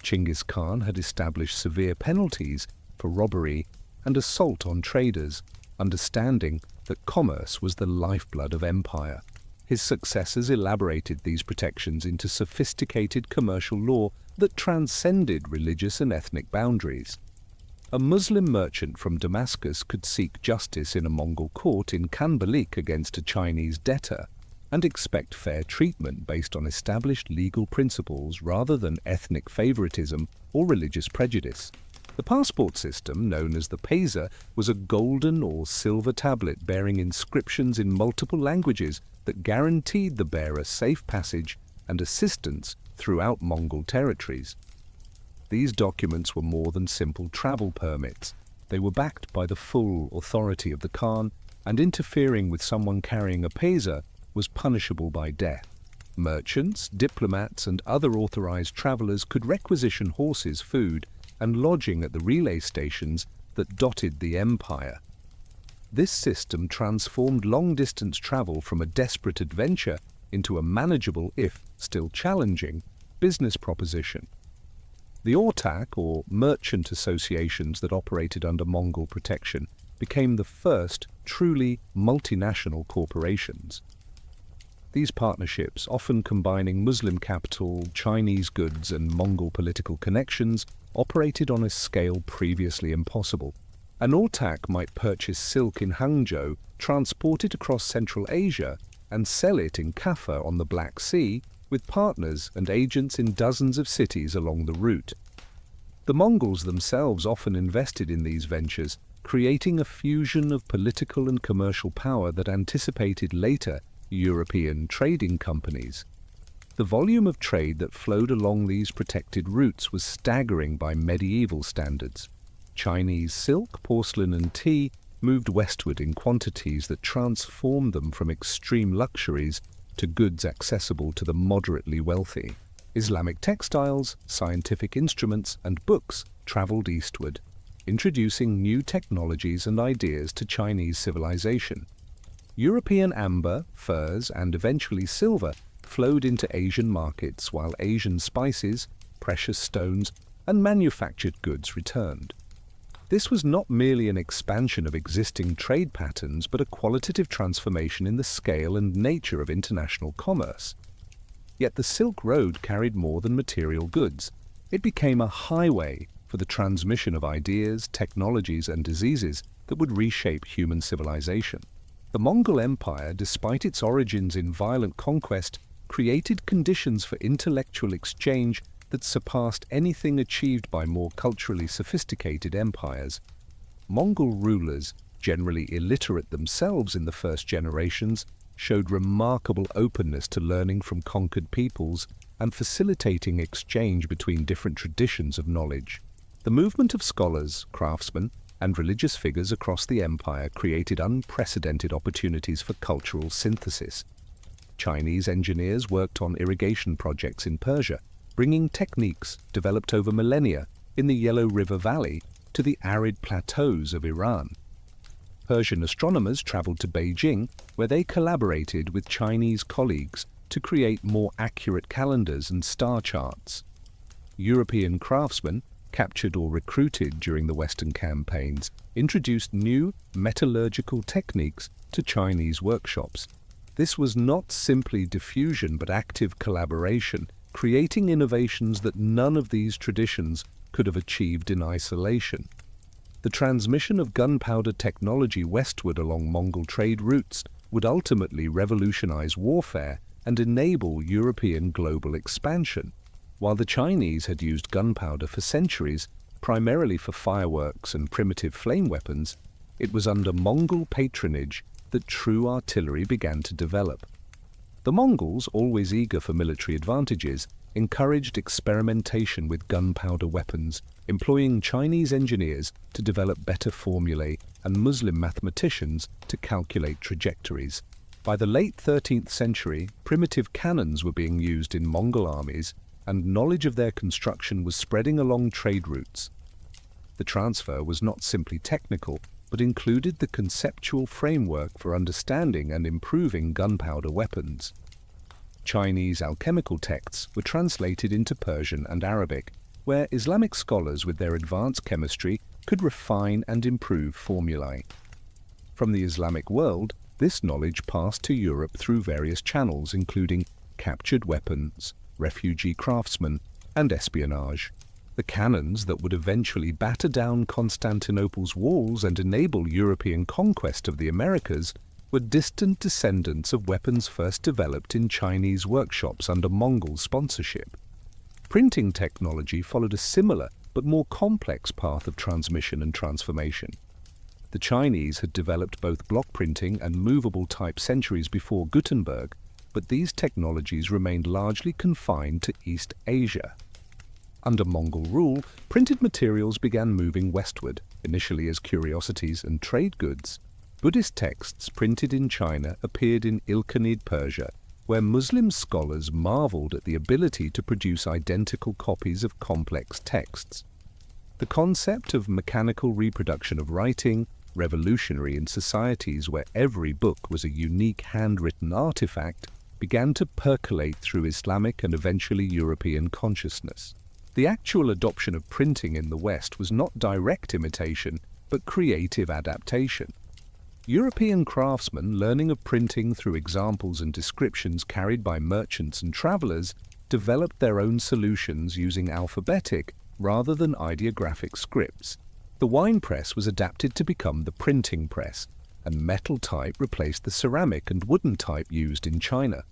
Genghis Khan had established severe penalties for robbery and assault on traders, understanding that commerce was the lifeblood of empire. His successors elaborated these protections into sophisticated commercial law that transcended religious and ethnic boundaries. A Muslim merchant from Damascus could seek justice in a Mongol court in Kanbalik against a Chinese debtor, and expect fair treatment based on established legal principles rather than ethnic favoritism or religious prejudice. The passport system, known as the paisa, was a golden or silver tablet bearing inscriptions in multiple languages that guaranteed the bearer safe passage and assistance throughout Mongol territories. These documents were more than simple travel permits. They were backed by the full authority of the Khan, and interfering with someone carrying a paisa was punishable by death. Merchants, diplomats, and other authorized travelers could requisition horses, food, and lodging at the relay stations that dotted the empire. This system transformed long-distance travel from a desperate adventure into a manageable, if still challenging, business proposition. The Ortak, or merchant associations that operated under Mongol protection, became the first truly multinational corporations. These partnerships, often combining Muslim capital, Chinese goods, and Mongol political connections, operated on a scale previously impossible. An Ortak might purchase silk in Hangzhou, transport it across Central Asia, and sell it in Kaffa on the Black Sea, with partners and agents in dozens of cities along the route. The Mongols themselves often invested in these ventures, creating a fusion of political and commercial power that anticipated later European trading companies. The volume of trade that flowed along these protected routes was staggering by medieval standards. Chinese silk, porcelain, and tea moved westward in quantities that transformed them from extreme luxuries to goods accessible to the moderately wealthy. Islamic textiles, scientific instruments, and books traveled eastward, introducing new technologies and ideas to Chinese civilization. European amber, furs, and eventually silver flowed into Asian markets, while Asian spices, precious stones, and manufactured goods returned. This was not merely an expansion of existing trade patterns, but a qualitative transformation in the scale and nature of international commerce. Yet the Silk Road carried more than material goods. It became a highway for the transmission of ideas, technologies, and diseases that would reshape human civilization. The Mongol Empire, despite its origins in violent conquest, created conditions for intellectual exchange that surpassed anything achieved by more culturally sophisticated empires. Mongol rulers, generally illiterate themselves in the first generations, showed remarkable openness to learning from conquered peoples and facilitating exchange between different traditions of knowledge. The movement of scholars, craftsmen, and religious figures across the empire created unprecedented opportunities for cultural synthesis. Chinese engineers worked on irrigation projects in Persia, bringing techniques developed over millennia in the Yellow River Valley to the arid plateaus of Iran. Persian astronomers traveled to Beijing, where they collaborated with Chinese colleagues to create more accurate calendars and star charts. European craftsmen, captured or recruited during the Western campaigns, introduced new metallurgical techniques to Chinese workshops, This was not simply diffusion but active collaboration, creating innovations that none of these traditions could have achieved in isolation. The transmission of gunpowder technology westward along Mongol trade routes would ultimately revolutionize warfare and enable European global expansion. While the Chinese had used gunpowder for centuries, primarily for fireworks and primitive flame weapons, it was under Mongol patronage that true artillery began to develop. The Mongols, always eager for military advantages, encouraged experimentation with gunpowder weapons, employing Chinese engineers to develop better formulae and Muslim mathematicians to calculate trajectories. By the late 13th century, primitive cannons were being used in Mongol armies, and knowledge of their construction was spreading along trade routes. The transfer was not simply technical, but included the conceptual framework for understanding and improving gunpowder weapons. Chinese alchemical texts were translated into Persian and Arabic, where Islamic scholars with their advanced chemistry could refine and improve formulae. From the Islamic world, this knowledge passed to Europe through various channels, including captured weapons, refugee craftsmen, and espionage. The cannons that would eventually batter down Constantinople's walls and enable European conquest of the Americas were distant descendants of weapons first developed in Chinese workshops under Mongol sponsorship. Printing technology followed a similar but more complex path of transmission and transformation. The Chinese had developed both block printing and movable type centuries before Gutenberg, but these technologies remained largely confined to East Asia. Under Mongol rule, printed materials began moving westward, initially as curiosities and trade goods. Buddhist texts printed in China appeared in Ilkhanid Persia, where Muslim scholars marveled at the ability to produce identical copies of complex texts. The concept of mechanical reproduction of writing, revolutionary in societies where every book was a unique handwritten artifact, began to percolate through Islamic and eventually European consciousness. The actual adoption of printing in the West was not direct imitation, but creative adaptation. European craftsmen, learning of printing through examples and descriptions carried by merchants and travelers, developed their own solutions using alphabetic rather than ideographic scripts. The wine press was adapted to become the printing press, and metal type replaced the ceramic and wooden type used in China.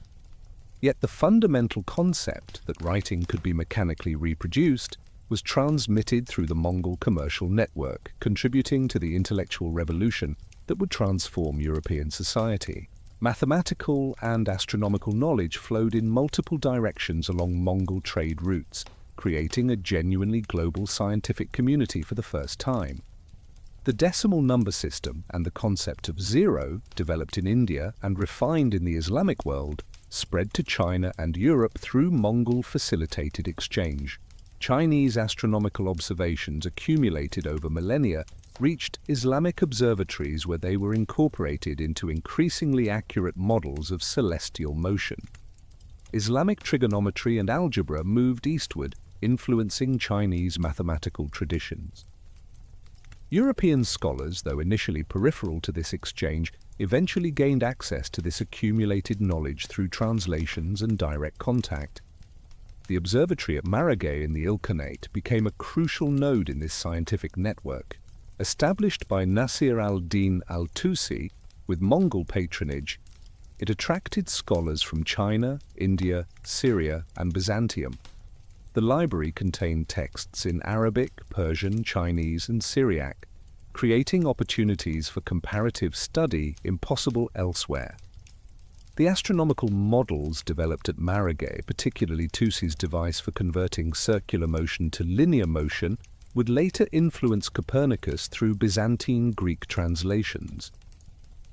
Yet the fundamental concept that writing could be mechanically reproduced was transmitted through the Mongol commercial network, contributing to the intellectual revolution that would transform European society. Mathematical and astronomical knowledge flowed in multiple directions along Mongol trade routes, creating a genuinely global scientific community for the first time. The decimal number system and the concept of zero, developed in India and refined in the Islamic world, spread to China and Europe through Mongol-facilitated exchange. Chinese astronomical observations accumulated over millennia reached Islamic observatories where they were incorporated into increasingly accurate models of celestial motion. Islamic trigonometry and algebra moved eastward, influencing Chinese mathematical traditions. European scholars, though initially peripheral to this exchange, eventually gained access to this accumulated knowledge through translations and direct contact. The observatory at Maragay in the Ilkhanate became a crucial node in this scientific network. Established by Nasir al-Din al-Tusi with Mongol patronage, it attracted scholars from China, India, Syria, and Byzantium. The library contained texts in Arabic, Persian, Chinese, and Syriac, creating opportunities for comparative study impossible elsewhere. The astronomical models developed at Maragay, particularly Tusi's device for converting circular motion to linear motion, would later influence Copernicus through Byzantine Greek translations.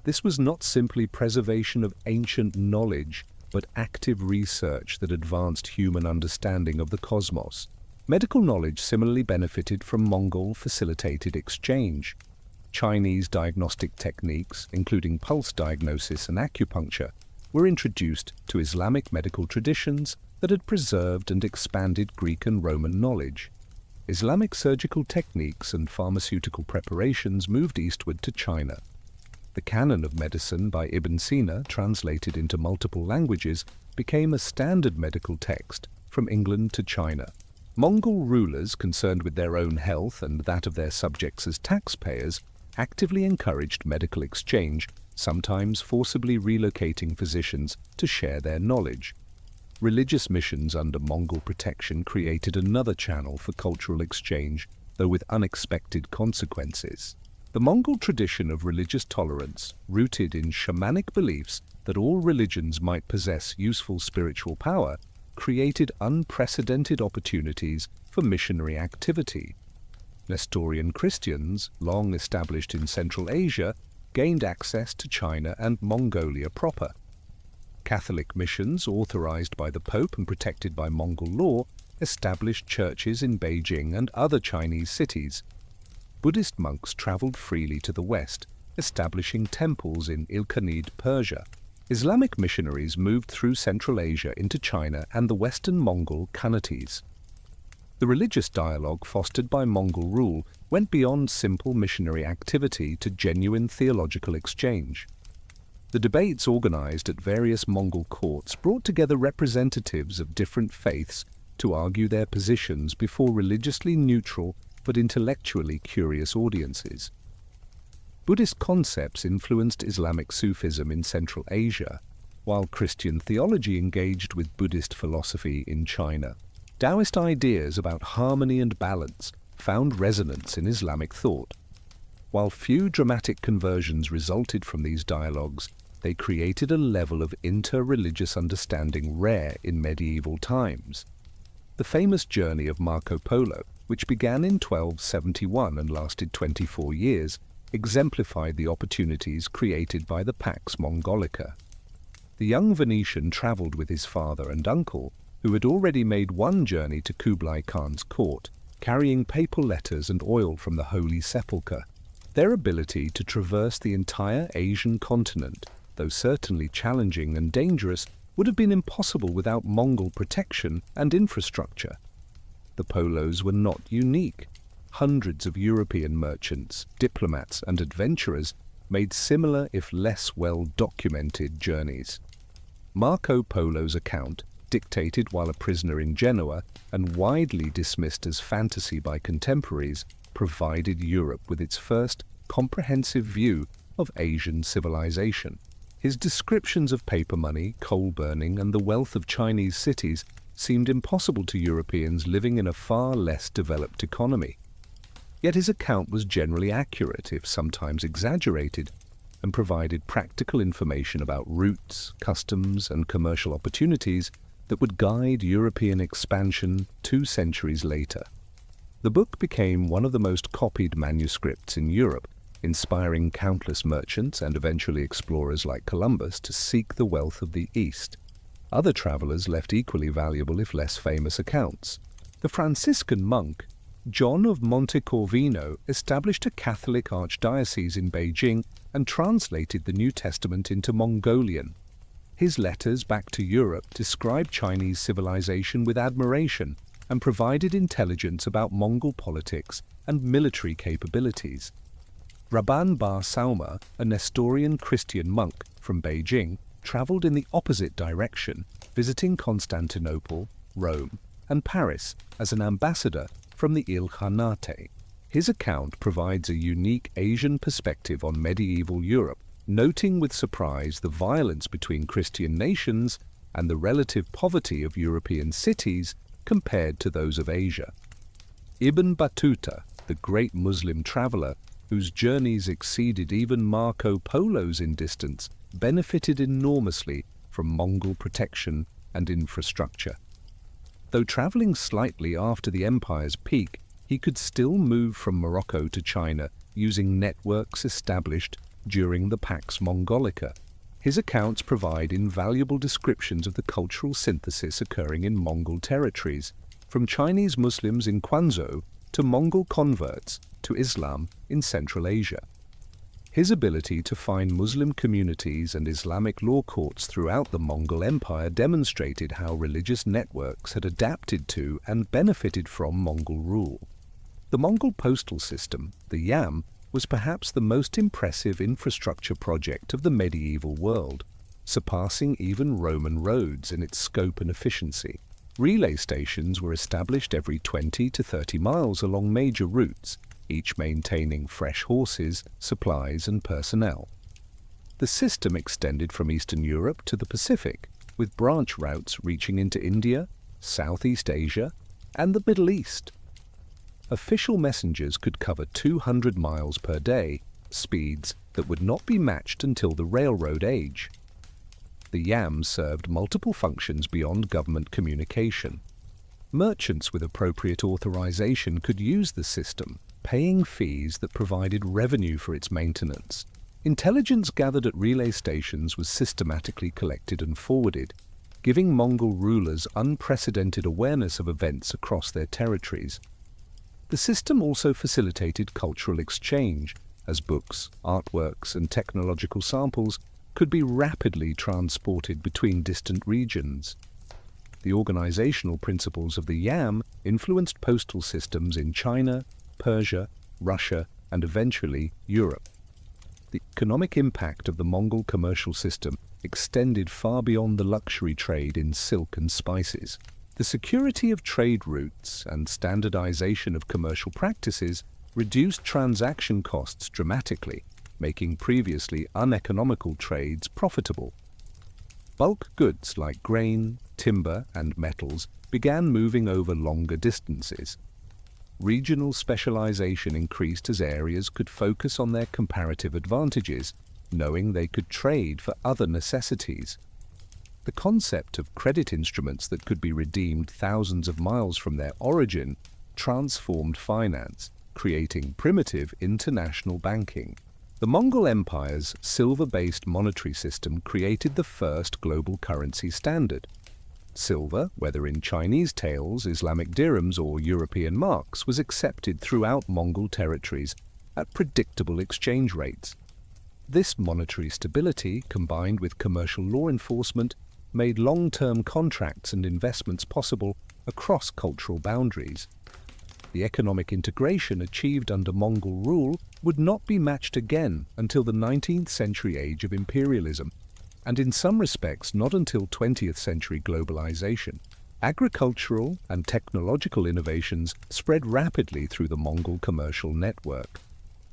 This was not simply preservation of ancient knowledge, but active research that advanced human understanding of the cosmos. Medical knowledge similarly benefited from Mongol-facilitated exchange. Chinese diagnostic techniques, including pulse diagnosis and acupuncture, were introduced to Islamic medical traditions that had preserved and expanded Greek and Roman knowledge. Islamic surgical techniques and pharmaceutical preparations moved eastward to China. The Canon of Medicine by Ibn Sina, translated into multiple languages, became a standard medical text from England to China. Mongol rulers, concerned with their own health and that of their subjects as taxpayers, actively encouraged medical exchange, sometimes forcibly relocating physicians to share their knowledge. Religious missions under Mongol protection created another channel for cultural exchange, though with unexpected consequences. The Mongol tradition of religious tolerance, rooted in shamanic beliefs that all religions might possess useful spiritual power, created unprecedented opportunities for missionary activity. Nestorian Christians, long established in Central Asia, gained access to China and Mongolia proper. Catholic missions, authorized by the Pope and protected by Mongol law, established churches in Beijing and other Chinese cities. Buddhist monks traveled freely to the west, establishing temples in Ilkhanid, Persia. Islamic missionaries moved through Central Asia into China and the western Mongol Khanates. The religious dialogue fostered by Mongol rule went beyond simple missionary activity to genuine theological exchange. The debates organized at various Mongol courts brought together representatives of different faiths to argue their positions before religiously neutral but intellectually curious audiences. Buddhist concepts influenced Islamic Sufism in Central Asia, while Christian theology engaged with Buddhist philosophy in China. Taoist ideas about harmony and balance found resonance in Islamic thought. While few dramatic conversions resulted from these dialogues, they created a level of inter-religious understanding rare in medieval times. The famous journey of Marco Polo, which began in 1271 and lasted 24 years, exemplified the opportunities created by the Pax Mongolica. The young Venetian travelled with his father and uncle, who had already made one journey to Kublai Khan's court, carrying papal letters and oil from the Holy Sepulchre. Their ability to traverse the entire Asian continent, though certainly challenging and dangerous, would have been impossible without Mongol protection and infrastructure. The Polos were not unique. Hundreds of European merchants, diplomats, and adventurers made similar, if less well-documented, journeys. Marco Polo's account, dictated while a prisoner in Genoa and widely dismissed as fantasy by contemporaries, provided Europe with its first comprehensive view of Asian civilization. His descriptions of paper money, coal burning, and the wealth of Chinese cities seemed impossible to Europeans living in a far less developed economy. Yet his account was generally accurate, if sometimes exaggerated, and provided practical information about routes, customs, and commercial opportunities that would guide European expansion 2 centuries later. The book became one of the most copied manuscripts in Europe, inspiring countless merchants and eventually explorers like Columbus to seek the wealth of the East. Other travelers left equally valuable, if less famous, accounts. The Franciscan monk John of Montecorvino established a Catholic archdiocese in Beijing and translated the New Testament into Mongolian. His letters back to Europe described Chinese civilization with admiration and provided intelligence about Mongol politics and military capabilities. Rabban Bar Sauma, a Nestorian Christian monk from Beijing, traveled in the opposite direction, visiting Constantinople, Rome, and Paris as an ambassador from the Ilkhanate. His account provides a unique Asian perspective on medieval Europe, noting with surprise the violence between Christian nations and the relative poverty of European cities compared to those of Asia. Ibn Battuta, the great Muslim traveller, whose journeys exceeded even Marco Polo's in distance, benefited enormously from Mongol protection and infrastructure. Though travelling slightly after the empire's peak, he could still move from Morocco to China using networks established during the Pax Mongolica. His accounts provide invaluable descriptions of the cultural synthesis occurring in Mongol territories, from Chinese Muslims in Quanzhou to Mongol converts to Islam in Central Asia. His ability to find Muslim communities and Islamic law courts throughout the Mongol Empire demonstrated how religious networks had adapted to and benefited from Mongol rule. The Mongol postal system, the yam, was perhaps the most impressive infrastructure project of the medieval world, surpassing even Roman roads in its scope and efficiency. Relay stations were established every 20 to 30 miles along major routes, each maintaining fresh horses, supplies, and personnel. The system extended from Eastern Europe to the Pacific, with branch routes reaching into India, Southeast Asia, and the Middle East. Official messengers could cover 200 miles per day, speeds that would not be matched until the railroad age. The yam served multiple functions beyond government communication. Merchants with appropriate authorization could use the system, paying fees that provided revenue for its maintenance. Intelligence gathered at relay stations was systematically collected and forwarded, giving Mongol rulers unprecedented awareness of events across their territories. The system also facilitated cultural exchange, as books, artworks, and technological samples could be rapidly transported between distant regions. The organizational principles of the yam influenced postal systems in China, Persia, Russia, and eventually Europe. The economic impact of the Mongol commercial system extended far beyond the luxury trade in silk and spices. The security of trade routes and standardization of commercial practices reduced transaction costs dramatically, making previously uneconomical trades profitable. Bulk goods like grain, timber, and metals began moving over longer distances. Regional specialization increased as areas could focus on their comparative advantages, knowing they could trade for other necessities. The concept of credit instruments that could be redeemed thousands of miles from their origin transformed finance, creating primitive international banking. The Mongol Empire's silver-based monetary system created the first global currency standard. Silver, whether in Chinese taels, Islamic dirhams, or European marks, was accepted throughout Mongol territories at predictable exchange rates. This monetary stability, combined with commercial law enforcement, made long-term contracts and investments possible across cultural boundaries. The economic integration achieved under Mongol rule would not be matched again until the 19th century age of imperialism, and in some respects not until 20th century globalization. Agricultural and technological innovations spread rapidly through the Mongol commercial network.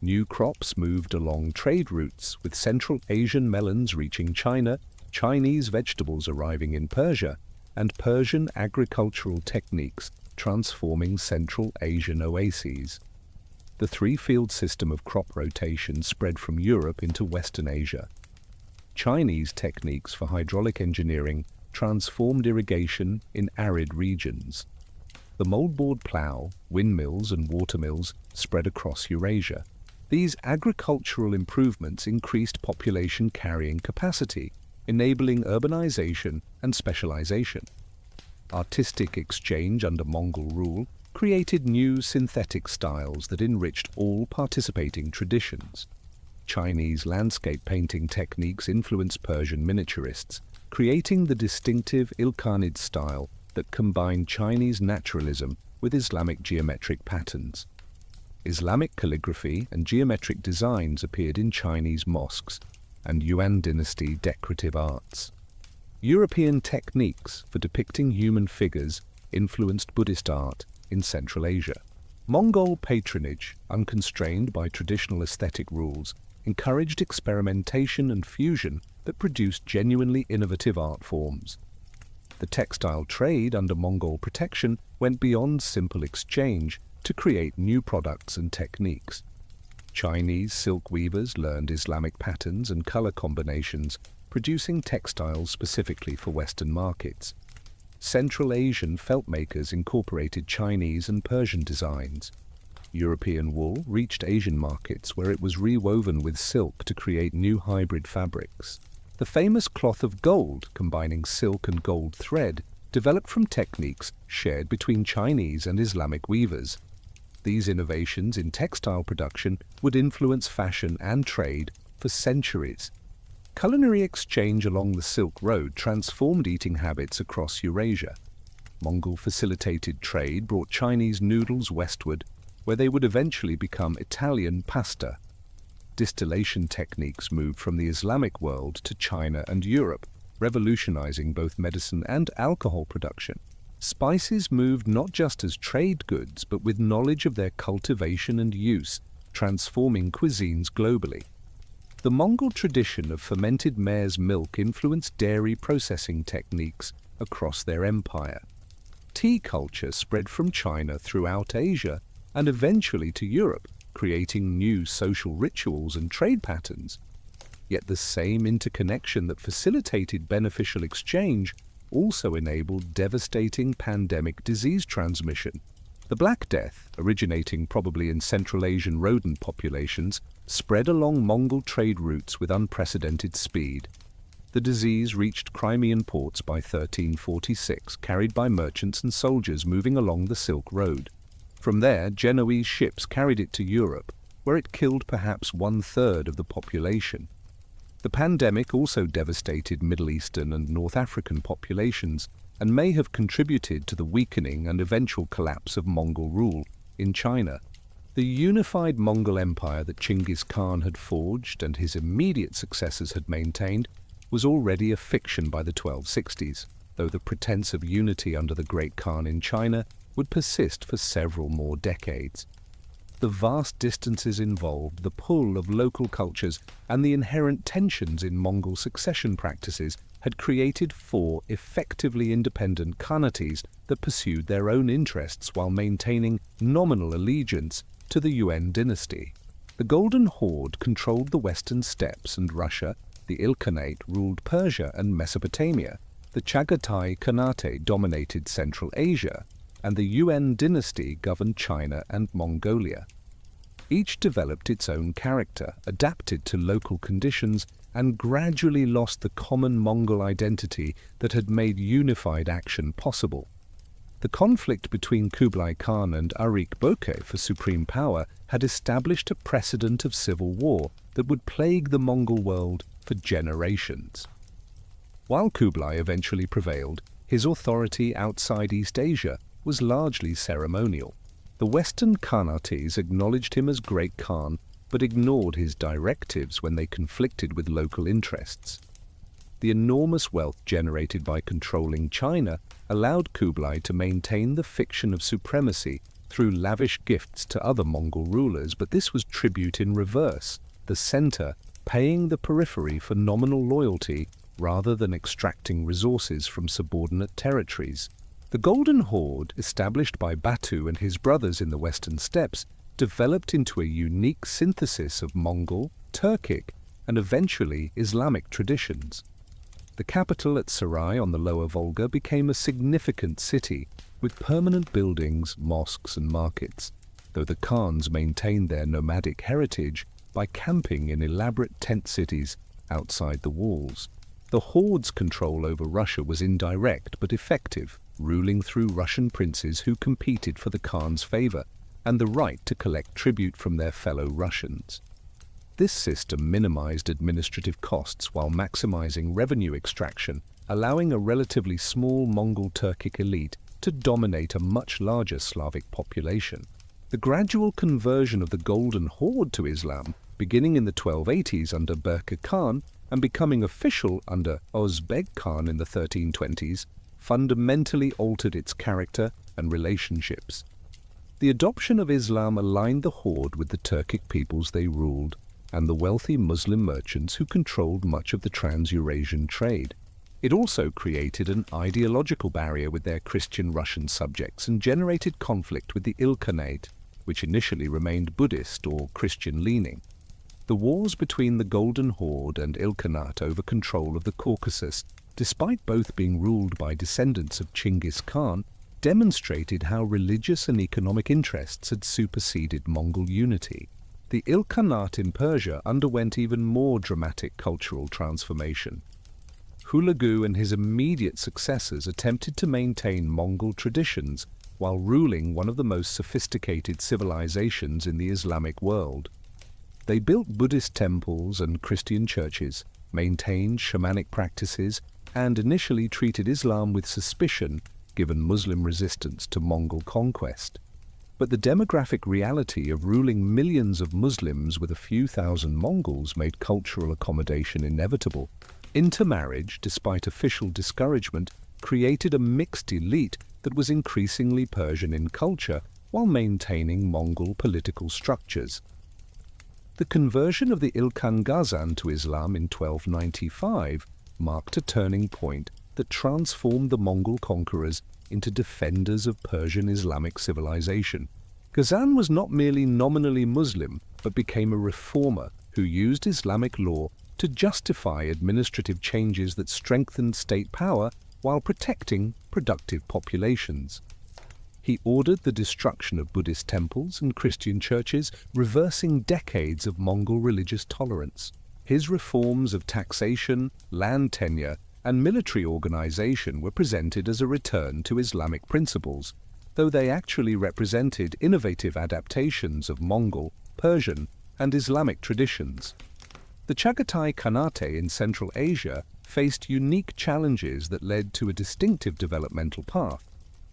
New crops moved along trade routes, with Central Asian melons reaching China, Chinese vegetables arriving in Persia, and Persian agricultural techniques transforming Central Asian oases. The three-field system of crop rotation spread from Europe into Western Asia. Chinese techniques for hydraulic engineering transformed irrigation in arid regions. The moldboard plough, windmills, and watermills spread across Eurasia. These agricultural improvements increased population carrying capacity, enabling urbanization and specialization. Artistic exchange under Mongol rule created new synthetic styles that enriched all participating traditions. Chinese landscape painting techniques influenced Persian miniaturists, creating the distinctive Ilkhanid style that combined Chinese naturalism with Islamic geometric patterns. Islamic calligraphy and geometric designs appeared in Chinese mosques and Yuan dynasty decorative arts. European techniques for depicting human figures influenced Buddhist art in Central Asia. Mongol patronage, unconstrained by traditional aesthetic rules, encouraged experimentation and fusion that produced genuinely innovative art forms. The textile trade under Mongol protection went beyond simple exchange to create new products and techniques. Chinese silk weavers learned Islamic patterns and color combinations, producing textiles specifically for Western markets. Central Asian felt makers incorporated Chinese and Persian designs. European wool reached Asian markets where it was rewoven with silk to create new hybrid fabrics. The famous cloth of gold, combining silk and gold thread, developed from techniques shared between Chinese and Islamic weavers. These innovations in textile production would influence fashion and trade for centuries. Culinary exchange along the Silk Road transformed eating habits across Eurasia. Mongol-facilitated trade brought Chinese noodles westward, where they would eventually become Italian pasta, distillation techniques moved from the Islamic world to China and Europe, revolutionizing both medicine and alcohol production. Spices moved not just as trade goods, but with knowledge of their cultivation and use, transforming cuisines globally. The Mongol tradition of fermented mare's milk influenced dairy processing techniques across their empire. Tea culture spread from China throughout Asia and eventually to Europe, creating new social rituals and trade patterns. Yet the same interconnection that facilitated beneficial exchange also enabled devastating pandemic disease transmission. The Black Death, originating probably in Central Asian rodent populations, spread along Mongol trade routes with unprecedented speed. The disease reached Crimean ports by 1346, carried by merchants and soldiers moving along the Silk Road. From there, Genoese ships carried it to Europe, where it killed perhaps 1/3 of the population. The pandemic also devastated Middle Eastern and North African populations and may have contributed to the weakening and eventual collapse of Mongol rule in China. The unified Mongol Empire that Genghis Khan had forged and his immediate successors had maintained was already a fiction by the 1260s, though the pretense of unity under the Great Khan in China would persist for several more decades. The vast distances involved, the pull of local cultures, and the inherent tensions in Mongol succession practices had created 4 effectively independent khanates that pursued their own interests while maintaining nominal allegiance to the Yuan dynasty. The Golden Horde controlled the western steppes and Russia, the Ilkhanate ruled Persia and Mesopotamia, the Chagatai Khanate dominated Central Asia, and the Yuan dynasty governed China and Mongolia. Each developed its own character, adapted to local conditions, and gradually lost the common Mongol identity that had made unified action possible. The conflict between Kublai Khan and Möngke for supreme power had established a precedent of civil war that would plague the Mongol world for generations. While Kublai eventually prevailed, his authority outside East Asia was largely ceremonial. The Western Khanates acknowledged him as Great Khan, but ignored his directives when they conflicted with local interests. The enormous wealth generated by controlling China allowed Kublai to maintain the fiction of supremacy through lavish gifts to other Mongol rulers, but this was tribute in reverse, the center paying the periphery for nominal loyalty rather than extracting resources from subordinate territories. The Golden Horde, established by Batu and his brothers in the western steppes, developed into a unique synthesis of Mongol, Turkic, and eventually Islamic traditions. The capital at Sarai on the lower Volga became a significant city, with permanent buildings, mosques, and markets, though the Khans maintained their nomadic heritage by camping in elaborate tent cities outside the walls. The Horde's control over Russia was indirect but effective, ruling through Russian princes who competed for the Khan's favor and the right to collect tribute from their fellow Russians. This system minimized administrative costs while maximizing revenue extraction, allowing a relatively small Mongol Turkic elite to dominate a much larger Slavic population. The gradual conversion of the Golden Horde to Islam, beginning in the 1280s under Möngke Khan and becoming official under Özbek Khan in the 1320s, fundamentally altered its character and relationships. The adoption of Islam aligned the Horde with the Turkic peoples they ruled and the wealthy Muslim merchants who controlled much of the trans-Eurasian trade. It also created an ideological barrier with their Christian Russian subjects and generated conflict with the Ilkhanate, which initially remained Buddhist or Christian-leaning. The wars between the Golden Horde and Ilkhanate over control of the Caucasus, despite both being ruled by descendants of Genghis Khan, demonstrated how religious and economic interests had superseded Mongol unity. The Ilkhanate in Persia underwent even more dramatic cultural transformation. Hulagu and his immediate successors attempted to maintain Mongol traditions while ruling one of the most sophisticated civilizations in the Islamic world. They built Buddhist temples and Christian churches, maintained shamanic practices, and initially treated Islam with suspicion given Muslim resistance to Mongol conquest. But the demographic reality of ruling millions of Muslims with a few thousand Mongols made cultural accommodation inevitable. Intermarriage, despite official discouragement, created a mixed elite that was increasingly Persian in culture while maintaining Mongol political structures. The conversion of the Ilkhan Ghazan to Islam in 1295 marked a turning point that transformed the Mongol conquerors into defenders of Persian Islamic civilization. Ghazan was not merely nominally Muslim, but became a reformer who used Islamic law to justify administrative changes that strengthened state power while protecting productive populations. He ordered the destruction of Buddhist temples and Christian churches, reversing decades of Mongol religious tolerance. His reforms of taxation, land tenure, and military organization were presented as a return to Islamic principles, though they actually represented innovative adaptations of Mongol, Persian, and Islamic traditions. The Chagatai Khanate in Central Asia faced unique challenges that led to a distinctive developmental path.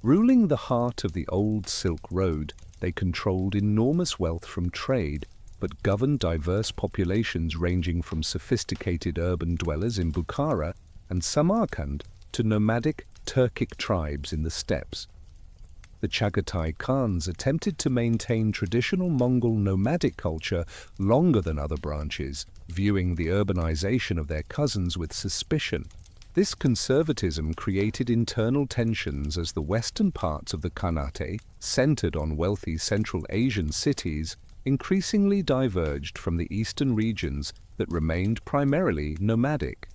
Ruling the heart of the old Silk Road, they controlled enormous wealth from trade, but governed diverse populations ranging from sophisticated urban dwellers in Bukhara and Samarkand to nomadic Turkic tribes in the steppes. The Chagatai Khans attempted to maintain traditional Mongol nomadic culture longer than other branches, viewing the urbanization of their cousins with suspicion. This conservatism created internal tensions as the western parts of the Khanate, centered on wealthy Central Asian cities, increasingly diverged from the eastern regions that remained primarily nomadic.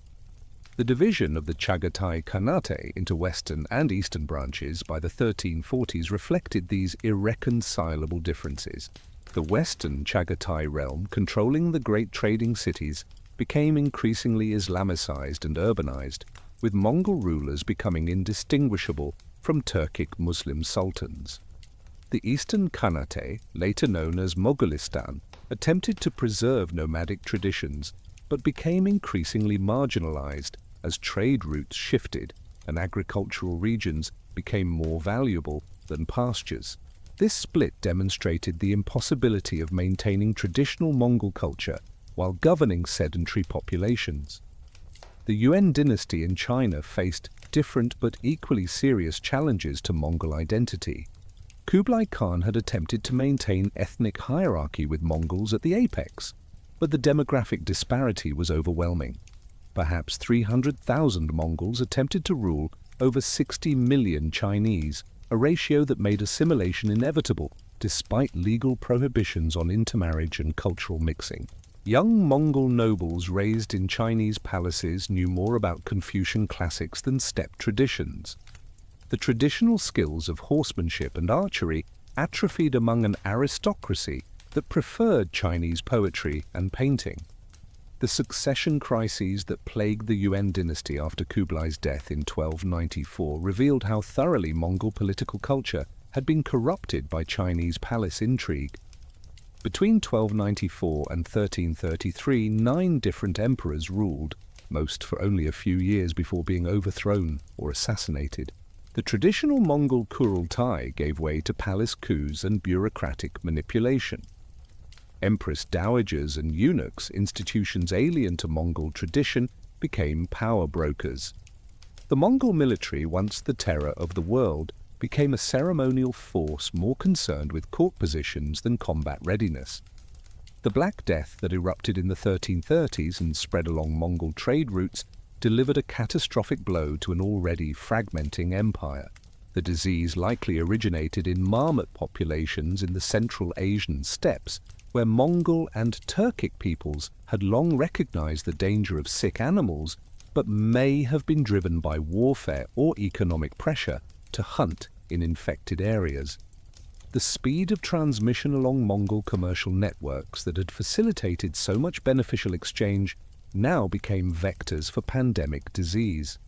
The division of the Chagatai Khanate into western and eastern branches by the 1340s reflected these irreconcilable differences. The western Chagatai realm, controlling the great trading cities, became increasingly Islamicized and urbanized, with Mongol rulers becoming indistinguishable from Turkic Muslim sultans. The eastern Khanate, later known as Mogolistan, attempted to preserve nomadic traditions, but became increasingly marginalized as trade routes shifted and agricultural regions became more valuable than pastures. This split demonstrated the impossibility of maintaining traditional Mongol culture while governing sedentary populations. The Yuan dynasty in China faced different but equally serious challenges to Mongol identity. Kublai Khan had attempted to maintain ethnic hierarchy with Mongols at the apex, but the demographic disparity was overwhelming. Perhaps 300,000 Mongols attempted to rule over 60 million Chinese, a ratio that made assimilation inevitable despite legal prohibitions on intermarriage and cultural mixing. Young Mongol nobles raised in Chinese palaces knew more about Confucian classics than steppe traditions. The traditional skills of horsemanship and archery atrophied among an aristocracy that preferred Chinese poetry and painting. The succession crises that plagued the Yuan dynasty after Kublai's death in 1294 revealed how thoroughly Mongol political culture had been corrupted by Chinese palace intrigue. Between 1294 and 1333, 9 different emperors ruled, most for only a few years before being overthrown or assassinated. The traditional Mongol Kurultai gave way to palace coups and bureaucratic manipulation. Empress dowagers and eunuchs, institutions alien to Mongol tradition, became power brokers. The Mongol military, once the terror of the world, became a ceremonial force more concerned with court positions than combat readiness. The Black Death that erupted in the 1330s and spread along Mongol trade routes delivered a catastrophic blow to an already fragmenting empire. The disease likely originated in marmot populations in the Central Asian steppes, where Mongol and Turkic peoples had long recognized the danger of sick animals, but may have been driven by warfare or economic pressure to hunt in infected areas. The speed of transmission along Mongol commercial networks that had facilitated so much beneficial exchange now became vectors for pandemic disease.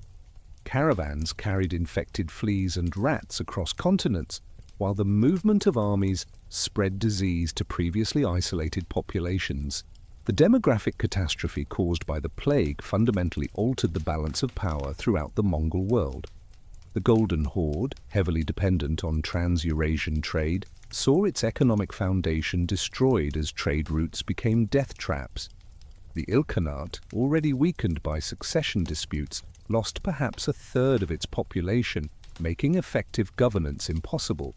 Caravans carried infected fleas and rats across continents, while the movement of armies spread disease to previously isolated populations. The demographic catastrophe caused by the plague fundamentally altered the balance of power throughout the Mongol world. The Golden Horde, heavily dependent on trans-Eurasian trade, saw its economic foundation destroyed as trade routes became death traps. The Ilkhanate, already weakened by succession disputes, lost perhaps a third of its population, making effective governance impossible.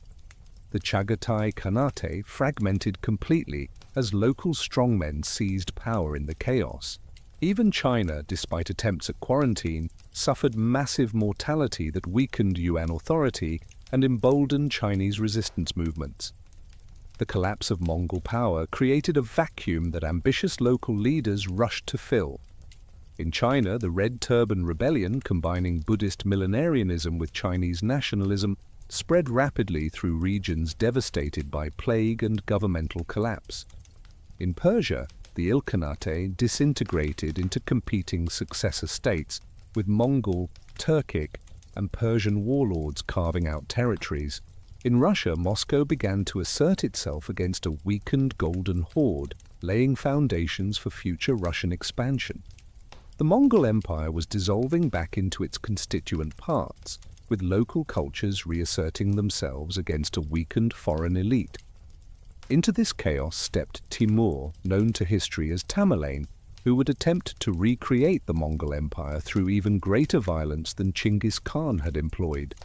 The Chagatai Khanate fragmented completely as local strongmen seized power in the chaos. Even China, despite attempts at quarantine, suffered massive mortality that weakened Yuan authority and emboldened Chinese resistance movements. The collapse of Mongol power created a vacuum that ambitious local leaders rushed to fill. In China, the Red Turban Rebellion, combining Buddhist millenarianism with Chinese nationalism, spread rapidly through regions devastated by plague and governmental collapse. In Persia, the Ilkhanate disintegrated into competing successor states, with Mongol, Turkic, and Persian warlords carving out territories. In Russia, Moscow began to assert itself against a weakened Golden Horde, laying foundations for future Russian expansion. The Mongol Empire was dissolving back into its constituent parts, with local cultures reasserting themselves against a weakened foreign elite. Into this chaos stepped Timur, known to history as Tamerlane, who would attempt to recreate the Mongol Empire through even greater violence than Genghis Khan had employed.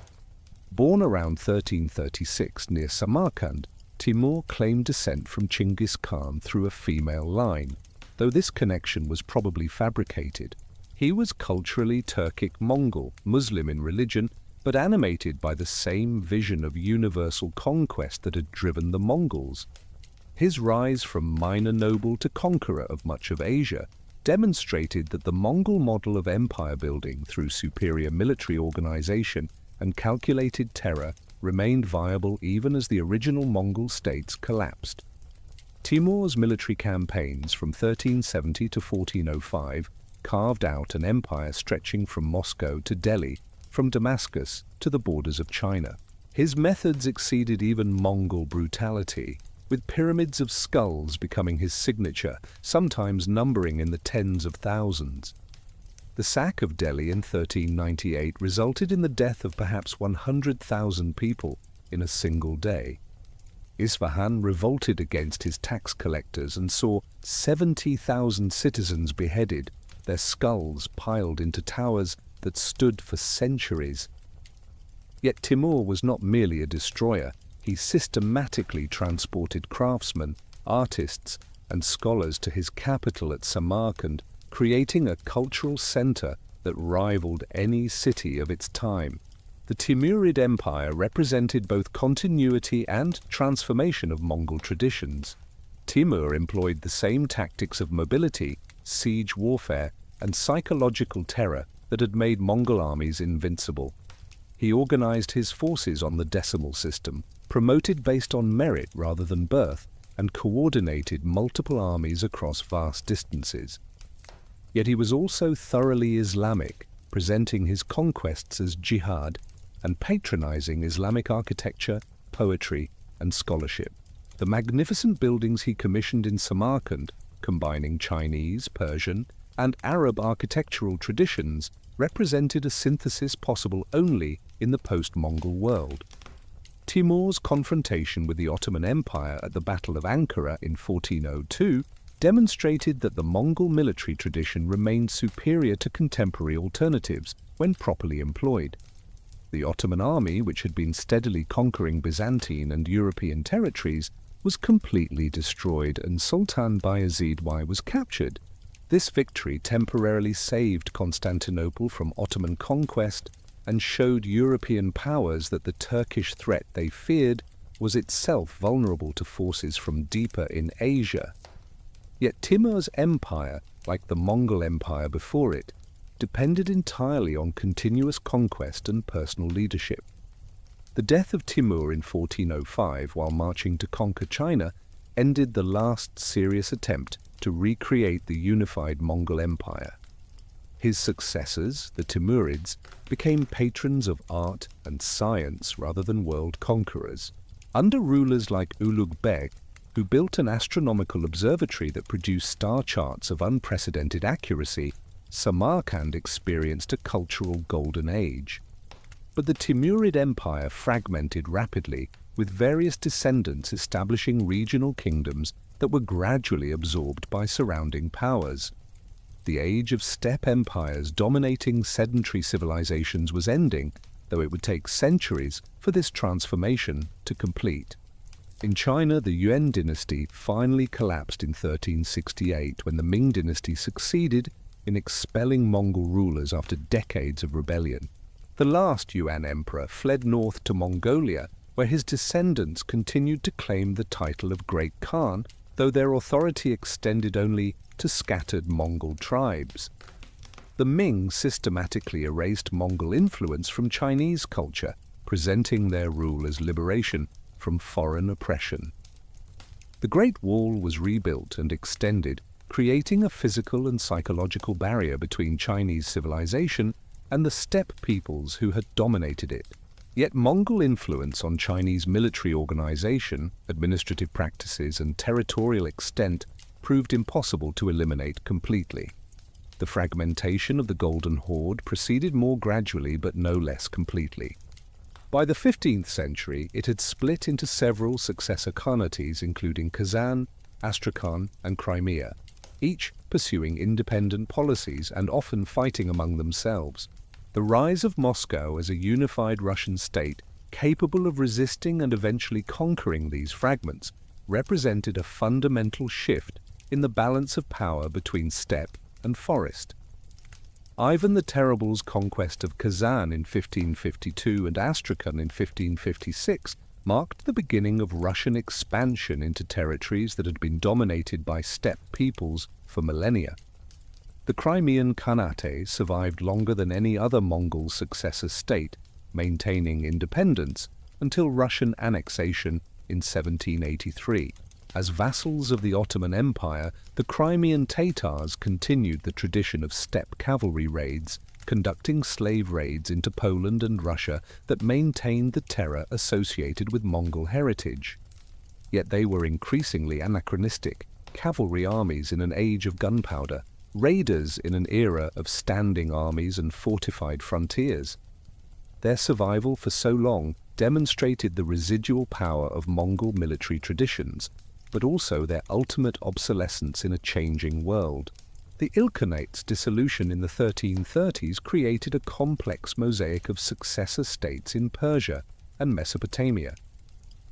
Born around 1336 near Samarkand, Timur claimed descent from Genghis Khan through a female line, though this connection was probably fabricated. He was culturally Turkic Mongol, Muslim in religion, but animated by the same vision of universal conquest that had driven the Mongols. His rise from minor noble to conqueror of much of Asia demonstrated that the Mongol model of empire building through superior military organization and calculated terror remained viable even as the original Mongol states collapsed. Timur's military campaigns from 1370 to 1405 carved out an empire stretching from Moscow to Delhi, from Damascus to the borders of China. His methods exceeded even Mongol brutality, with pyramids of skulls becoming his signature, sometimes numbering in the tens of thousands. The sack of Delhi in 1398 resulted in the death of perhaps 100,000 people in a single day. Isfahan revolted against his tax collectors and saw 70,000 citizens beheaded, their skulls piled into towers that stood for centuries. Yet Timur was not merely a destroyer. He systematically transported craftsmen, artists, and scholars to his capital at Samarkand, creating a cultural center that rivaled any city of its time. The Timurid Empire represented both continuity and transformation of Mongol traditions. Timur employed the same tactics of mobility, siege warfare, and psychological terror that had made Mongol armies invincible. He organized his forces on the decimal system, promoted based on merit rather than birth, and coordinated multiple armies across vast distances. Yet he was also thoroughly Islamic, presenting his conquests as jihad and patronizing Islamic architecture, poetry, and scholarship. The magnificent buildings he commissioned in Samarkand, combining Chinese, Persian, and Arab architectural traditions, represented a synthesis possible only in the post-Mongol world. Timur's confrontation with the Ottoman Empire at the Battle of Ankara in 1402 demonstrated that the Mongol military tradition remained superior to contemporary alternatives when properly employed. The Ottoman army, which had been steadily conquering Byzantine and European territories, was completely destroyed and Sultan Bayezid I was captured. This victory temporarily saved Constantinople from Ottoman conquest and showed European powers that the Turkish threat they feared was itself vulnerable to forces from deeper in Asia. Yet Timur's empire, like the Mongol Empire before it, depended entirely on continuous conquest and personal leadership. The death of Timur in 1405 while marching to conquer China ended the last serious attempt to recreate the unified Mongol Empire. His successors, the Timurids, became patrons of art and science rather than world conquerors. Under rulers like Ulugh Beg, who built an astronomical observatory that produced star charts of unprecedented accuracy, Samarkand experienced a cultural golden age. But the Timurid Empire fragmented rapidly, with various descendants establishing regional kingdoms that were gradually absorbed by surrounding powers. The age of steppe empires dominating sedentary civilizations was ending, though it would take centuries for this transformation to complete. In China, the Yuan dynasty finally collapsed in 1368 when the Ming dynasty succeeded in expelling Mongol rulers after decades of rebellion. The last Yuan emperor fled north to Mongolia, where his descendants continued to claim the title of Great Khan, though their authority extended only to scattered Mongol tribes. The Ming systematically erased Mongol influence from Chinese culture, presenting their rule as liberation from foreign oppression. The Great Wall was rebuilt and extended, creating a physical and psychological barrier between Chinese civilization and the steppe peoples who had dominated it. Yet Mongol influence on Chinese military organization, administrative practices, and territorial extent proved impossible to eliminate completely. The fragmentation of the Golden Horde proceeded more gradually but no less completely. By the 15th century, it had split into several successor khanates including Kazan, Astrakhan, and Crimea, each pursuing independent policies and often fighting among themselves. The rise of Moscow as a unified Russian state, capable of resisting and eventually conquering these fragments, represented a fundamental shift in the balance of power between steppe and forest. Ivan the Terrible's conquest of Kazan in 1552 and Astrakhan in 1556 marked the beginning of Russian expansion into territories that had been dominated by steppe peoples for millennia. The Crimean Khanate survived longer than any other Mongol successor state, maintaining independence until Russian annexation in 1783. As vassals of the Ottoman Empire, the Crimean Tatars continued the tradition of steppe cavalry raids, conducting slave raids into Poland and Russia that maintained the terror associated with Mongol heritage. Yet they were increasingly anachronistic, cavalry armies in an age of gunpowder, raiders in an era of standing armies and fortified frontiers. Their survival for so long demonstrated the residual power of Mongol military traditions, but also their ultimate obsolescence in a changing world. The Ilkhanate's dissolution in the 1330s created a complex mosaic of successor states in Persia and Mesopotamia.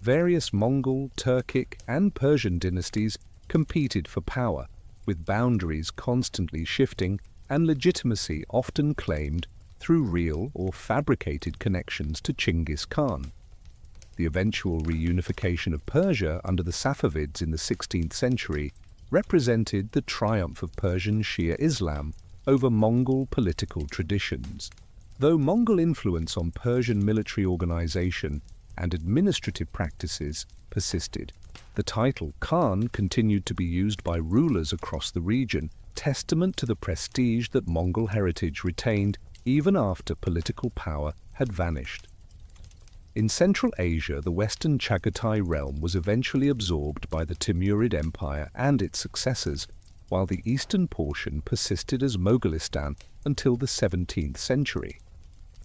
Various Mongol, Turkic, and Persian dynasties competed for power, with boundaries constantly shifting and legitimacy often claimed through real or fabricated connections to Genghis Khan. The eventual reunification of Persia under the Safavids in the 16th century represented the triumph of Persian Shia Islam over Mongol political traditions. Though Mongol influence on Persian military organization and administrative practices persisted, the title Khan continued to be used by rulers across the region, testament to the prestige that Mongol heritage retained even after political power had vanished. In Central Asia, the western Chagatai realm was eventually absorbed by the Timurid Empire and its successors, while the eastern portion persisted as Mogolistan until the 17th century.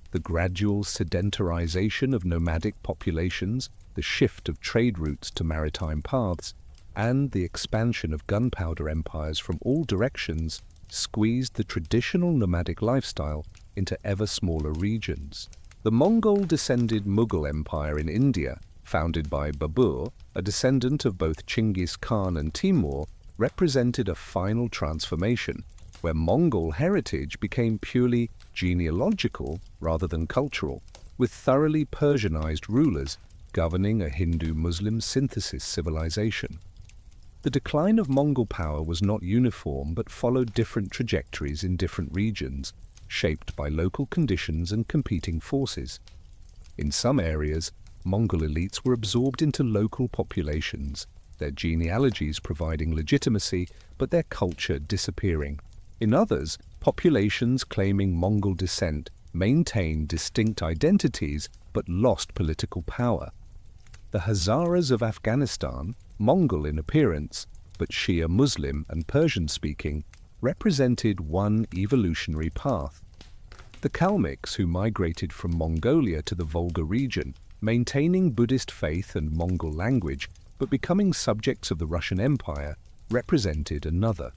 The gradual sedentarization of nomadic populations, the shift of trade routes to maritime paths, and the expansion of gunpowder empires from all directions squeezed the traditional nomadic lifestyle into ever smaller regions. The Mongol-descended Mughal Empire in India, founded by Babur, a descendant of both Genghis Khan and Timur, represented a final transformation, where Mongol heritage became purely genealogical rather than cultural, with thoroughly Persianized rulers governing a Hindu-Muslim synthesis civilization. The decline of Mongol power was not uniform but followed different trajectories in different regions, shaped by local conditions and competing forces. In some areas, Mongol elites were absorbed into local populations, their genealogies providing legitimacy but their culture disappearing. In others, populations claiming Mongol descent maintained distinct identities but lost political power. The Hazaras of Afghanistan, Mongol in appearance but Shia Muslim and Persian-speaking, represented one evolutionary path. The Kalmyks, who migrated from Mongolia to the Volga region, maintaining Buddhist faith and Mongol language, but becoming subjects of the Russian Empire, represented another.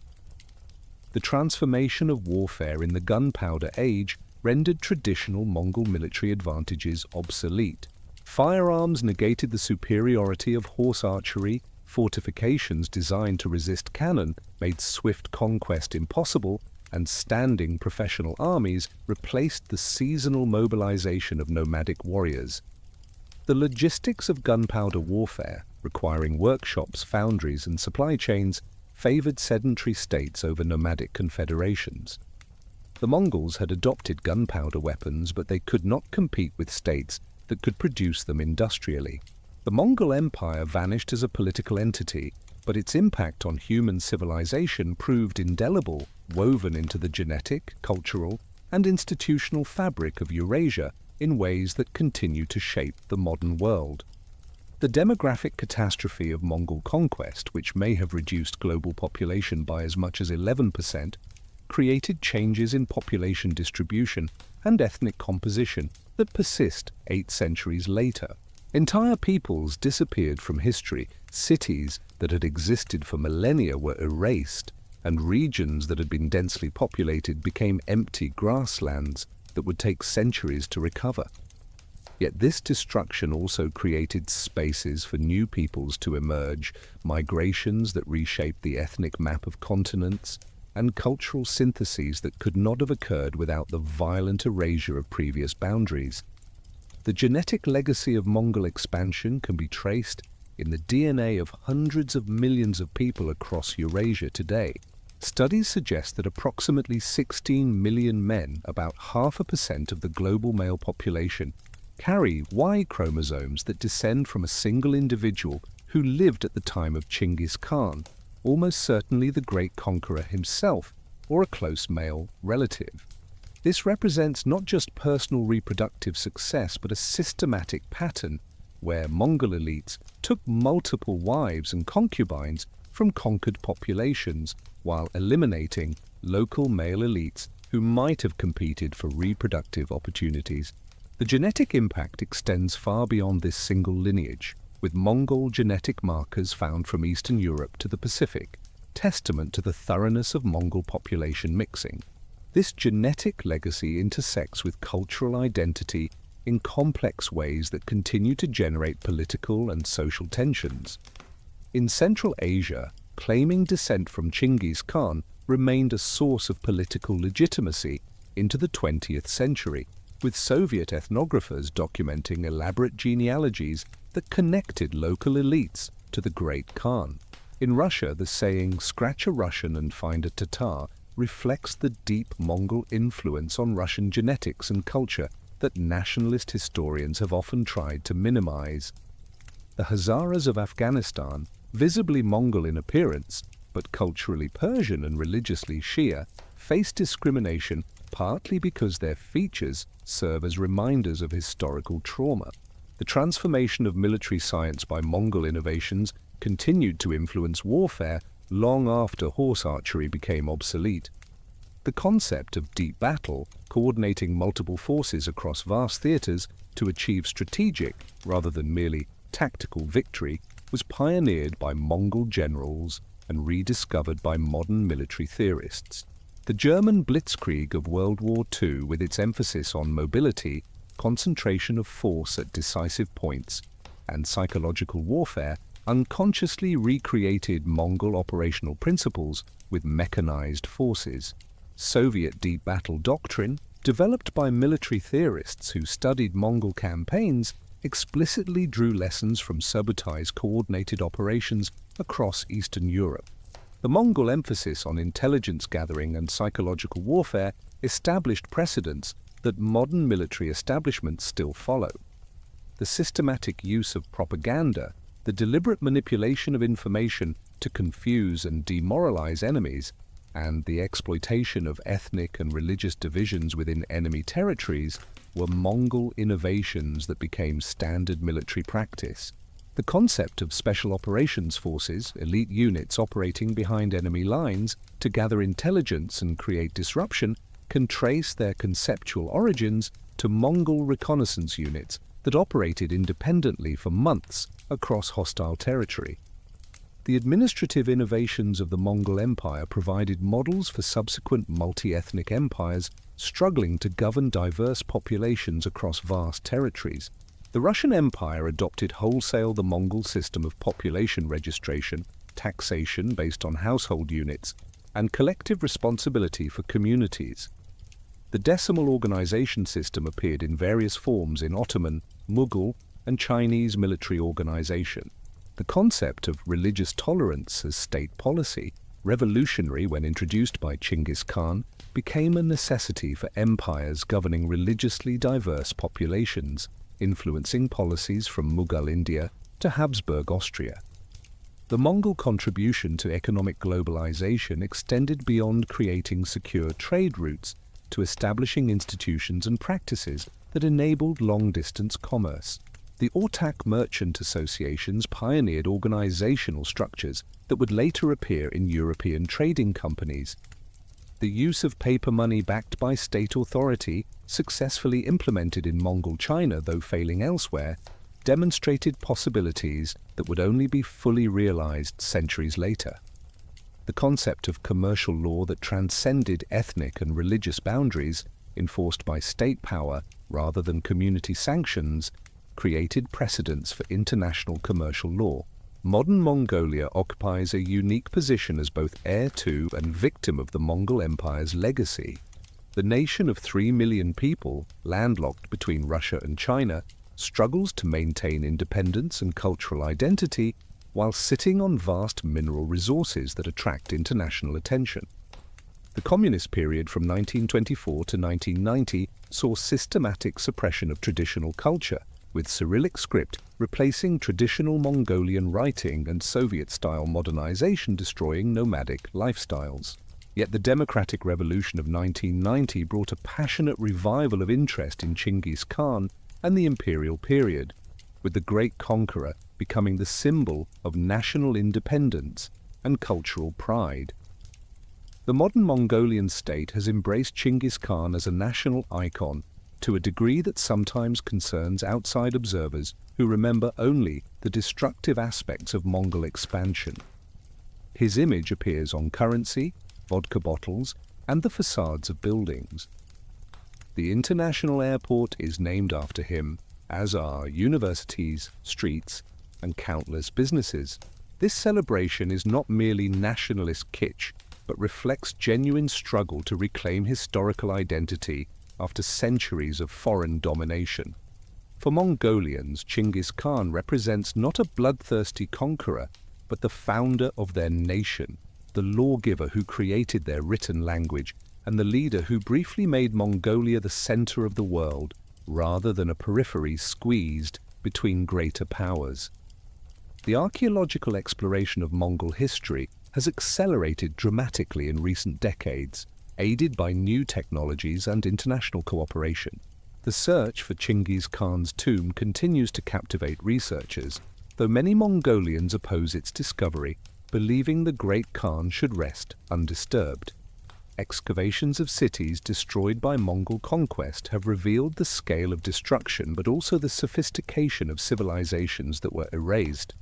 The transformation of warfare in the gunpowder age rendered traditional Mongol military advantages obsolete. Firearms negated the superiority of horse archery, fortifications designed to resist cannon made swift conquest impossible, and standing professional armies replaced the seasonal mobilization of nomadic warriors. The logistics of gunpowder warfare, requiring workshops, foundries, and supply chains, favored sedentary states over nomadic confederations. The Mongols had adopted gunpowder weapons, but they could not compete with states that could produce them industrially. The Mongol Empire vanished as a political entity, but its impact on human civilization proved indelible, woven into the genetic, cultural, and institutional fabric of Eurasia in ways that continue to shape the modern world. The demographic catastrophe of Mongol conquest, which may have reduced global population by as much as 11%, created changes in population distribution and ethnic composition that persist 8 centuries later. Entire peoples disappeared from history, cities that had existed for millennia were erased, and regions that had been densely populated became empty grasslands that would take centuries to recover. Yet this destruction also created spaces for new peoples to emerge, migrations that reshaped the ethnic map of continents, and cultural syntheses that could not have occurred without the violent erasure of previous boundaries. The genetic legacy of Mongol expansion can be traced in the DNA of hundreds of millions of people across Eurasia today. Studies suggest that approximately 16 million men, about 0.5% of the global male population, carry Y chromosomes that descend from a single individual who lived at the time of Genghis Khan, almost certainly the great conqueror himself, or a close male relative. This represents not just personal reproductive success, but a systematic pattern where Mongol elites took multiple wives and concubines from conquered populations while eliminating local male elites who might have competed for reproductive opportunities. The genetic impact extends far beyond this single lineage, with Mongol genetic markers found from Eastern Europe to the Pacific, testament to the thoroughness of Mongol population mixing. This genetic legacy intersects with cultural identity in complex ways that continue to generate political and social tensions. In Central Asia, claiming descent from Genghis Khan remained a source of political legitimacy into the 20th century, with Soviet ethnographers documenting elaborate genealogies that connected local elites to the Great Khan. In Russia, the saying, "Scratch a Russian and find a Tatar," reflects the deep Mongol influence on Russian genetics and culture that nationalist historians have often tried to minimize. The Hazaras of Afghanistan, visibly Mongol in appearance, but culturally Persian and religiously Shia, face discrimination partly because their features serve as reminders of historical trauma. The transformation of military science by Mongol innovations continued to influence warfare long after horse archery became obsolete. The concept of deep battle, coordinating multiple forces across vast theaters to achieve strategic rather than merely tactical victory, was pioneered by Mongol generals and rediscovered by modern military theorists. The German blitzkrieg of World War II, with its emphasis on mobility, concentration of force at decisive points, and psychological warfare, unconsciously recreated Mongol operational principles with mechanized forces. Soviet deep battle doctrine, developed by military theorists who studied Mongol campaigns, explicitly drew lessons from Subutai coordinated operations across Eastern Europe. The Mongol emphasis on intelligence gathering and psychological warfare established precedents that modern military establishments still follow. The systematic use of propaganda, the deliberate manipulation of information to confuse and demoralize enemies, and the exploitation of ethnic and religious divisions within enemy territories were Mongol innovations that became standard military practice. The concept of special operations forces, elite units operating behind enemy lines to gather intelligence and create disruption, can trace their conceptual origins to Mongol reconnaissance units that operated independently for months across hostile territory. The administrative innovations of the Mongol Empire provided models for subsequent multi-ethnic empires struggling to govern diverse populations across vast territories. The Russian Empire adopted wholesale the Mongol system of population registration, taxation based on household units, and collective responsibility for communities. The decimal organization system appeared in various forms in Ottoman, Mughal, and Chinese military organization. The concept of religious tolerance as state policy, revolutionary when introduced by Genghis Khan, became a necessity for empires governing religiously diverse populations, influencing policies from Mughal India to Habsburg Austria. The Mongol contribution to economic globalization extended beyond creating secure trade routes to establishing institutions and practices that enabled long-distance commerce. The Ortak merchant associations pioneered organizational structures that would later appear in European trading companies. The use of paper money backed by state authority, successfully implemented in Mongol China though failing elsewhere, demonstrated possibilities that would only be fully realized centuries later. The concept of commercial law that transcended ethnic and religious boundaries, enforced by state power rather than community sanctions, created precedents for international commercial law. Modern Mongolia occupies a unique position as both heir to and victim of the Mongol Empire's legacy. The nation of 3 million people, landlocked between Russia and China, struggles to maintain independence and cultural identity while sitting on vast mineral resources that attract international attention. The communist period from 1924 to 1990 saw systematic suppression of traditional culture, with Cyrillic script replacing traditional Mongolian writing and Soviet-style modernization destroying nomadic lifestyles. Yet the democratic revolution of 1990 brought a passionate revival of interest in Genghis Khan and the imperial period, with the great conqueror becoming the symbol of national independence and cultural pride. The modern Mongolian state has embraced Genghis Khan as a national icon to a degree that sometimes concerns outside observers who remember only the destructive aspects of Mongol expansion. His image appears on currency, vodka bottles, and the facades of buildings. The international airport is named after him, as are universities, streets, and countless businesses. This celebration is not merely nationalist kitsch, but reflects genuine struggle to reclaim historical identity after centuries of foreign domination. For Mongolians, Genghis Khan represents not a bloodthirsty conqueror, but the founder of their nation, the lawgiver who created their written language, and the leader who briefly made Mongolia the center of the world, rather than a periphery squeezed between greater powers. The archaeological exploration of Mongol history has accelerated dramatically in recent decades, aided by new technologies and international cooperation. The search for Genghis Khan's tomb continues to captivate researchers, though many Mongolians oppose its discovery, believing the great Khan should rest undisturbed. Excavations of cities destroyed by Mongol conquest have revealed the scale of destruction but also the sophistication of civilizations that were erased.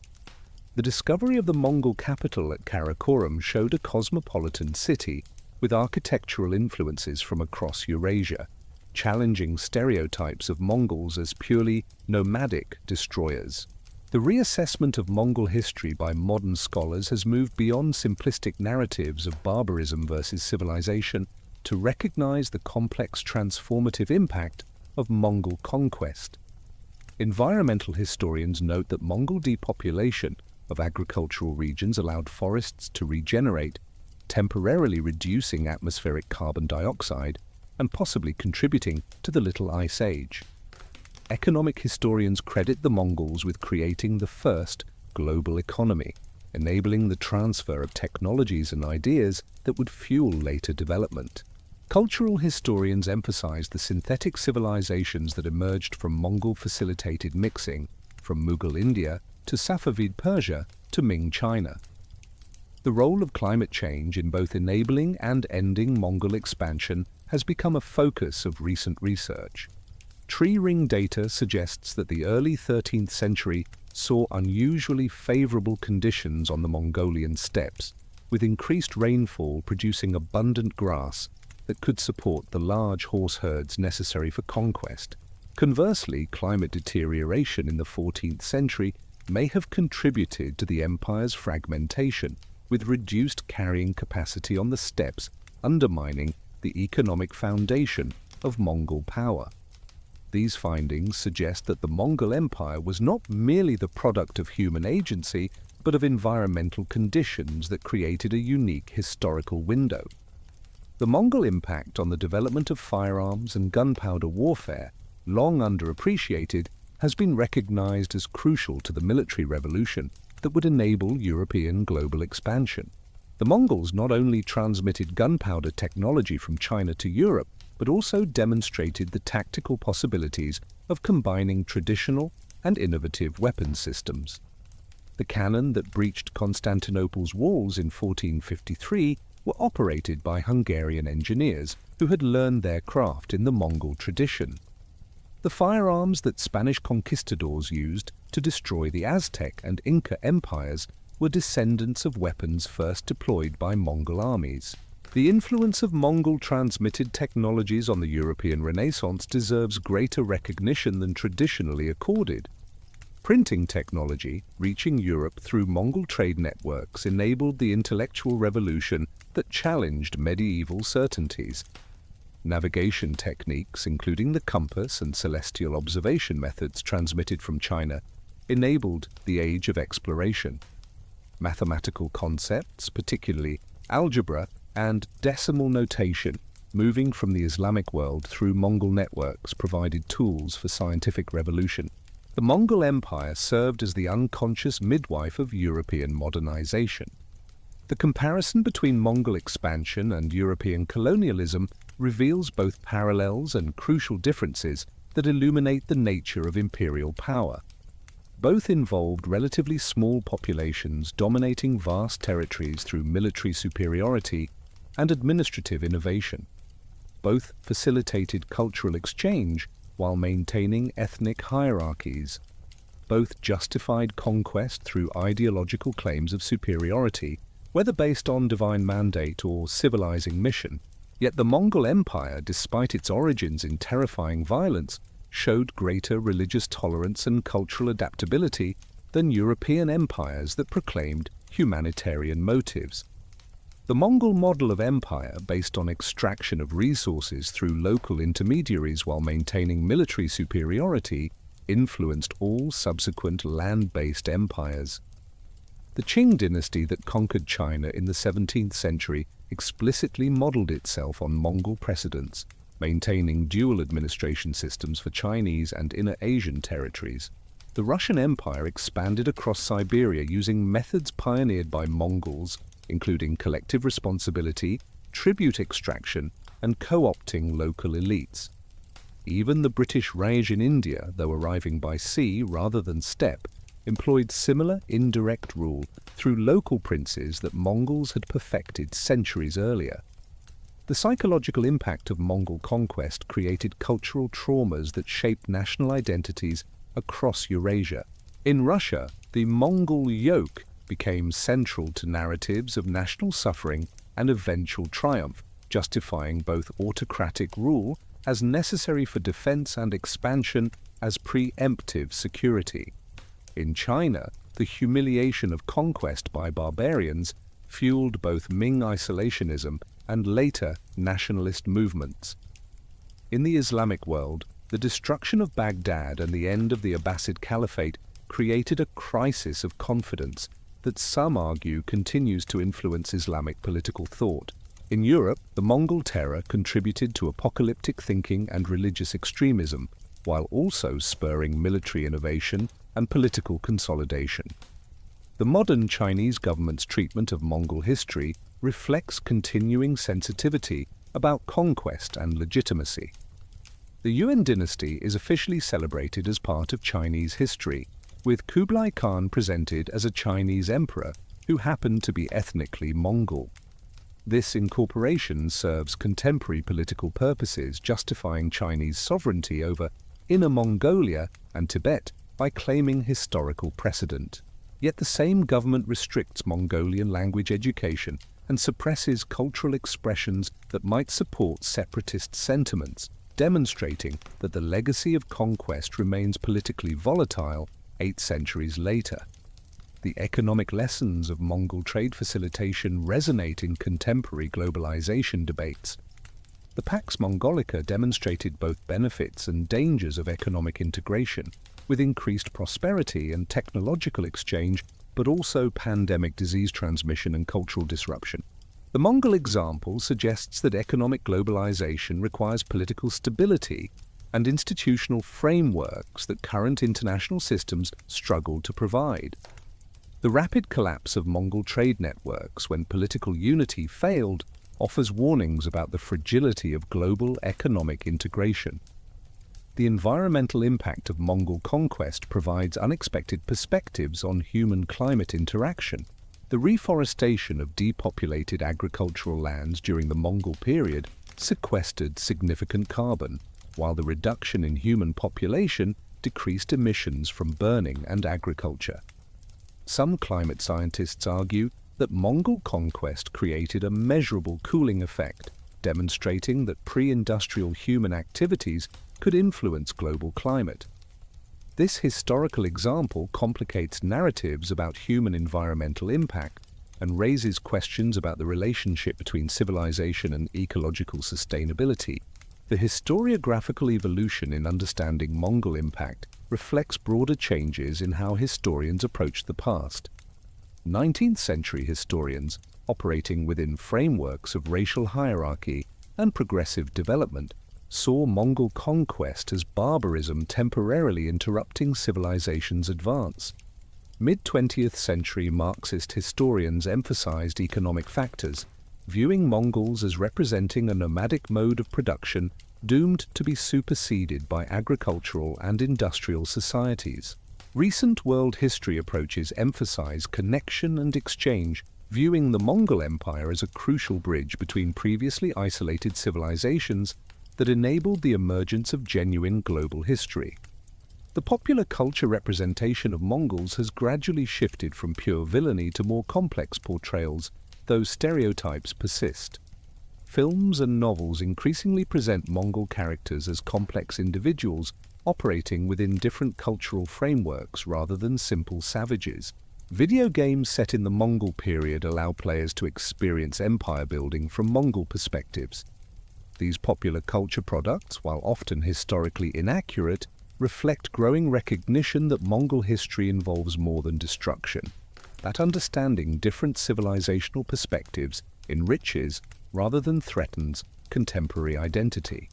The discovery of the Mongol capital at Karakorum showed a cosmopolitan city with architectural influences from across Eurasia, challenging stereotypes of Mongols as purely nomadic destroyers. The reassessment of Mongol history by modern scholars has moved beyond simplistic narratives of barbarism versus civilization to recognize the complex transformative impact of Mongol conquest. Environmental historians note that Mongol depopulation of agricultural regions allowed forests to regenerate, temporarily reducing atmospheric carbon dioxide and possibly contributing to the Little Ice Age. Economic historians credit the Mongols with creating the first global economy, enabling the transfer of technologies and ideas that would fuel later development. Cultural historians emphasize the synthetic civilizations that emerged from Mongol-facilitated mixing, from Mughal India to Safavid Persia to Ming China. The role of climate change in both enabling and ending Mongol expansion has become a focus of recent research. Tree ring data suggests that the early 13th century saw unusually favorable conditions on the Mongolian steppes, with increased rainfall producing abundant grass that could support the large horse herds necessary for conquest. Conversely, climate deterioration in the 14th century may have contributed to the empire's fragmentation, with reduced carrying capacity on the steppes undermining the economic foundation of Mongol power. These findings suggest that the Mongol Empire was not merely the product of human agency, but of environmental conditions that created a unique historical window. The Mongol impact on the development of firearms and gunpowder warfare, long underappreciated, has been recognized as crucial to the military revolution that would enable European global expansion. The Mongols not only transmitted gunpowder technology from China to Europe, but also demonstrated the tactical possibilities of combining traditional and innovative weapon systems. The cannon that breached Constantinople's walls in 1453 were operated by Hungarian engineers who had learned their craft in the Mongol tradition. The firearms that Spanish conquistadors used to destroy the Aztec and Inca empires were descendants of weapons first deployed by Mongol armies. The influence of Mongol-transmitted technologies on the European Renaissance deserves greater recognition than traditionally accorded. Printing technology, reaching Europe through Mongol trade networks, enabled the intellectual revolution that challenged medieval certainties. Navigation techniques, including the compass and celestial observation methods transmitted from China, enabled the age of exploration. Mathematical concepts, particularly algebra and decimal notation, moving from the Islamic world through Mongol networks, provided tools for scientific revolution. The Mongol Empire served as the unconscious midwife of European modernization. The comparison between Mongol expansion and European colonialism reveals both parallels and crucial differences that illuminate the nature of imperial power. Both involved relatively small populations dominating vast territories through military superiority and administrative innovation. Both facilitated cultural exchange while maintaining ethnic hierarchies. Both justified conquest through ideological claims of superiority, whether based on divine mandate or civilizing mission. Yet the Mongol Empire, despite its origins in terrifying violence, showed greater religious tolerance and cultural adaptability than European empires that proclaimed humanitarian motives. The Mongol model of empire, based on extraction of resources through local intermediaries while maintaining military superiority, influenced all subsequent land-based empires. The Qing dynasty that conquered China in the 17th century explicitly modeled itself on Mongol precedents, maintaining dual administration systems for Chinese and Inner Asian territories. The Russian Empire expanded across Siberia using methods pioneered by Mongols, including collective responsibility, tribute extraction, and co-opting local elites. Even the British Raj in India, though arriving by sea rather than steppe, employed similar indirect rule through local princes that Mongols had perfected centuries earlier. The psychological impact of Mongol conquest created cultural traumas that shaped national identities across Eurasia. In Russia, the Mongol yoke became central to narratives of national suffering and eventual triumph, justifying both autocratic rule as necessary for defense and expansion as preemptive security. In China, the humiliation of conquest by barbarians fueled both Ming isolationism and later nationalist movements. In the Islamic world, the destruction of Baghdad and the end of the Abbasid Caliphate created a crisis of confidence that some argue continues to influence Islamic political thought. In Europe, the Mongol terror contributed to apocalyptic thinking and religious extremism, while also spurring military innovation and political consolidation. The modern Chinese government's treatment of Mongol history reflects continuing sensitivity about conquest and legitimacy. The Yuan dynasty is officially celebrated as part of Chinese history, with Kublai Khan presented as a Chinese emperor who happened to be ethnically Mongol. This incorporation serves contemporary political purposes, justifying Chinese sovereignty over Inner Mongolia and Tibet by claiming historical precedent. Yet the same government restricts Mongolian language education and suppresses cultural expressions that might support separatist sentiments, demonstrating that the legacy of conquest remains politically volatile 8 centuries later. The economic lessons of Mongol trade facilitation resonate in contemporary globalization debates. The Pax Mongolica demonstrated both benefits and dangers of economic integration, with increased prosperity and technological exchange, but also pandemic disease transmission and cultural disruption. The Mongol example suggests that economic globalization requires political stability and institutional frameworks that current international systems struggle to provide. The rapid collapse of Mongol trade networks when political unity failed offers warnings about the fragility of global economic integration. The environmental impact of Mongol conquest provides unexpected perspectives on human-climate interaction. The reforestation of depopulated agricultural lands during the Mongol period sequestered significant carbon, while the reduction in human population decreased emissions from burning and agriculture. Some climate scientists argue that Mongol conquest created a measurable cooling effect, demonstrating that pre-industrial human activities could influence global climate. This historical example complicates narratives about human environmental impact and raises questions about the relationship between civilization and ecological sustainability. The historiographical evolution in understanding Mongol impact reflects broader changes in how historians approach the past. 19th century historians, operating within frameworks of racial hierarchy and progressive development, saw Mongol conquest as barbarism temporarily interrupting civilization's advance. Mid-20th century Marxist historians emphasized economic factors, viewing Mongols as representing a nomadic mode of production doomed to be superseded by agricultural and industrial societies. Recent world history approaches emphasize connection and exchange, viewing the Mongol Empire as a crucial bridge between previously isolated civilizations that enabled the emergence of genuine global history. The popular culture representation of Mongols has gradually shifted from pure villainy to more complex portrayals, though stereotypes persist. Films and novels increasingly present Mongol characters as complex individuals operating within different cultural frameworks rather than simple savages. Video games set in the Mongol period allow players to experience empire building from Mongol perspectives. These popular culture products, while often historically inaccurate, reflect growing recognition that Mongol history involves more than destruction, that understanding different civilizational perspectives enriches rather than threatens contemporary identity.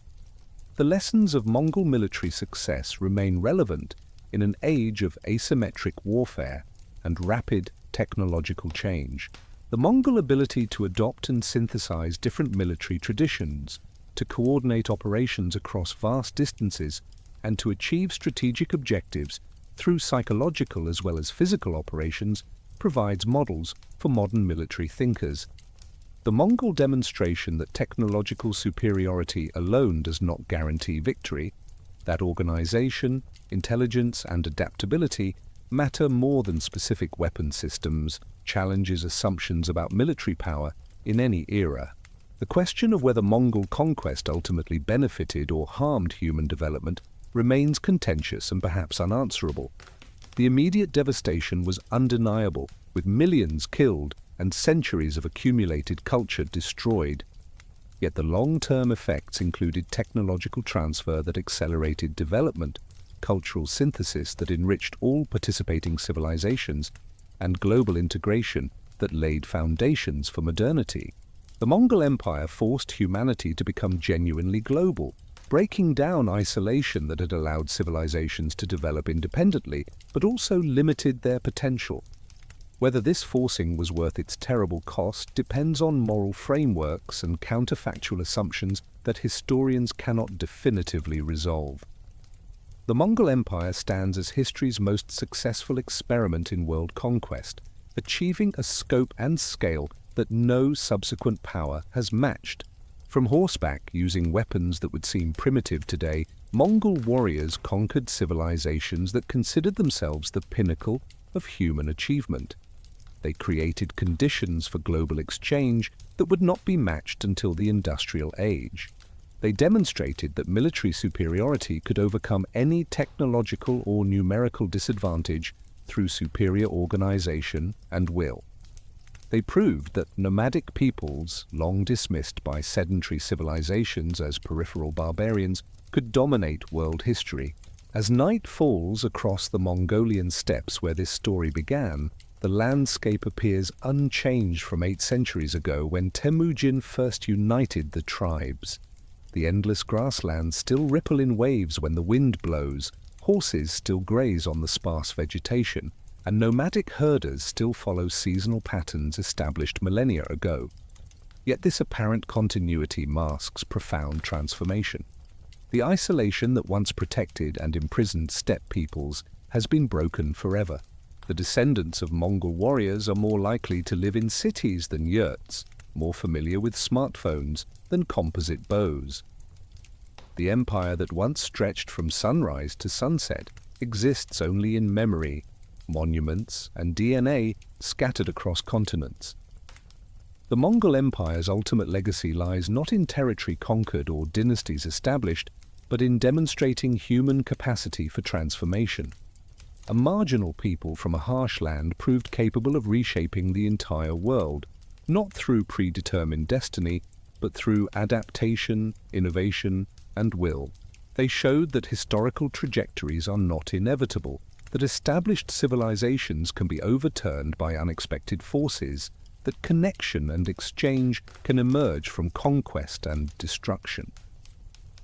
The lessons of Mongol military success remain relevant in an age of asymmetric warfare and rapid technological change. The Mongol ability to adopt and synthesize different military traditions, to coordinate operations across vast distances, and to achieve strategic objectives through psychological as well as physical operations provides models for modern military thinkers. The Mongol demonstration that technological superiority alone does not guarantee victory, that organization, intelligence, and adaptability matter more than specific weapon systems, challenges assumptions about military power in any era. The question of whether Mongol conquest ultimately benefited or harmed human development remains contentious and perhaps unanswerable. The immediate devastation was undeniable, with millions killed and centuries of accumulated culture destroyed. Yet the long-term effects included technological transfer that accelerated development, cultural synthesis that enriched all participating civilizations, and global integration that laid foundations for modernity. The Mongol Empire forced humanity to become genuinely global, breaking down isolation that had allowed civilizations to develop independently, but also limited their potential. Whether this forcing was worth its terrible cost depends on moral frameworks and counterfactual assumptions that historians cannot definitively resolve. The Mongol Empire stands as history's most successful experiment in world conquest, achieving a scope and scale that no subsequent power has matched. From horseback, using weapons that would seem primitive today, Mongol warriors conquered civilizations that considered themselves the pinnacle of human achievement. They created conditions for global exchange that would not be matched until the industrial age. They demonstrated that military superiority could overcome any technological or numerical disadvantage through superior organization and will. They proved that nomadic peoples, long dismissed by sedentary civilizations as peripheral barbarians, could dominate world history. As night falls across the Mongolian steppes where this story began, the landscape appears unchanged from 8 centuries ago when Temüjin first united the tribes. The endless grasslands still ripple in waves when the wind blows, horses still graze on the sparse vegetation, and nomadic herders still follow seasonal patterns established millennia ago. Yet this apparent continuity masks profound transformation. The isolation that once protected and imprisoned steppe peoples has been broken forever. The descendants of Mongol warriors are more likely to live in cities than yurts, more familiar with smartphones than composite bows. The empire that once stretched from sunrise to sunset exists only in memory, monuments, and DNA scattered across continents. The Mongol Empire's ultimate legacy lies not in territory conquered or dynasties established, but in demonstrating human capacity for transformation. A marginal people from a harsh land proved capable of reshaping the entire world, not through predetermined destiny, but through adaptation, innovation, and will. They showed that historical trajectories are not inevitable, that established civilizations can be overturned by unexpected forces, that connection and exchange can emerge from conquest and destruction.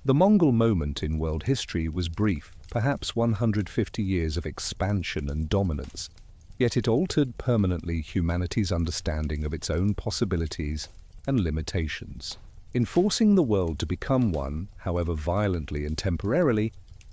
The Mongol moment in world history was brief, perhaps 150 years of expansion and dominance, yet it altered permanently humanity's understanding of its own possibilities and limitations. In forcing the world to become one, however violently and temporarily,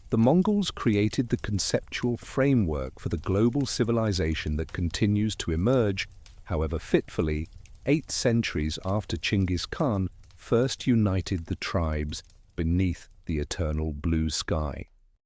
the Mongols created the conceptual framework for the global civilization that continues to emerge, however fitfully, 8 centuries after Genghis Khan first united the tribes beneath the eternal blue sky.